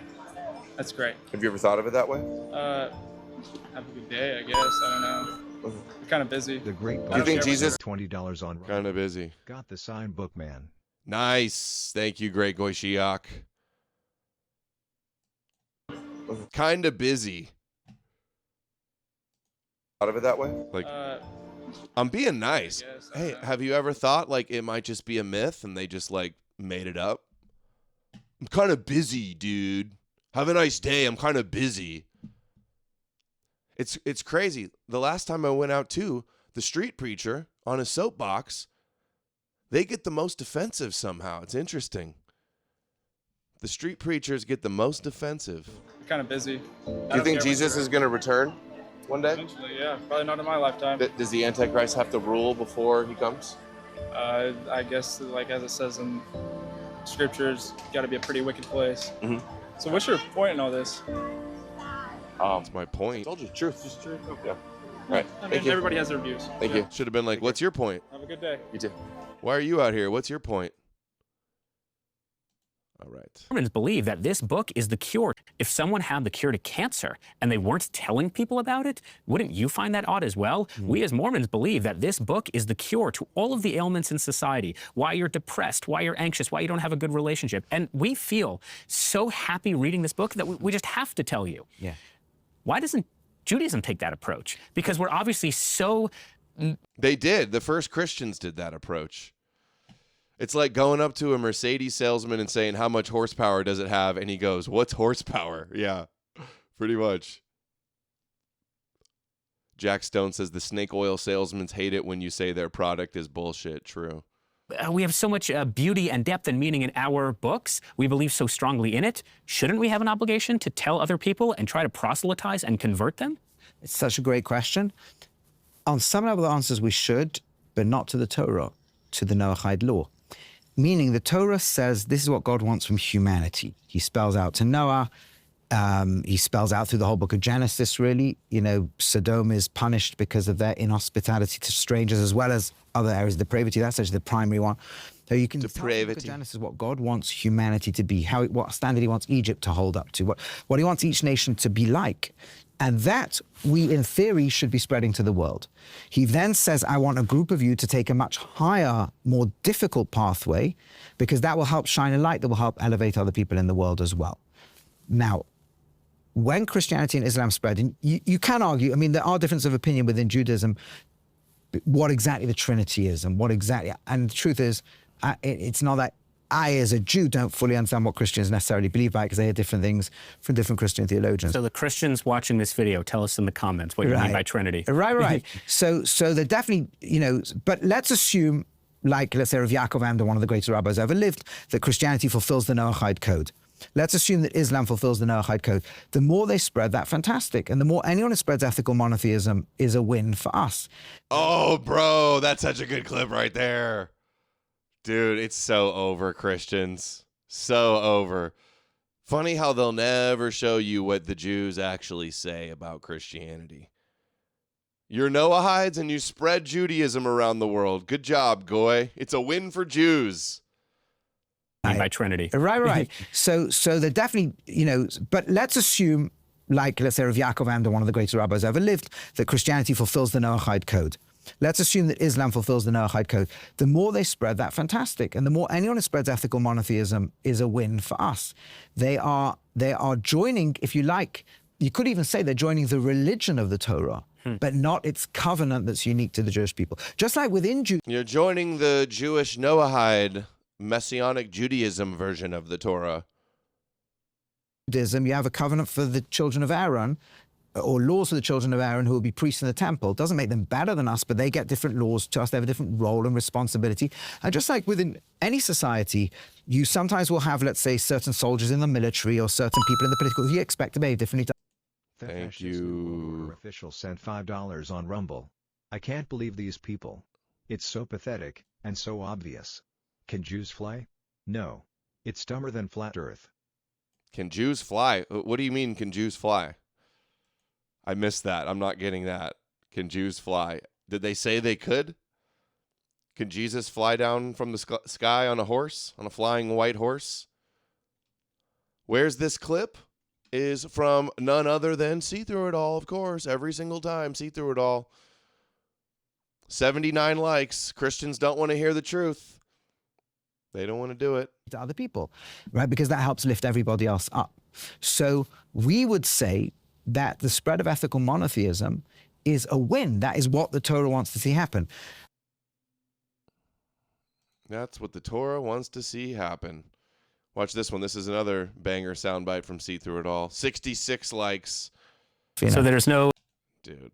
That's great. Have you ever thought of it that way? Have a good day, I guess. I don't know. I'm kind of busy. The great Do you think Jesus $20 on kind of busy? Got the signed book, man. Nice. Thank you, Great Goyshiak. Kind of busy. Thought of it that way? Like, I'm being nice. Hey, have you ever thought like it might just be a myth and they just like made it up? I'm kind of busy, dude. Have a nice day. I'm kind of busy. It's crazy. The last time I went out too, the street preacher on his soapbox, they get the most offensive somehow. It's interesting. The street preachers get the most offensive. I'm kind of busy. Do you think Jesus is going to return one day? Eventually, yeah. Probably not in my lifetime. Does the Antichrist have to rule before he comes? I guess, like as it says in scriptures, got to be a pretty wicked place. Mm-hmm. So what's your point in all this? That's my point. I told you, truth. Just truth. Yeah. All right. I mean, Thank you. everybody has their views. Thank you. Should have been like, what's your point? Have a good day. You too. Why are you out here? What's your point? All right. Mormons believe that this book is the cure. If someone had the cure to cancer and they weren't telling people about it, wouldn't you find that odd as well? We as Mormons believe that this book is the cure to all of the ailments in society, why you're depressed, why you're anxious, why you don't have a good relationship. And we feel so happy reading this book that we just have to tell you. Yeah. Why doesn't Judaism take that approach? Because we're obviously so... They did. The first Christians did that approach. It's like going up to a Mercedes salesman and saying, how much horsepower does it have? And he goes, what's horsepower? Yeah, pretty much. Jack Stone says the snake oil salesmen hate it when you say their product is bullshit. True. We have so much beauty and depth and meaning in our books. We believe so strongly in it. Shouldn't we have an obligation to tell other people and try to proselytize and convert them? It's such a great question. On some level, the answer is we should, but not to the Torah, to the Noahide law. Meaning the Torah says this is what God wants from humanity. He spells out to Noah. He spells out through the whole book of Genesis, really. You know, Sodom is punished because of their inhospitality to strangers, as well as other areas of depravity. That's actually the primary one. So you can tell from the book of Genesis what God wants humanity to be, what standard he wants Egypt to hold up to, what he wants each nation to be like. And that, we, in theory, should be spreading to the world. He then says, I want a group of you to take a much higher, more difficult pathway, because that will help shine a light that will help elevate other people in the world as well. Now, when Christianity and Islam spread, and you can argue, I mean, there are differences of opinion within Judaism, what exactly the Trinity is and what exactly, and the truth is, it's not that I, as a Jew, don't fully understand what Christians necessarily believe by it, because they hear different things from different Christian theologians. So the Christians watching this video, tell us in the comments what you mean by Trinity. Right. So they're definitely, you know, but let's assume, like, let's say Rav Yaakov Amder, one of the greatest rabbis ever lived, that Christianity fulfills the Noahide code. Let's assume that Islam fulfills the Noahide code. The more they spread that, fantastic. And the more anyone who spreads ethical monotheism is a win for us. Oh, bro, that's such a good clip right there. Dude, it's so over, Christians. So over. Funny how they'll never show you what the Jews actually say about Christianity. You're Noahides and you spread Judaism around the world. Good job, Goy. It's a win for Jews. By Trinity. Right. So they're definitely, you know, but let's assume, like, let's say Rav Yaakov Amder, one of the greatest rabbis ever lived, that Christianity fulfills the Noahide code. Let's assume that Islam fulfills the Noahide code. The more they spread that, fantastic. And the more anyone who spreads ethical monotheism is a win for us. They are joining, if you like, you could even say they're joining the religion of the Torah, but not its covenant that's unique to the Jewish people. Just like within You're joining the Jewish Noahide Messianic Judaism version of the Torah. Judaism, you have a covenant for the children of Aaron, or laws for the children of Aaron who will be priests in the temple. It doesn't make them better than us, but they get different laws to us. They have a different role and responsibility. And just like within any society, you sometimes will have, let's say, certain soldiers in the military or certain people in the political who you expect to behave differently. Thank you. Official sent $5 on Rumble. I can't believe these people. It's so pathetic, and so obvious. Can Jews fly? No. It's dumber than flat Earth. Can Jews fly? What do you mean, can Jews fly? I missed that. I'm not getting that. Can Jews fly? Did they say they could? Can Jesus fly down from the sky on a horse, on a flying white horse? Where's this clip? Is from none other than See Through It All, of course. Every single time, See Through It All. 79 likes. Christians don't want to hear the truth. They don't want to do it. To other people, right? Because that helps lift everybody else up. So we would say that the spread of ethical monotheism is a win. That is what the Torah wants to see happen. That's what the Torah wants to see happen. Watch this one. This is another banger soundbite from See Through It All. 66 likes. So there's no... Dude.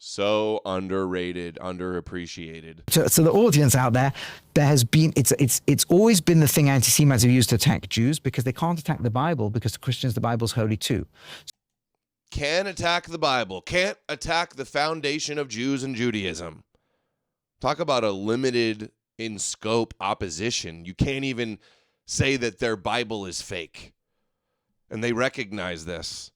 So underrated, underappreciated. So the audience out there, it's always been the thing anti-Semites have used to attack Jews because they can't attack the Bible because to Christians the Bible's holy too. Can attack the Bible. Can't attack the foundation of Jews and Judaism. Talk about a limited in scope opposition. You can't even say that their Bible is fake. And they recognize this.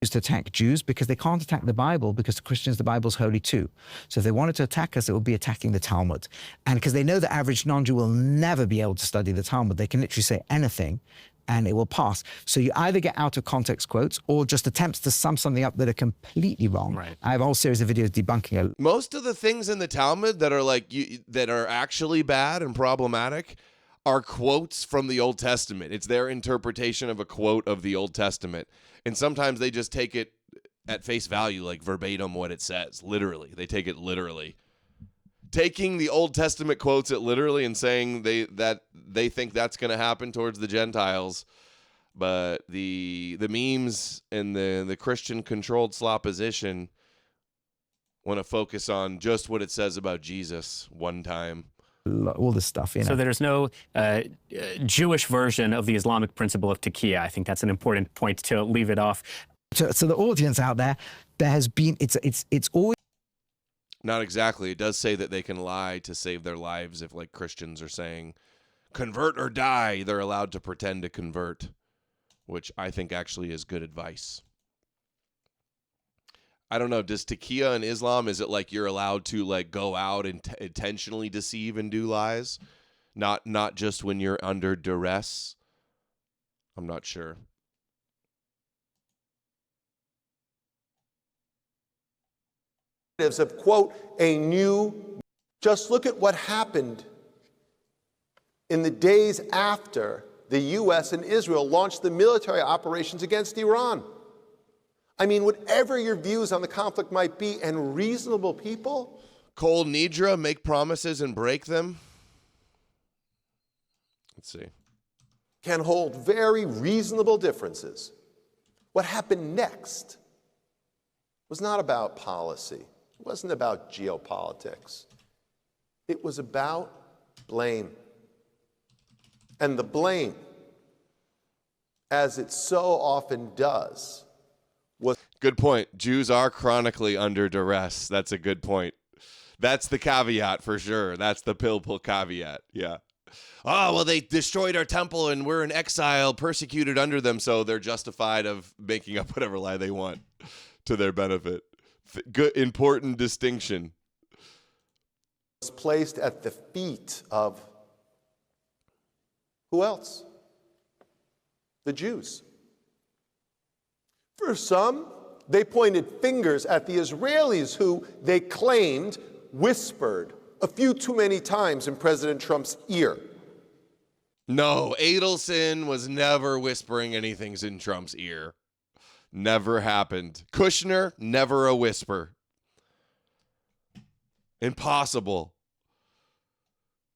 To attack Jews because they can't attack the Bible because to Christians the Bible's holy too. So if they wanted to attack us, it would be attacking the Talmud. And because they know the average non-Jew will never be able to study the Talmud, they can literally say anything and it will pass. So you either get out of context quotes or just attempts to sum something up that are completely wrong. Right. I have a whole series of videos debunking it. Most of the things in the Talmud that are that are actually bad and problematic are quotes from the Old Testament. It's their interpretation of a quote of the Old Testament. And sometimes they just take it at face value, like verbatim what it says. Literally. They take it literally. Taking the Old Testament quotes it literally and saying they think that's going to happen towards the Gentiles. But the memes and the Christian-controlled slopposition want to focus on just what it says about Jesus one time. All this stuff, you know. So there's no Jewish version of the Islamic principle of taqiyya. I think that's an important point to leave it off. So the audience out there has been, it's always... Not exactly. It does say that they can lie to save their lives if, like, Christians are saying, convert or die. They're allowed to pretend to convert, which I think actually is good advice. I don't know. Does taqiyya in Islam, is it like you're allowed to like go out and intentionally deceive and do lies? Not just when you're under duress? I'm not sure. Of, quote, just look at what happened in the days after the U.S. and Israel launched the military operations against Iran. I mean, whatever your views on the conflict might be, and reasonable people... Kol Nidra, make promises and break them. Let's see. ...can hold very reasonable differences. What happened next was not about policy. It wasn't about geopolitics. It was about blame. And the blame, as it so often does... Good point. Jews are chronically under duress. That's a good point. That's the caveat for sure. That's the pill caveat. Yeah. Oh, well, they destroyed our temple and we're in exile, persecuted under them, so they're justified of making up whatever lie they want to their benefit. Good, important distinction. Was placed at the feet of who else? The Jews. For some, they pointed fingers at the Israelis who they claimed whispered a few too many times in President Trump's ear. No, Adelson was never whispering anything in Trump's ear. Never happened. Kushner, never a whisper. Impossible.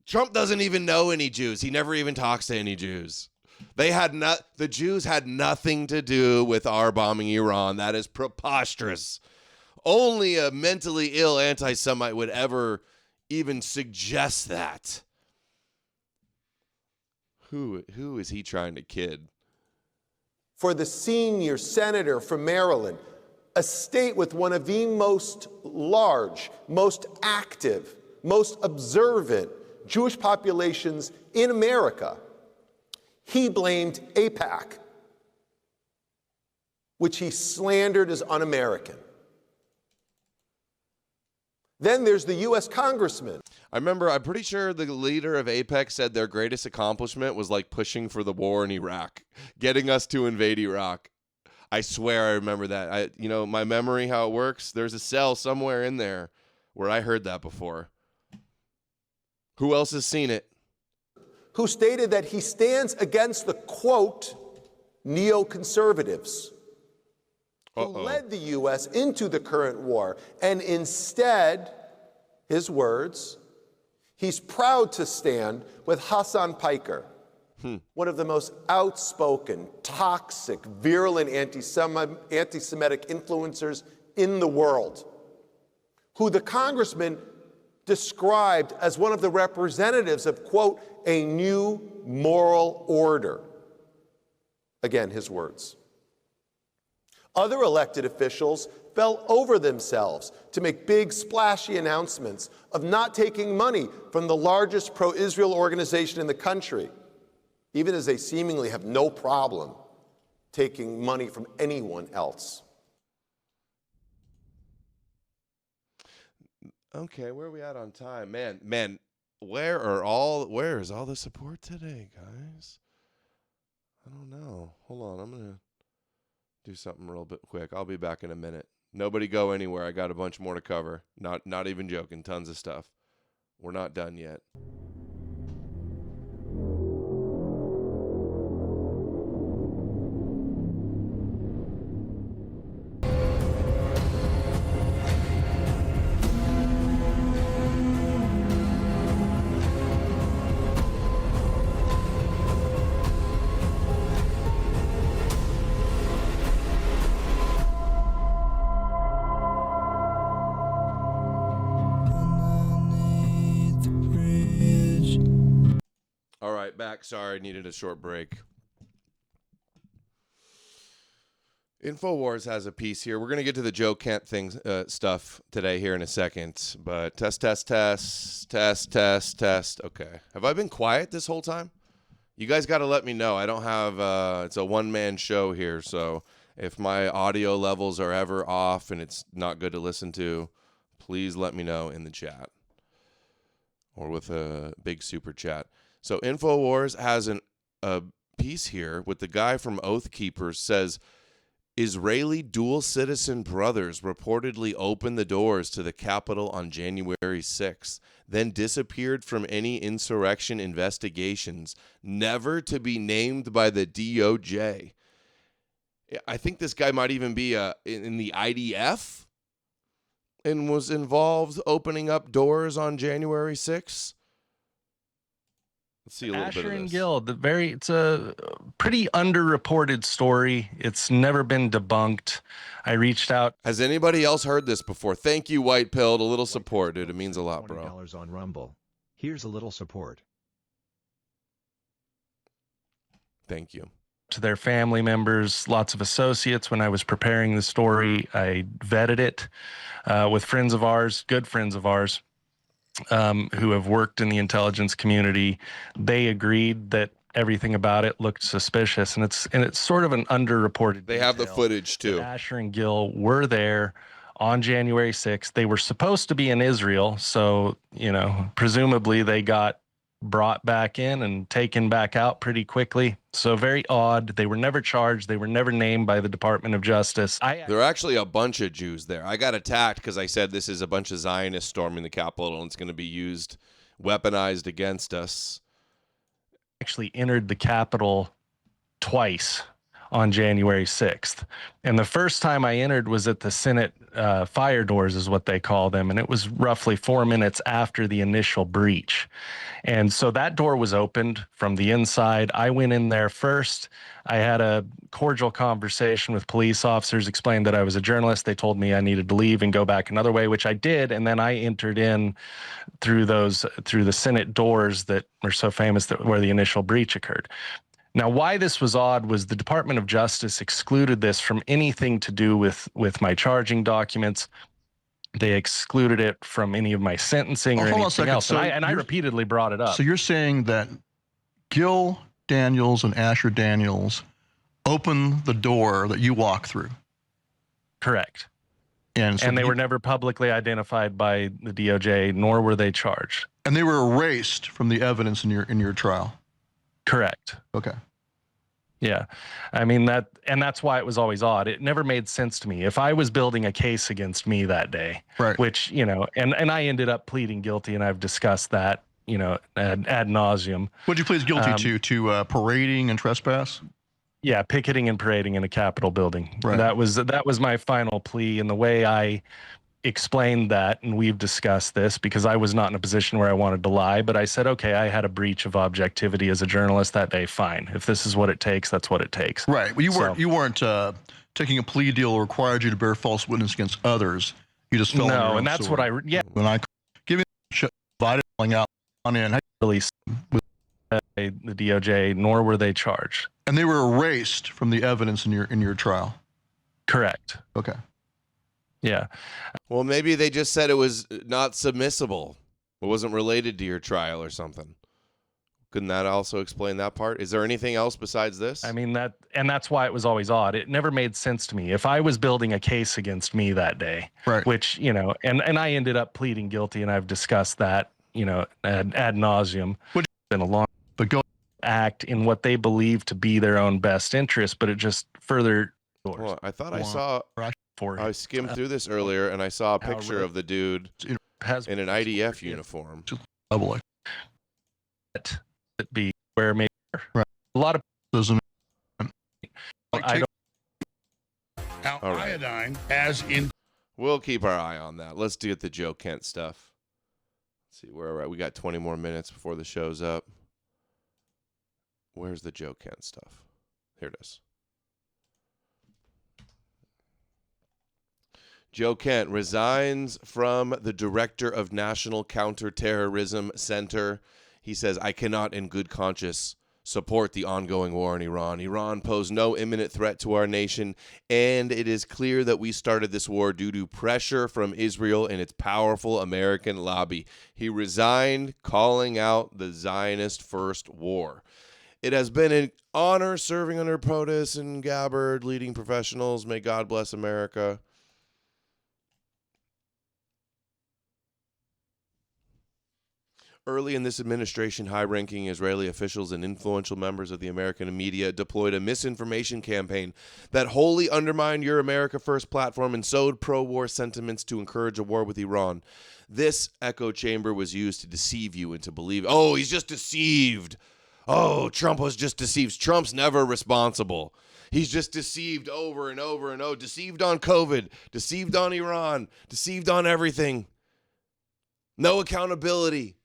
Trump doesn't even know any Jews. He never even talks to any Jews. The Jews had nothing to do with our bombing Iran. That is preposterous. Only a mentally ill anti-Semite would ever even suggest that. Who is he trying to kid? For the senior senator from Maryland, a state with one of the most large, most active, most observant Jewish populations in America, he blamed AIPAC, which he slandered as un-American. Then there's the U.S. congressman. I'm pretty sure the leader of AIPAC said their greatest accomplishment was like pushing for the war in Iraq, getting us to invade Iraq. I swear I remember that. My memory, how it works, there's a cell somewhere in there where I heard that before. Who else has seen it? Who stated that he stands against the, quote, neoconservatives who led the U.S. into the current war. And instead, his words, he's proud to stand with Hassan Piker, one of the most outspoken, toxic, virulent anti-Semitic influencers in the world, who the congressman described as one of the representatives of, quote, a new moral order. Again, his words. Other elected officials fell over themselves to make big, splashy announcements of not taking money from the largest pro-Israel organization in the country, even as they seemingly have no problem taking money from anyone else. Okay, where are we at on time? Man, where is all the support today, guys? I don't know. Hold on, I'm going to do something real bit quick. I'll be back in a minute. Nobody go anywhere. I got a bunch more to cover. Not even joking. Tons of stuff. We're not done yet. Back. Sorry, needed a short break. InfoWars has a piece here. We're going to get to the Joe Kent stuff today here in a second. But test. Okay. Have I been quiet this whole time? You guys got to let me know. I don't have, it's a one-man show here. So if my audio levels are ever off and it's not good to listen to, please let me know in the chat or with a big super chat. So InfoWars has a piece here with the guy from Oath Keepers says, Israeli dual citizen brothers reportedly opened the doors to the Capitol on January 6th, then disappeared from any insurrection investigations, never to be named by the DOJ. I think this guy might even be in the IDF and was involved opening up doors on January 6th. Let's see a little bit of Asher and this. Gill, it's a pretty underreported story. It's never been debunked. I reached out. Has anybody else heard this before? Thank you, White Pilled. A little support, dude. It means a lot, bro. $20 on Rumble. Here's a little support. Thank you. To their family members, lots of associates. When I was preparing the story, I vetted it with friends of ours, good friends of ours, who have worked in the intelligence community. They agreed that everything about it looked suspicious, and it's sort of an underreported. They have the footage too. Asher and Gill were there on January 6th. They were supposed to be in Israel, so presumably they got brought back in and taken back out pretty quickly. So very odd. They were never charged. They were never named by the Department of Justice. There are actually a bunch of Jews there. I got attacked because I said this is a bunch of Zionists storming the Capitol and it's going to be weaponized against us. Actually entered the Capitol twice on January 6th. And the first time I entered was at the Senate fire doors, is what they call them. And it was roughly 4 minutes after the initial breach. And so that door was opened from the inside. I went in there first. I had a cordial conversation with police officers, explained that I was a journalist. They told me I needed to leave and go back another way, which I did. And then I entered in through the Senate doors that were so famous, that where the initial breach occurred. Now, why this was odd was the Department of Justice excluded this from anything to do with my charging documents. They excluded it from any of my sentencing or anything else. So and I repeatedly brought it up. So you're saying that Gil Daniels and Asher Daniels opened the door that you walk through? Correct. And they were never publicly identified by the DOJ, nor were they charged. And they were erased from the evidence in your trial? Correct. Okay. Yeah. I mean, that's why it was always odd. It never made sense to me. If I was building a case against me that day, right, which, and I ended up pleading guilty, and I've discussed that, ad nauseum. What'd you plead guilty to parading and trespass? Yeah, picketing and parading in a Capitol building. Right. That was my final plea, and the way I explained that, and we've discussed this, because I was not in a position where I wanted to lie, but I said, okay, I had a breach of objectivity as a journalist that day. Fine. If this is what it takes, that's what it takes. Right. Well, you weren't taking a plea deal that required you to bear false witness against others. You just fell on your own and that's sword. When I give you divided out on in, released with the DOJ, nor were they charged. And they were erased from the evidence in your trial. Correct. Okay. Yeah. Well, maybe they just said it was not submissible. It wasn't related to your trial or something. Couldn't that also explain that part? Is there anything else besides this? I mean, that's why it was always odd. It never made sense to me. If I was building a case against me that day, right, which, and I ended up pleading guilty, and I've discussed that, ad nauseum. Which has been a long act in what they believe to be their own best interest, but it just further. Well, I thought I skimmed through this earlier, and I saw a picture of the dude in an IDF uniform. It be where maybe a lot of iodine as in. We'll keep our eye on that. Let's get the Joe Kent stuff. Let's see where we're at. We got 20 more minutes before the show's up. Where's the Joe Kent stuff? Here it is. Joe Kent resigns from the director of National Counterterrorism Center. He says, I cannot in good conscience support the ongoing war in Iran. Iran posed no imminent threat to our nation, and it is clear that we started this war due to pressure from Israel and its powerful American lobby. He resigned, calling out the Zionist First War. It has been an honor serving under POTUS and Gabbard, leading professionals. May God bless America. Early in this administration, high-ranking Israeli officials and influential members of the American media deployed a misinformation campaign that wholly undermined your America First platform and sowed pro-war sentiments to encourage a war with Iran. This echo chamber was used to deceive you into believing, oh, he's just deceived. Oh, Trump was just deceived. Trump's never responsible. He's just deceived over and over and over. Deceived on COVID, deceived on Iran, deceived on everything. No accountability.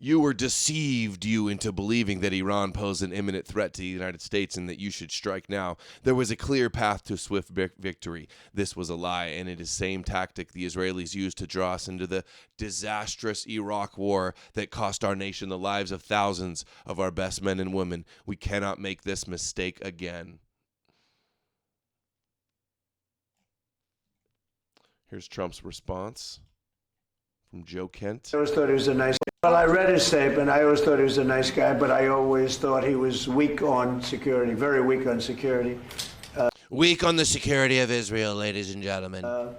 You were deceived into believing that Iran posed an imminent threat to the United States and that you should strike now. There was a clear path to swift victory. This was a lie, and it is the same tactic the Israelis used to draw us into the disastrous Iraq war that cost our nation the lives of thousands of our best men and women. We cannot make this mistake again. Here's Trump's response from Joe Kent. I always thought he was a nice guy. Well, I read his statement. I always thought he was a nice guy, but I always thought he was weak on security, very weak on security. Weak on the security of Israel, ladies and gentlemen. I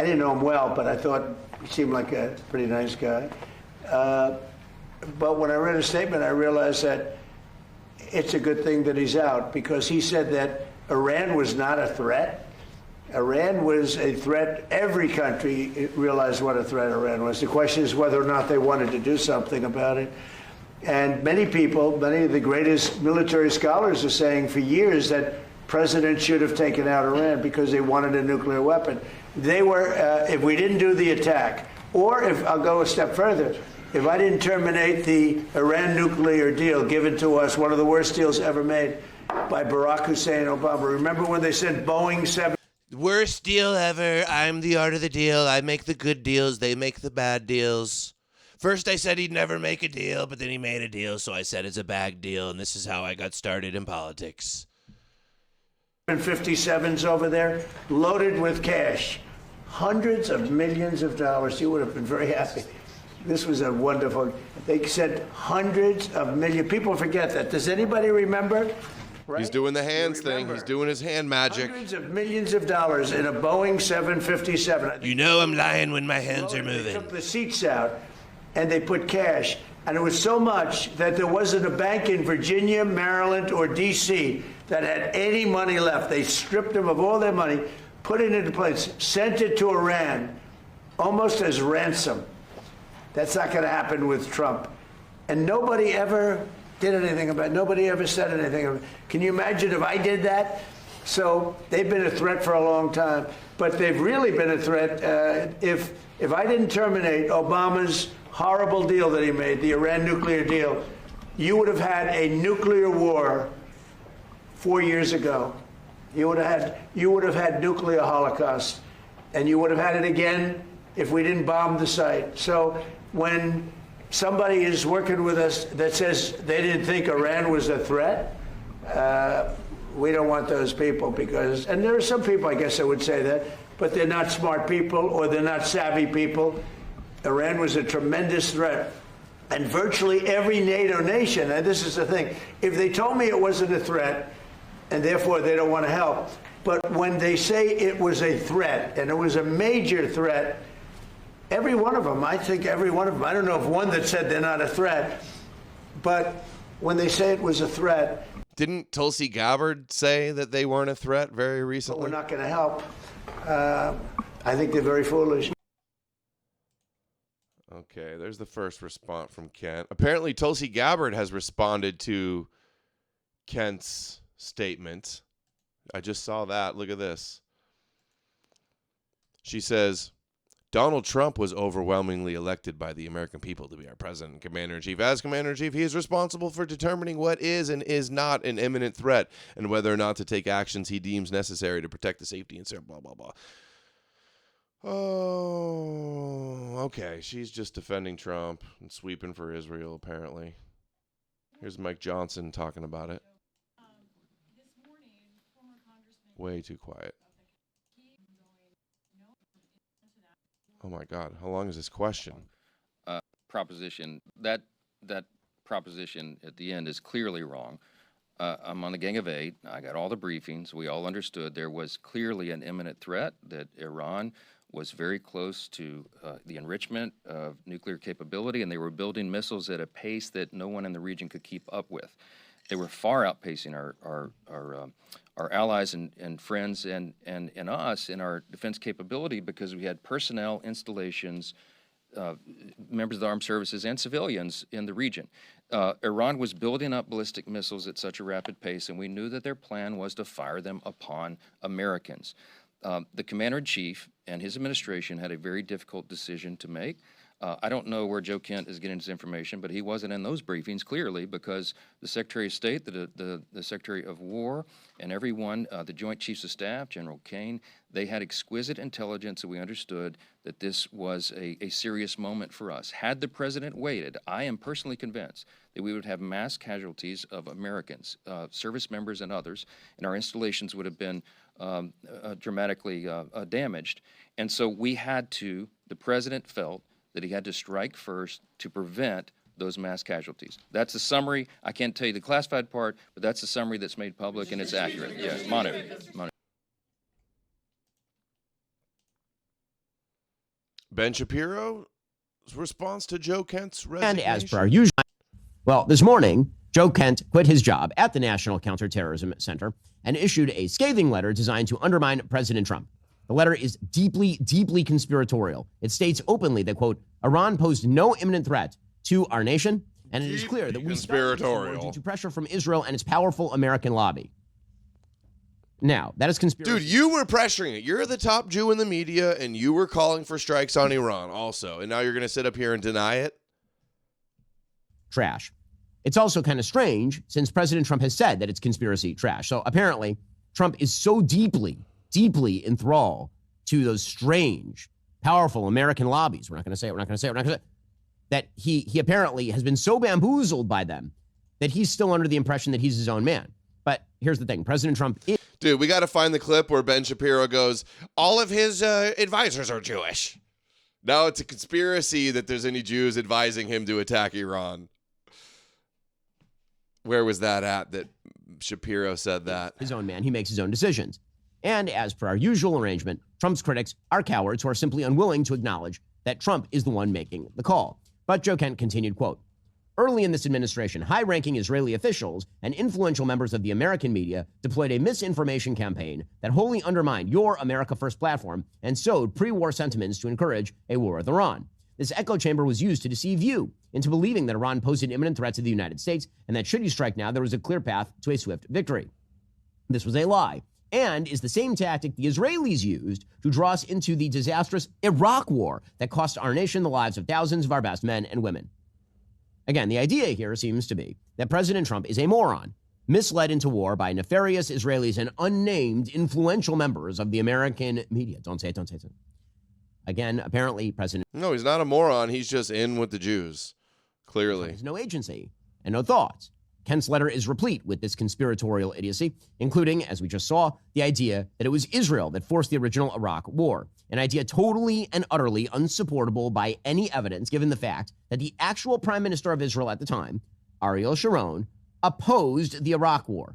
didn't know him well, but I thought he seemed like a pretty nice guy. But when I read his statement, I realized that it's a good thing that he's out, because he said that Iran was not a threat. Iran was a threat. Every country realized what a threat Iran was. The question is whether or not they wanted to do something about it. And many people, many of the greatest military scholars are saying for years that presidents should have taken out Iran because they wanted a nuclear weapon. They were, if we didn't do the attack, or if, I'll go a step further, if I didn't terminate the Iran nuclear deal given to us, one of the worst deals ever made by Barack Hussein Obama. Remember when they sent Boeing 7? Worst deal ever. I'm the art of the deal. I make the good deals. They make the bad deals. First I said he'd never make a deal, but then he made a deal, so I said it's a bad deal, and this is how I got started in politics. 57s over there, loaded with cash. Hundreds of millions of dollars. You would have been very happy. This was a wonderful, they said hundreds of millions. People forget that. Does anybody remember? Right? He's doing the hands thing. He's doing his hand magic. Hundreds of millions of dollars in a Boeing 757. You know I'm lying when my hands are moving. They took the seats out and they put cash. And it was so much that there wasn't a bank in Virginia, Maryland, or D.C. that had any money left. They stripped them of all their money, put it into place, sent it to Iran almost as ransom. That's not going to happen with Trump. And nobody ever did anything about it. Nobody ever said anything about it. Can you imagine if I did that? So they've been a threat for a long time. But they've really been a threat. If I didn't terminate Obama's horrible deal that he made, the Iran nuclear deal, you would have had a nuclear war 4 years ago. You would have had nuclear holocaust, and you would have had it again if we didn't bomb the site. So when somebody is working with us that says they didn't think Iran was a threat, we don't want those people because, and there are some people I guess that would say that, but they're not smart people or they're not savvy people. Iran was a tremendous threat. And virtually every NATO nation, and this is the thing, if they told me it wasn't a threat, and therefore they don't want to help, but when they say it was a threat, and it was a major threat, every one of them, I think every one of them, I don't know of one that said they're not a threat, but when they say it was a threat. Didn't Tulsi Gabbard say that they weren't a threat very recently? We're not going to help. I think they're very foolish. Okay, there's the first response from Kent. Apparently, Tulsi Gabbard has responded to Kent's statement. I just saw that. Look at this. She says, Donald Trump was overwhelmingly elected by the American people to be our president and commander-in-chief. As commander-in-chief, he is responsible for determining what is and is not an imminent threat and whether or not to take actions he deems necessary to protect the safety and blah, blah, blah. Oh, okay. She's just defending Trump and sweeping for Israel, apparently. Here's Mike Johnson talking about it. Way too quiet. Oh, my God. How long is this question? Proposition. That proposition at the end is clearly wrong. I'm on the Gang of Eight. I got all the briefings. We all understood there was clearly an imminent threat, that Iran was very close to the enrichment of nuclear capability, and they were building missiles at a pace that no one in the region could keep up with. They were far outpacing our allies and friends and us in our defense capability because we had personnel, installations, members of the armed services, and civilians in the region. Iran was building up ballistic missiles at such a rapid pace, and we knew that their plan was to fire them upon Americans. The commander-in-chief and his administration had a very difficult decision to make. I don't know where Joe Kent is getting his information, but he wasn't in those briefings, clearly, because the Secretary of State, the Secretary of War, and everyone, the Joint Chiefs of Staff, General Kane, they had exquisite intelligence, and we understood that this was a serious moment for us. Had the president waited, I am personally convinced that we would have mass casualties of Americans, service members and others, and our installations would have been dramatically damaged. And so we had to, the president felt that he had to strike first to prevent those mass casualties. That's the summary. I can't tell you the classified part, but that's the summary that's made public, and it's accurate. Yes, monitor. Ben Shapiro's response to Joe Kent's resignation. And as per our usual, well, this morning, Joe Kent quit his job at the National Counterterrorism Center and issued a scathing letter designed to undermine President Trump. The letter is deeply, deeply conspiratorial. It states openly that, quote, Iran posed no imminent threat to our nation And it is clear that we conspiratorial due to pressure from Israel and its powerful American lobby. Now, that is conspiracy. Dude, you were pressuring it. You're the top Jew in the media, and you were calling for strikes on Iran also. And now you're going to sit up here and deny it? Trash. It's also kind of strange since President Trump has said that it's conspiracy trash. So apparently, Trump is so deeply enthralled to those strange, powerful American lobbies. We're not going to say it. That he apparently has been so bamboozled by them that he's still under the impression that he's his own man. But here's the thing. President Trump is... Dude, we got to find the clip where Ben Shapiro goes, all of his advisors are Jewish. Now it's a conspiracy that there's any Jews advising him to attack Iran. Where was that at that Shapiro said that? His own man. He makes his own decisions. And as per our usual arrangement, Trump's critics are cowards who are simply unwilling to acknowledge that Trump is the one making the call. But Joe Kent continued, quote, early in this administration, high-ranking Israeli officials and influential members of the American media deployed a misinformation campaign that wholly undermined your America First platform and sowed pre-war sentiments to encourage a war with Iran. This echo chamber was used to deceive you into believing that Iran posed an imminent threat to the United States and that should you strike now, there was a clear path to a swift victory. This was a lie and is the same tactic the Israelis used to draw us into the disastrous Iraq war that cost our nation the lives of thousands of our best men and women. Again, the idea here seems to be that President Trump is a moron, misled into war by nefarious Israelis and unnamed influential members of the American media. Don't say it. Again, apparently, President... No, he's not a moron. He's just in with the Jews, clearly. There's no agency and no thoughts. Kent's letter is replete with this conspiratorial idiocy, including, as we just saw, the idea that it was Israel that forced the original Iraq war, an idea totally and utterly unsupportable by any evidence, given the fact that the actual prime minister of Israel at the time, Ariel Sharon, opposed the Iraq war.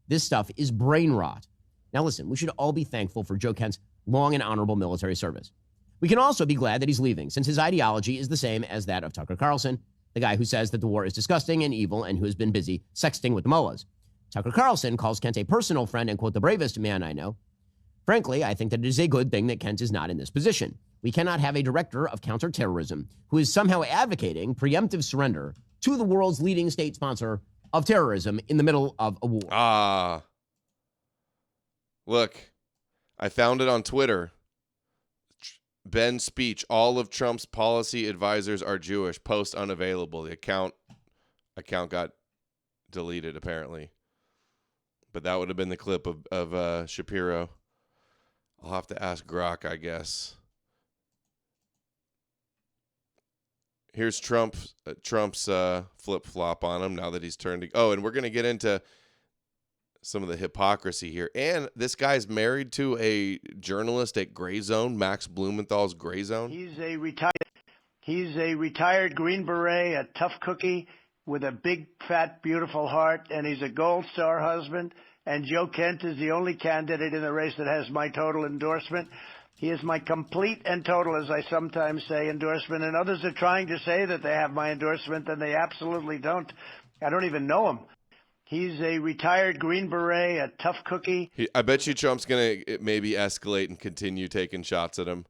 This stuff is brain rot. Now listen, we should all be thankful for Joe Kent's long and honorable military service. We can also be glad that he's leaving, since his ideology is the same as that of Tucker Carlson, the guy who says that the war is disgusting and evil and who has been busy sexting with the mullahs. Tucker Carlson calls Kent a personal friend and, quote, the bravest man I know. Frankly, I think that it is a good thing that Kent is not in this position. We cannot have a director of counterterrorism who is somehow advocating preemptive surrender to the world's leading state sponsor of terrorism in the middle of a war. Look, I found it on Twitter. Ben's speech, all of Trump's policy advisors are Jewish. Post unavailable. The account got deleted, apparently. But that would have been the clip of Shapiro. I'll have to ask Grok, I guess. Here's Trump's flip-flop on him now that he's turned. And we're going to get into some of the hypocrisy here. And this guy's married to a journalist at Gray Zone, Max Blumenthal's Gray Zone. He's a retired Green Beret, a tough cookie with a big, fat, beautiful heart, and he's a Gold Star husband. And Joe Kent is the only candidate in the race that has my total endorsement. He is my complete and total, as I sometimes say, endorsement. And others are trying to say that they have my endorsement, and they absolutely don't. I don't even know him. He's a retired Green Beret, a tough cookie. I bet you Trump's going to maybe escalate and continue taking shots at him.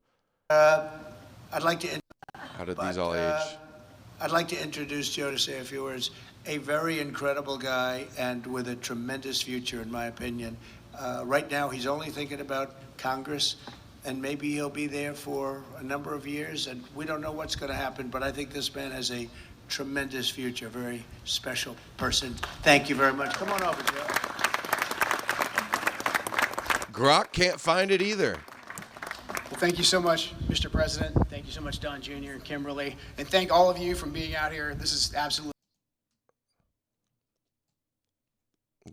I'd like to... How did these all age? I'd like to introduce Joe to say a few words. A very incredible guy and with a tremendous future, in my opinion. Right now, he's only thinking about Congress, and maybe he'll be there for a number of years, and we don't know what's going to happen, but I think this man has a tremendous future, very special person. Thank you very much. Come on over, Joe. Grok can't find it either. Well, thank you so much, Mr. President. Thank you so much, Don Jr. and Kimberly. And thank all of you for being out here. This is absolutely...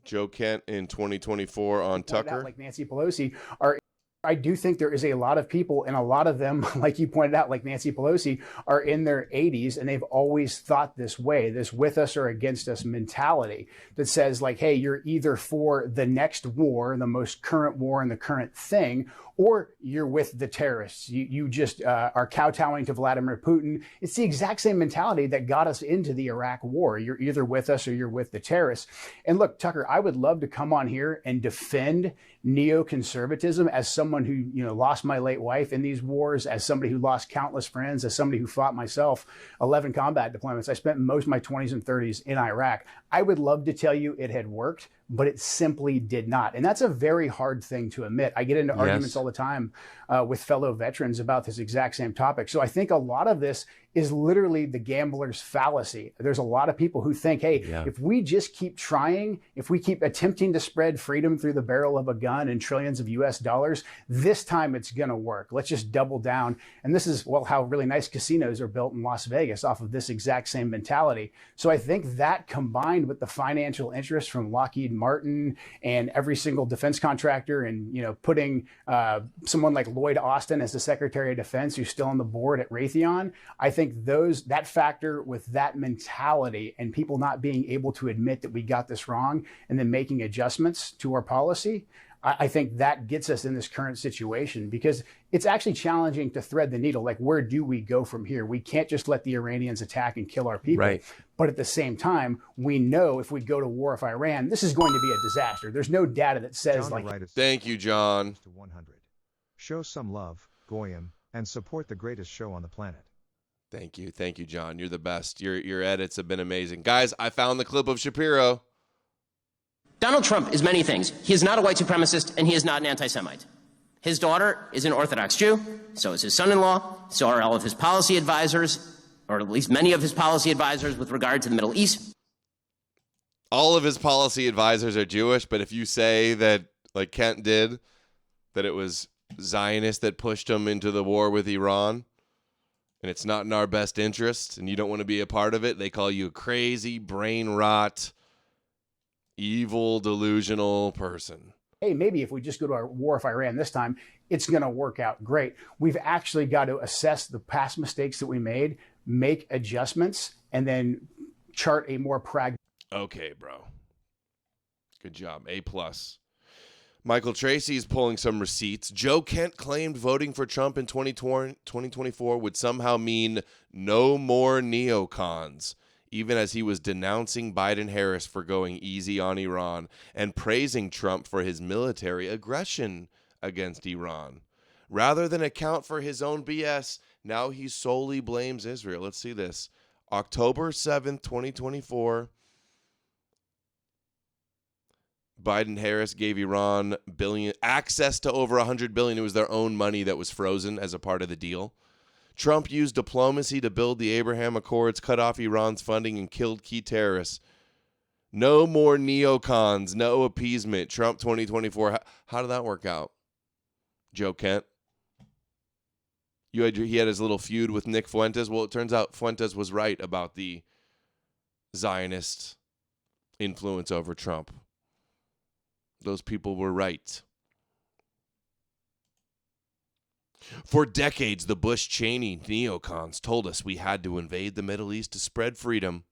Joe Kent in 2024 on Tucker. Like Nancy Pelosi are... I do think there is a lot of people, and a lot of them, like you pointed out, like Nancy Pelosi, are in their 80s, and they've always thought this way, this with us or against us mentality that says, like, hey, you're either for the next war, the most current war and the current thing, or you're with the terrorists. You just are kowtowing to Vladimir Putin. It's the exact same mentality that got us into the Iraq war. You're either with us or you're with the terrorists. And look, Tucker, I would love to come on here and defend neoconservatism as someone someone who, lost my late wife in these wars, as somebody who lost countless friends, as somebody who fought myself 11 combat deployments. I spent most of my 20s and 30s in Iraq. I would love to tell you it had worked, but it simply did not. And that's a very hard thing to admit. I get into arguments all the time with fellow veterans about this exact same topic. So I think a lot of this is literally the gambler's fallacy. There's a lot of people who think, hey, if we just keep trying, if we keep attempting to spread freedom through the barrel of a gun and trillions of US dollars, this time it's going to work. Let's just double down. And this is, well, how really nice casinos are built in Las Vegas off of this exact same mentality. So I think that combined with the financial interest from Lockheed Martin and every single defense contractor and, putting someone like Lloyd Austin as the Secretary of Defense who's still on the board at Raytheon, I think that factor with that mentality and people not being able to admit that we got this wrong and then making adjustments to our policy, I think that gets us in this current situation, because it's actually challenging to thread the needle. Like, where do we go from here? We can't just let the Iranians attack and kill our people. Right. But at the same time, we know if we go to war with Iran, this is going to be a disaster. There's no data that says Thank you, John. To 100. Show some love, Goyam, and support the greatest show on the planet. Thank you, John. You're the best. Your edits have been amazing. Guys, I found the clip of Shapiro. Donald Trump is many things. He is not a white supremacist, and he is not an anti-Semite. His daughter is an Orthodox Jew, so is his son-in-law, so are all of his policy advisors, or at least many of his policy advisors with regard to the Middle East. All of his policy advisors are Jewish, but if you say that, like Kent did, that it was Zionists that pushed him into the war with Iran, and it's not in our best interest, and you don't want to be a part of it, they call you a crazy, brain rot, evil, delusional person. Hey, maybe if we just go to our war with Iran this time, it's going to work out great. We've actually got to assess the past mistakes that we made, make adjustments, and then chart a more pragmatic. Okay, bro. Good job. A+. Michael Tracy is pulling some receipts. Joe Kent claimed voting for Trump in 2024 would somehow mean no more neocons, even as he was denouncing Biden-Harris for going easy on Iran and praising Trump for his military aggression against Iran. Rather than account for his own BS, now he solely blames Israel. Let's see this. October 7th, 2024. Biden-Harris gave Iran access to over $100 billion. It was their own money that was frozen as a part of the deal. Trump used diplomacy to build the Abraham Accords, cut off Iran's funding, and killed key terrorists. No more neocons, no appeasement. Trump 2024. How did that work out, Joe Kent? He had his little feud with Nick Fuentes. Well, it turns out Fuentes was right about the Zionist influence over Trump. Those people were right. For decades, the Bush-Cheney neocons told us we had to invade the Middle East to spread freedom.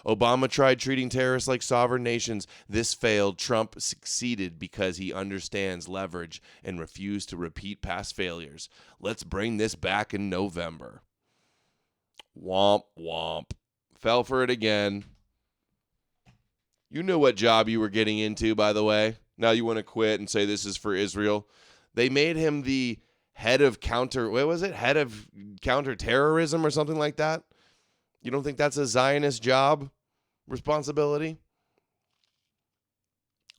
Obama tried treating terrorists like sovereign nations. This failed. Trump succeeded because he understands leverage and refused to repeat past failures. Let's bring this back in November. Womp, womp. Fell for it again. You knew what job you were getting into, by the way. Now you want to quit and say this is for Israel. They made him the head of head of counterterrorism or something like that. You don't think that's a Zionist job responsibility?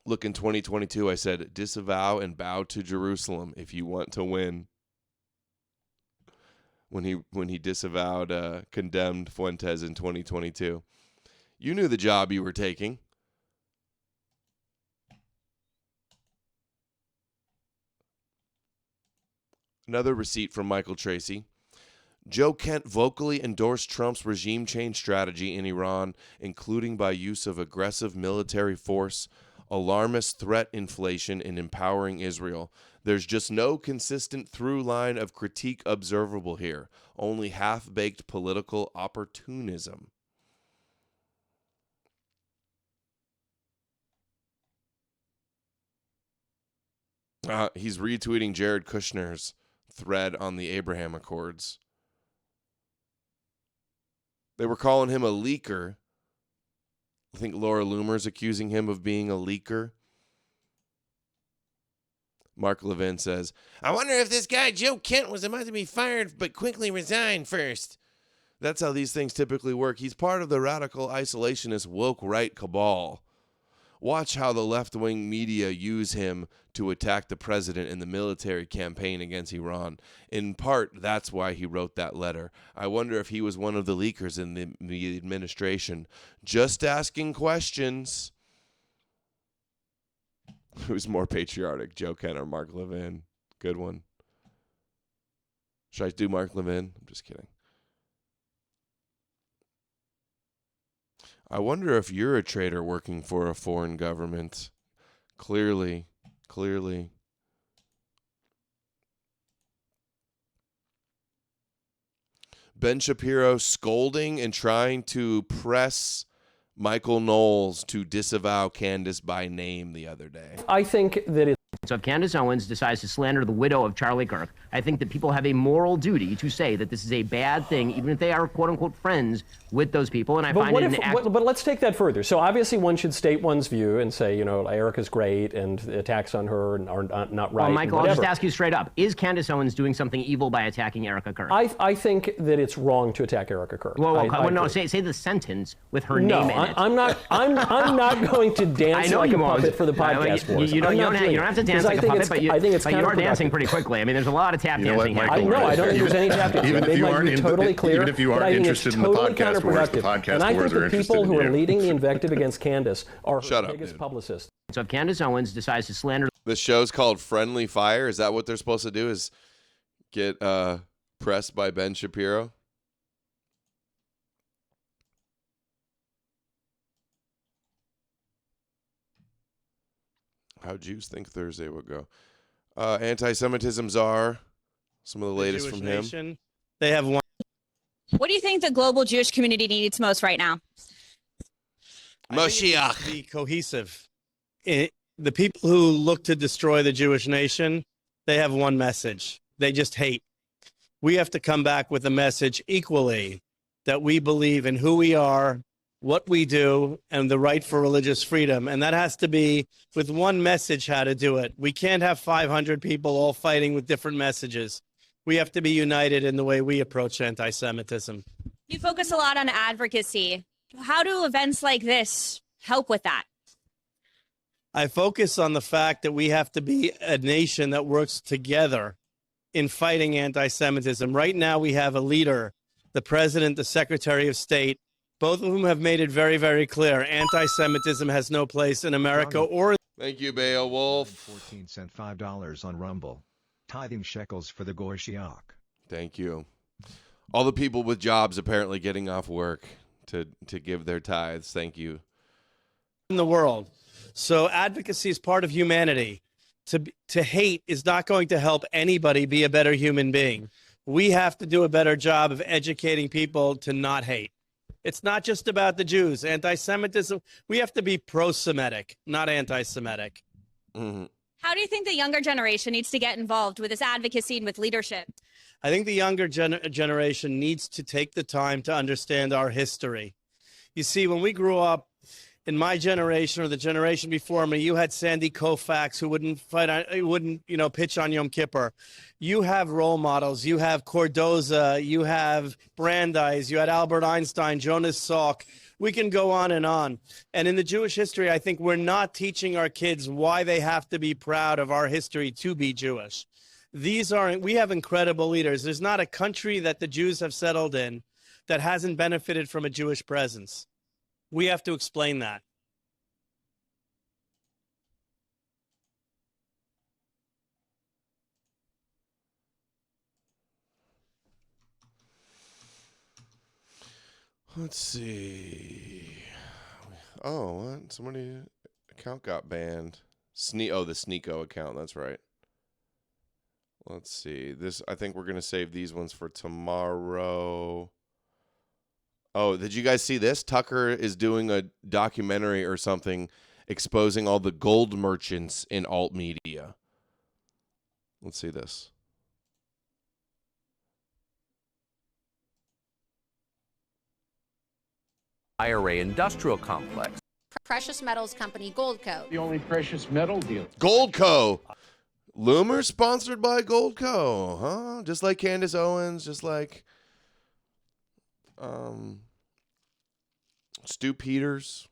Look, in 2022, I said, disavow and bow to Jerusalem if you want to win. When he disavowed, condemned Fuentes in 2022. You knew the job you were taking. Another receipt from Michael Tracy. Joe Kent vocally endorsed Trump's regime change strategy in Iran, including by use of aggressive military force, alarmist threat inflation, and empowering Israel. There's just no consistent through line of critique observable here, only half-baked political opportunism. He's retweeting Jared Kushner's thread on the Abraham Accords. They were calling him a leaker. I think Laura Loomer's accusing him of being a leaker. Mark Levin says, I wonder if this guy Joe Kent was about to be fired but quickly resigned first. That's how these things typically work. He's part of the radical isolationist woke right cabal. Watch how the left-wing media use him to attack the president in the military campaign against Iran. In part, that's why he wrote that letter. I wonder if he was one of the leakers in the administration. Just asking questions. Who's more patriotic, Joe Kent or Mark Levin? Good one. Should I do Mark Levin? I'm just kidding. I wonder if you're a traitor working for a foreign government. Clearly. Ben Shapiro scolding and trying to press Michael Knowles to disavow Candace by name the other day. I think that So if Candace Owens decides to slander the widow of Charlie Kirk, I think that people have a moral duty to say that this is a bad thing, even if they are quote-unquote friends with those people. And I find it an act. But let's take that further. So obviously one should state one's view and say, Erica's great and attacks on her are not right. Well, Michael, I'll just ask you straight up. Is Candace Owens doing something evil by attacking Erica Kirk? I think that it's wrong to attack Erica Kirk. No, say the sentence with her name in it. I'm not going to dance like a puppet for the podcast force. You don't have to dance like a puppet, but you are dancing pretty quickly. I mean, there's a lot of tap dancing happening. I don't think there's any tap dancing. Even if you aren't interested in the podcast wars, the and I think the people who are leading the invective against Candace are her biggest publicists. So if Candace Owens decides to slander... The show's called Friendly Fire. Is that what they're supposed to do, is get pressed by Ben Shapiro? How Jews think Thursday would go. Anti-Semitism czar. Some of the latest Jewish from him. Nation, they have one. What do you think the global Jewish community needs most right now? Moshiach. Be cohesive. The people who look to destroy the Jewish nation, they have one message. They just hate. We have to come back with a message equally that we believe in who we are, what we do, and the right for religious freedom. And that has to be with one message how to do it. We can't have 500 people all fighting with different messages. We have to be united in the way we approach anti-Semitism. You focus a lot on advocacy. How do events like this help with that? I focus on the fact that we have to be a nation that works together in fighting anti-Semitism. Right now we have a leader, the president, the secretary of state, both of whom have made it very, very clear anti-Semitism has no place in America or... Thank you, Beowulf. 14 cent $5 on Rumble. Tithing shekels for the Goy Shiach. Thank you. All the people with jobs apparently getting off work to give their tithes. Thank you. In the world. So advocacy is part of humanity. To hate is not going to help anybody be a better human being. We have to do a better job of educating people to not hate. It's not just about the Jews. Anti-Semitism, we have to be pro-Semitic, not anti-Semitic. Mm-hmm. How do you think the younger generation needs to get involved with this advocacy and with leadership? I think the younger generation needs to take the time to understand our history. You see, when we grew up, in my generation or the generation before me, you had Sandy Koufax who wouldn't pitch on Yom Kippur. You have role models. You have Cardoza. You have Brandeis. You had Albert Einstein, Jonas Salk. We can go on. And in the Jewish history, I think we're not teaching our kids why they have to be proud of our history to be Jewish. We have incredible leaders. There's not a country that the Jews have settled in that hasn't benefited from a Jewish presence. We have to explain that. Let's see. Oh, what? Somebody account got banned. The Sneeko account. That's right. Let's see. I think we're gonna save these ones for tomorrow. Oh, did you guys see this? Tucker is doing a documentary or something exposing all the gold merchants in alt media. Let's see this. IRA industrial complex. Precious metals company Goldco. The only precious metal deal. Goldco. Loomer sponsored by Goldco, huh? Just like Candace Owens, just like Stu Peters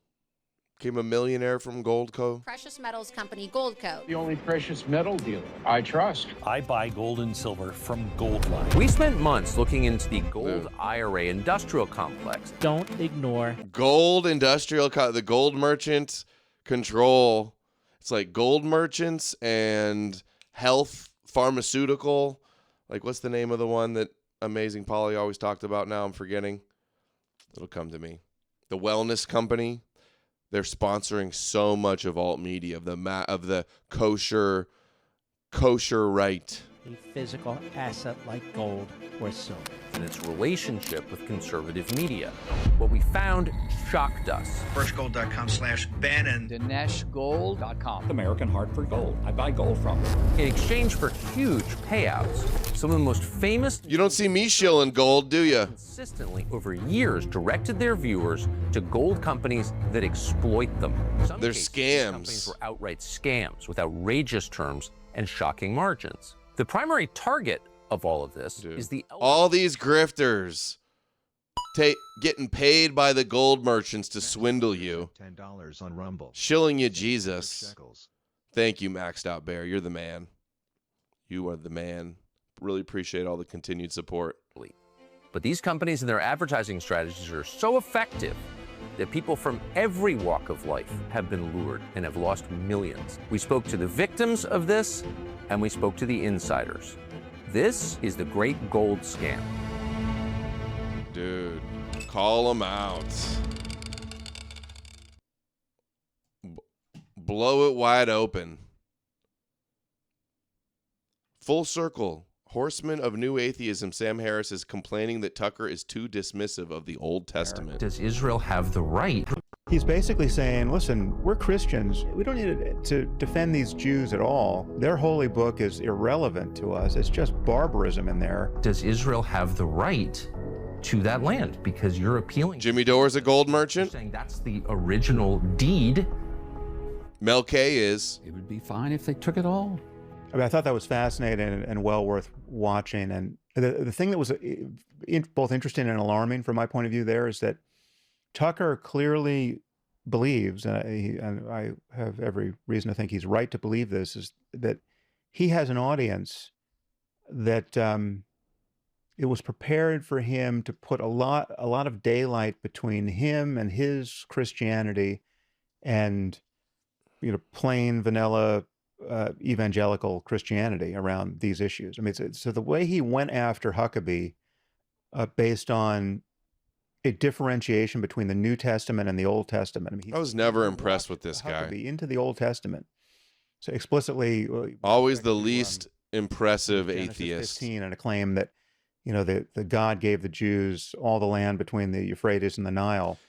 became a millionaire from Goldco. Precious metals company Goldco. The only precious metal dealer I trust. I buy gold and silver from Goldline. We spent months looking into the gold IRA industrial complex. Don't ignore Gold industrial, the gold merchant control. It's like gold merchants and health pharmaceutical. Like, what's the name of the one that Amazing Polly always talked about? Now I'm forgetting. It'll come to me. The wellness company. They're sponsoring so much of alt media, of the kosher right. a physical asset like gold or silver. And its relationship with conservative media. What we found shocked us. Firstgold.com/Bannon. DineshGold.com. American Hartford Gold. I buy gold from them. In exchange for huge payouts, some of the most famous... You don't see me shilling gold, do you? ...consistently over years directed their viewers to gold companies that exploit them. They're scams. Companies were outright scams with outrageous terms and shocking margins. The primary target of all of this is all these grifters getting paid by the gold merchants to swindle you. $10 on Rumble. Shilling you Jesus. Thank you, Maxed Out Bear. You're the man. You are the man. Really appreciate all the continued support. But these companies and their advertising strategies are so effective that people from every walk of life have been lured and have lost millions. We spoke to the victims of this, and we spoke to the insiders. This is the great gold scam. Dude, call them out. Blow it wide open. Full circle. Horseman of New Atheism, Sam Harris, is complaining that Tucker is too dismissive of the Old Testament. Does Israel have the right? He's basically saying, listen, we're Christians. We don't need to defend these Jews at all. Their holy book is irrelevant to us. It's just barbarism in there. Does Israel have the right to that land? Because you're appealing. Jimmy Dore's a gold merchant. You're saying that's the original deed. Mel K is. It would be fine if they took it all. I mean, I thought that was fascinating and well worth watching. And the thing that was both interesting and alarming from my point of view there is that Tucker clearly believes, and I have every reason to think he's right to believe this, is that he has an audience that it was prepared for him to put a lot of daylight between him and his Christianity and, plain vanilla evangelical Christianity around these issues. I mean, so the way he went after Huckabee based on a differentiation between the New Testament and the Old Testament. I mean, I was never impressed with this guy. Huckabee into the Old Testament. So explicitly... Always the least impressive Genesis atheist. 15, and a claim that, the God gave the Jews all the land between the Euphrates and the Nile.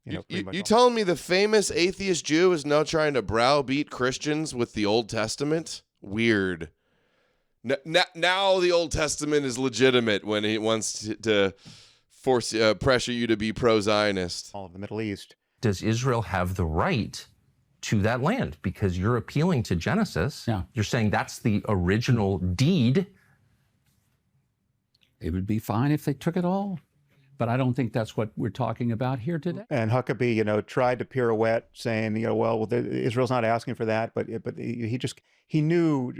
You telling me the famous atheist Jew is now trying to browbeat Christians with the Old Testament? Weird. Now the Old Testament is legitimate when he wants to force pressure you to be pro-Zionist. All of the Middle East. Does Israel have the right to that land? Because you're appealing to Genesis. Yeah. You're saying that's the original deed. It would be fine if they took it all. But I don't think that's what we're talking about here today. And Huckabee, tried to pirouette, saying, Israel's not asking for that, but he knew,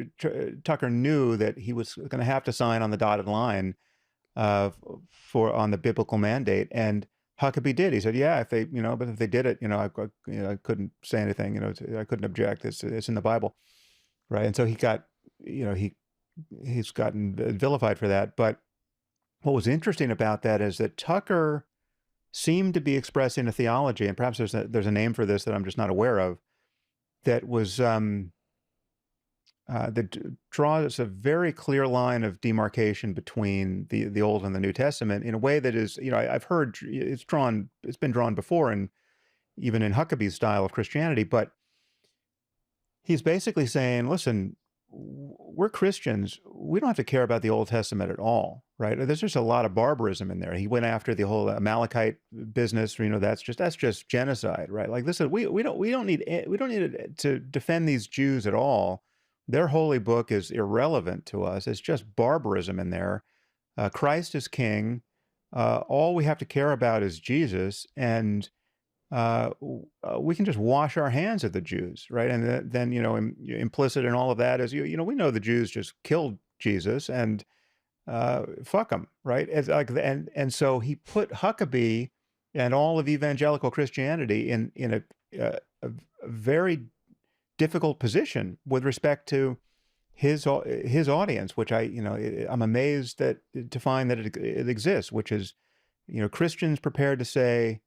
Tucker knew that he was going to have to sign on the dotted line on the biblical mandate, and Huckabee did. He said, yeah, if they, but if they did it, I couldn't say anything, I couldn't object. It's in the Bible, right? And so he got, he's gotten vilified for that, but. What was interesting about that is that Tucker seemed to be expressing a theology, and perhaps there's a name for this that I'm just not aware of, that was that draws a very clear line of demarcation between the Old and the New Testament in a way that is, I've heard it's been drawn before, and even in Huckabee's style of Christianity, but he's basically saying, listen, we're Christians. We don't have to care about the Old Testament at all, right? There's just a lot of barbarism in there. He went after the whole Amalekite business. That's just genocide, right? Like, listen, we don't need to defend these Jews at all. Their holy book is irrelevant to us. It's just barbarism in there. Christ is king. All we have to care about is Jesus, and we can just wash our hands of the Jews, right? And then implicit in all of that is we know the Jews just killed Jesus, and fuck them, right? And so he put Huckabee and all of evangelical Christianity in a very difficult position with respect to his audience, which I'm amazed to find that it exists, which is Christians prepared to say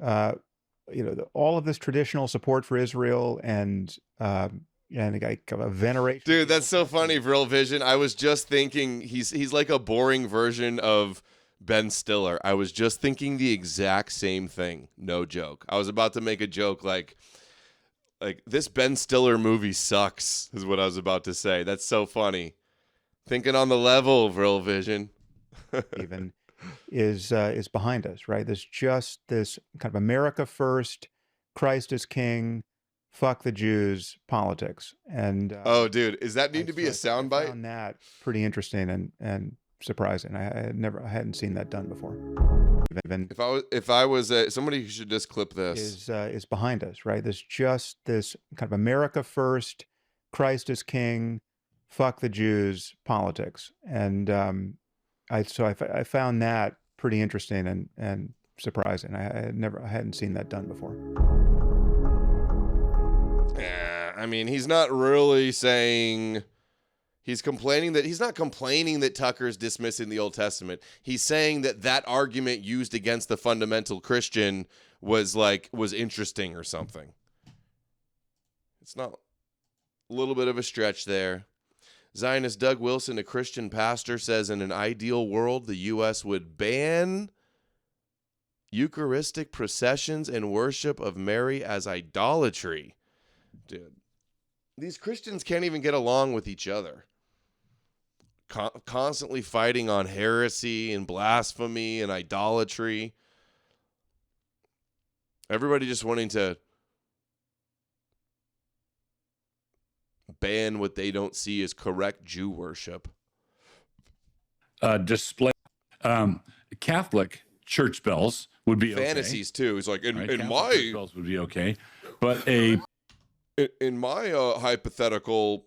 all of this traditional support for Israel and a veneration. Dude, that's so funny, Real Vision. I was just thinking he's like a boring version of Ben Stiller. I was just thinking the exact same thing. No joke. I was about to make a joke like this Ben Stiller movie sucks is what I was about to say. That's so funny. Thinking on the level of Real Vision. Even is behind us, right? There's just this kind of America first, Christ is king, fuck the Jews politics. And oh, dude, does that need to be a soundbite? I found that pretty interesting and surprising. I hadn't seen that done before. If I was somebody should just clip this. Is behind us, right? There's just this kind of America first, Christ is king, fuck the Jews politics. And I found that pretty interesting and surprising. I hadn't seen that done before. Yeah, I mean, he's not really saying. He's not complaining that Tucker's dismissing the Old Testament. He's saying that argument used against the fundamental Christian was interesting or something. It's not a little bit of a stretch there. Zionist Doug Wilson, a Christian pastor, says in an ideal world, the U.S. would ban Eucharistic processions and worship of Mary as idolatry. Dude, these Christians can't even get along with each other. Constantly fighting on heresy and blasphemy and idolatry. Everybody just wanting to ban what they don't see as correct Jew worship. Display Catholic church bells would be fantasies okay. Too. It's like in my church bells would be okay, but in my hypothetical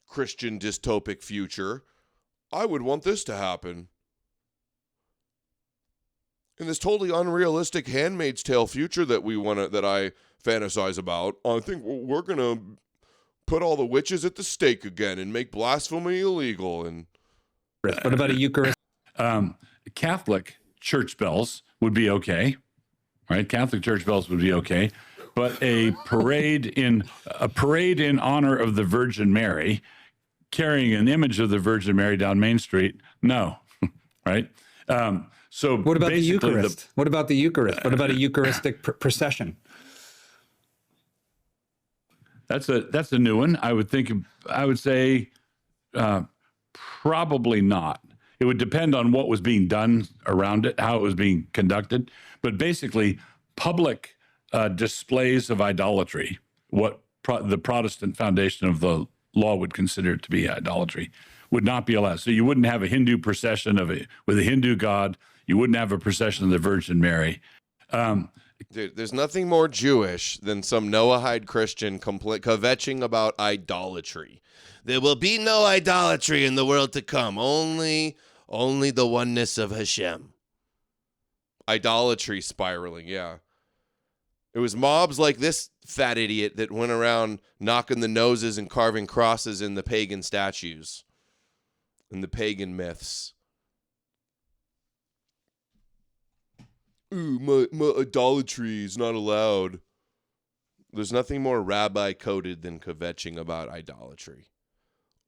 Christian dystopic future, I would want this to happen. In this totally unrealistic Handmaid's Tale future that I fantasize about, I think we're gonna put all the witches at the stake again and make blasphemy illegal. And what about a Eucharist? Catholic church bells would be okay, right? Catholic church bells would be okay, but a parade in honor of the Virgin Mary, carrying an image of the Virgin Mary down Main Street, no, right? So what about the Eucharist? What about the Eucharist? What about a Eucharistic procession? That's a new one. I would say probably not. It would depend on what was being done around it, how it was being conducted. But basically, public displays of idolatry, what the Protestant foundation of the law would consider to be idolatry, would not be allowed. So you wouldn't have a Hindu procession with a Hindu god. You wouldn't have a procession of the Virgin Mary. Dude, there's nothing more Jewish than some Noahide Christian kvetching about idolatry. There will be no idolatry in the world to come. Only the oneness of Hashem. Idolatry spiraling, yeah. It was mobs like this fat idiot that went around knocking the noses and carving crosses in the pagan statues and the pagan myths. Ooh, my idolatry is not allowed. There's nothing more rabbi-coded than kvetching about idolatry.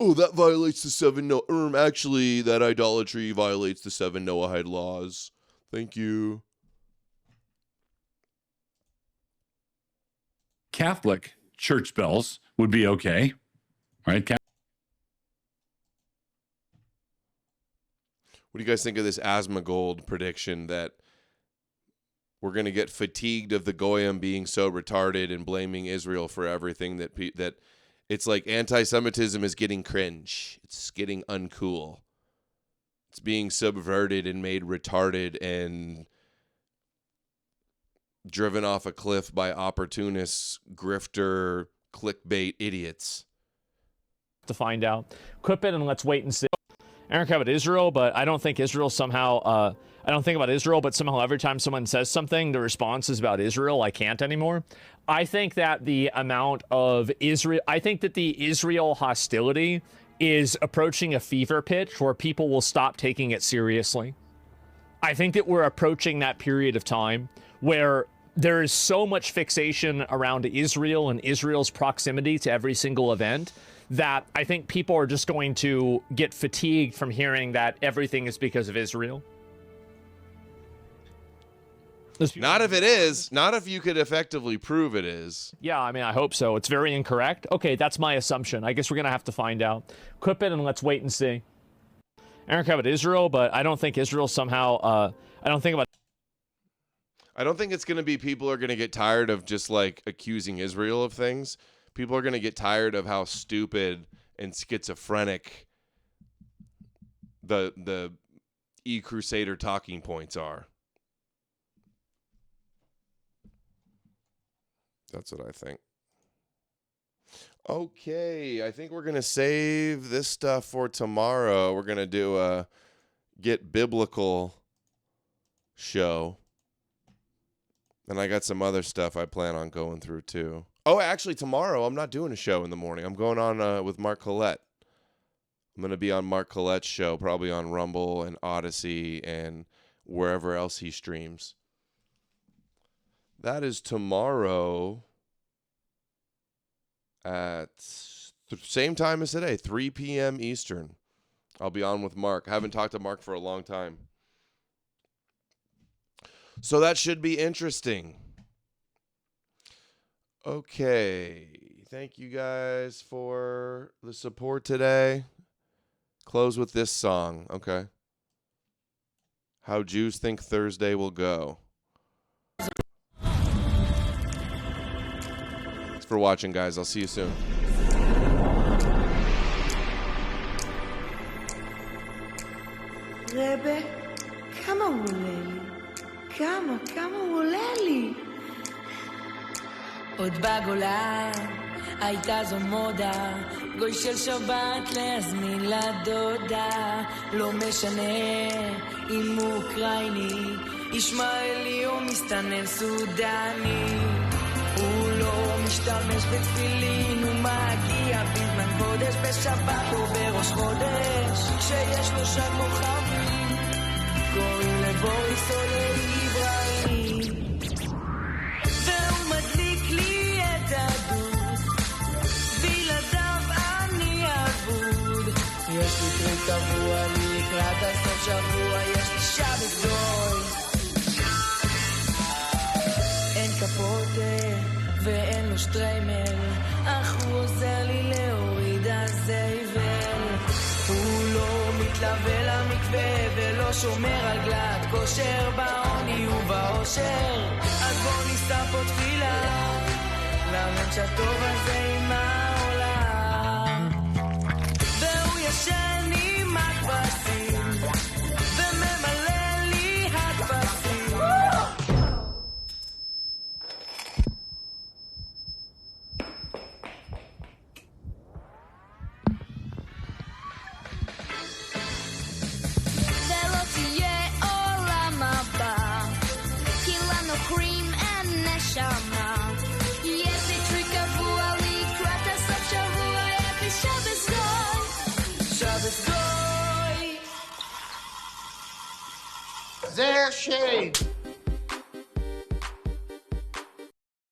Oh, that violates the seven actually, that idolatry violates the 7 Noahide laws. Thank you. Catholic church bells would be okay, right? What do you guys think of this Asmongold prediction that we're going to get fatigued of the Goyam being so retarded and blaming Israel for everything, that It's like anti-Semitism is getting cringe. It's getting uncool. It's being subverted and made retarded and driven off a cliff by opportunists, grifter, clickbait idiots. To find out. Quip it and let's wait and see. I don't care about Israel, but I don't think Israel somehow, I don't think about Israel, but somehow every time someone says something, the response is about Israel. I can't anymore. I think that the amount of Israel, I think that the Israel hostility is approaching a fever pitch where people will stop taking it seriously. I think that we're approaching that period of time where there is so much fixation around Israel and Israel's proximity to every single event that I think people are just going to get fatigued from hearing that everything is because of Israel. Not if it is. Not if you could effectively prove it is. Yeah, I mean, I hope so. It's very incorrect. Okay, that's my assumption. I guess we're going to have to find out. Quip it and let's wait and see. I don't care about Israel, but I don't think Israel somehow, I don't think it's going to be people are going to get tired of just like accusing Israel of things. People are going to get tired of how stupid and schizophrenic the E-Crusader talking points are. That's what I think. Okay, I think we're going to save this stuff for tomorrow. We're going to do a Get Biblical show. And I got some other stuff I plan on going through too. Oh, actually, tomorrow I'm not doing a show in the morning. I'm going on with Mark Collette. I'm going to be on Mark Collette's show, probably on Rumble and Odysee and wherever else he streams. That is tomorrow at same time as today, 3 p.m. Eastern. I'll be on with Mark. I haven't talked to Mark for a long time. So that should be interesting. Okay. Thank you guys for the support today. Close with this song. Okay. How Jews Think Thursday Will Go. Thanks for watching, guys. I'll see you soon. Rebbe, כמה הוא עולה לי? כמה הוא עולה לי? עוד בגולה הייתה זו מודה, גוי של שבת להזמין לדודה, לא משנה אם הוא אוקראיני, ישמעאלי או מסתנן סודני, הוא לא משתמש בתפילין, הוא מגיע בזמן קודש בשבת או בראש חודש, כשיש לו שם כוכבים, קוראים לבוריס או לאברהים, והוא מדליק לי את הדוד, בלעדיו אני אבוד, יש לי טריק קבוע לי לקראת הסוף שבוע, יש לי שבת גדול, אין כפותה ואין לו שטריימל, אך הוא עוזר לי להוריד הזבל, הוא לא מתלווה למקווה ולא שומר על גלת כושר, בעוני ובאושר, אז בוא ניסע פה תפילה לאמן שהטוב הזה עם העולם, והוא ישן עם הכבשים וממלא לי הכבשים, זה השם.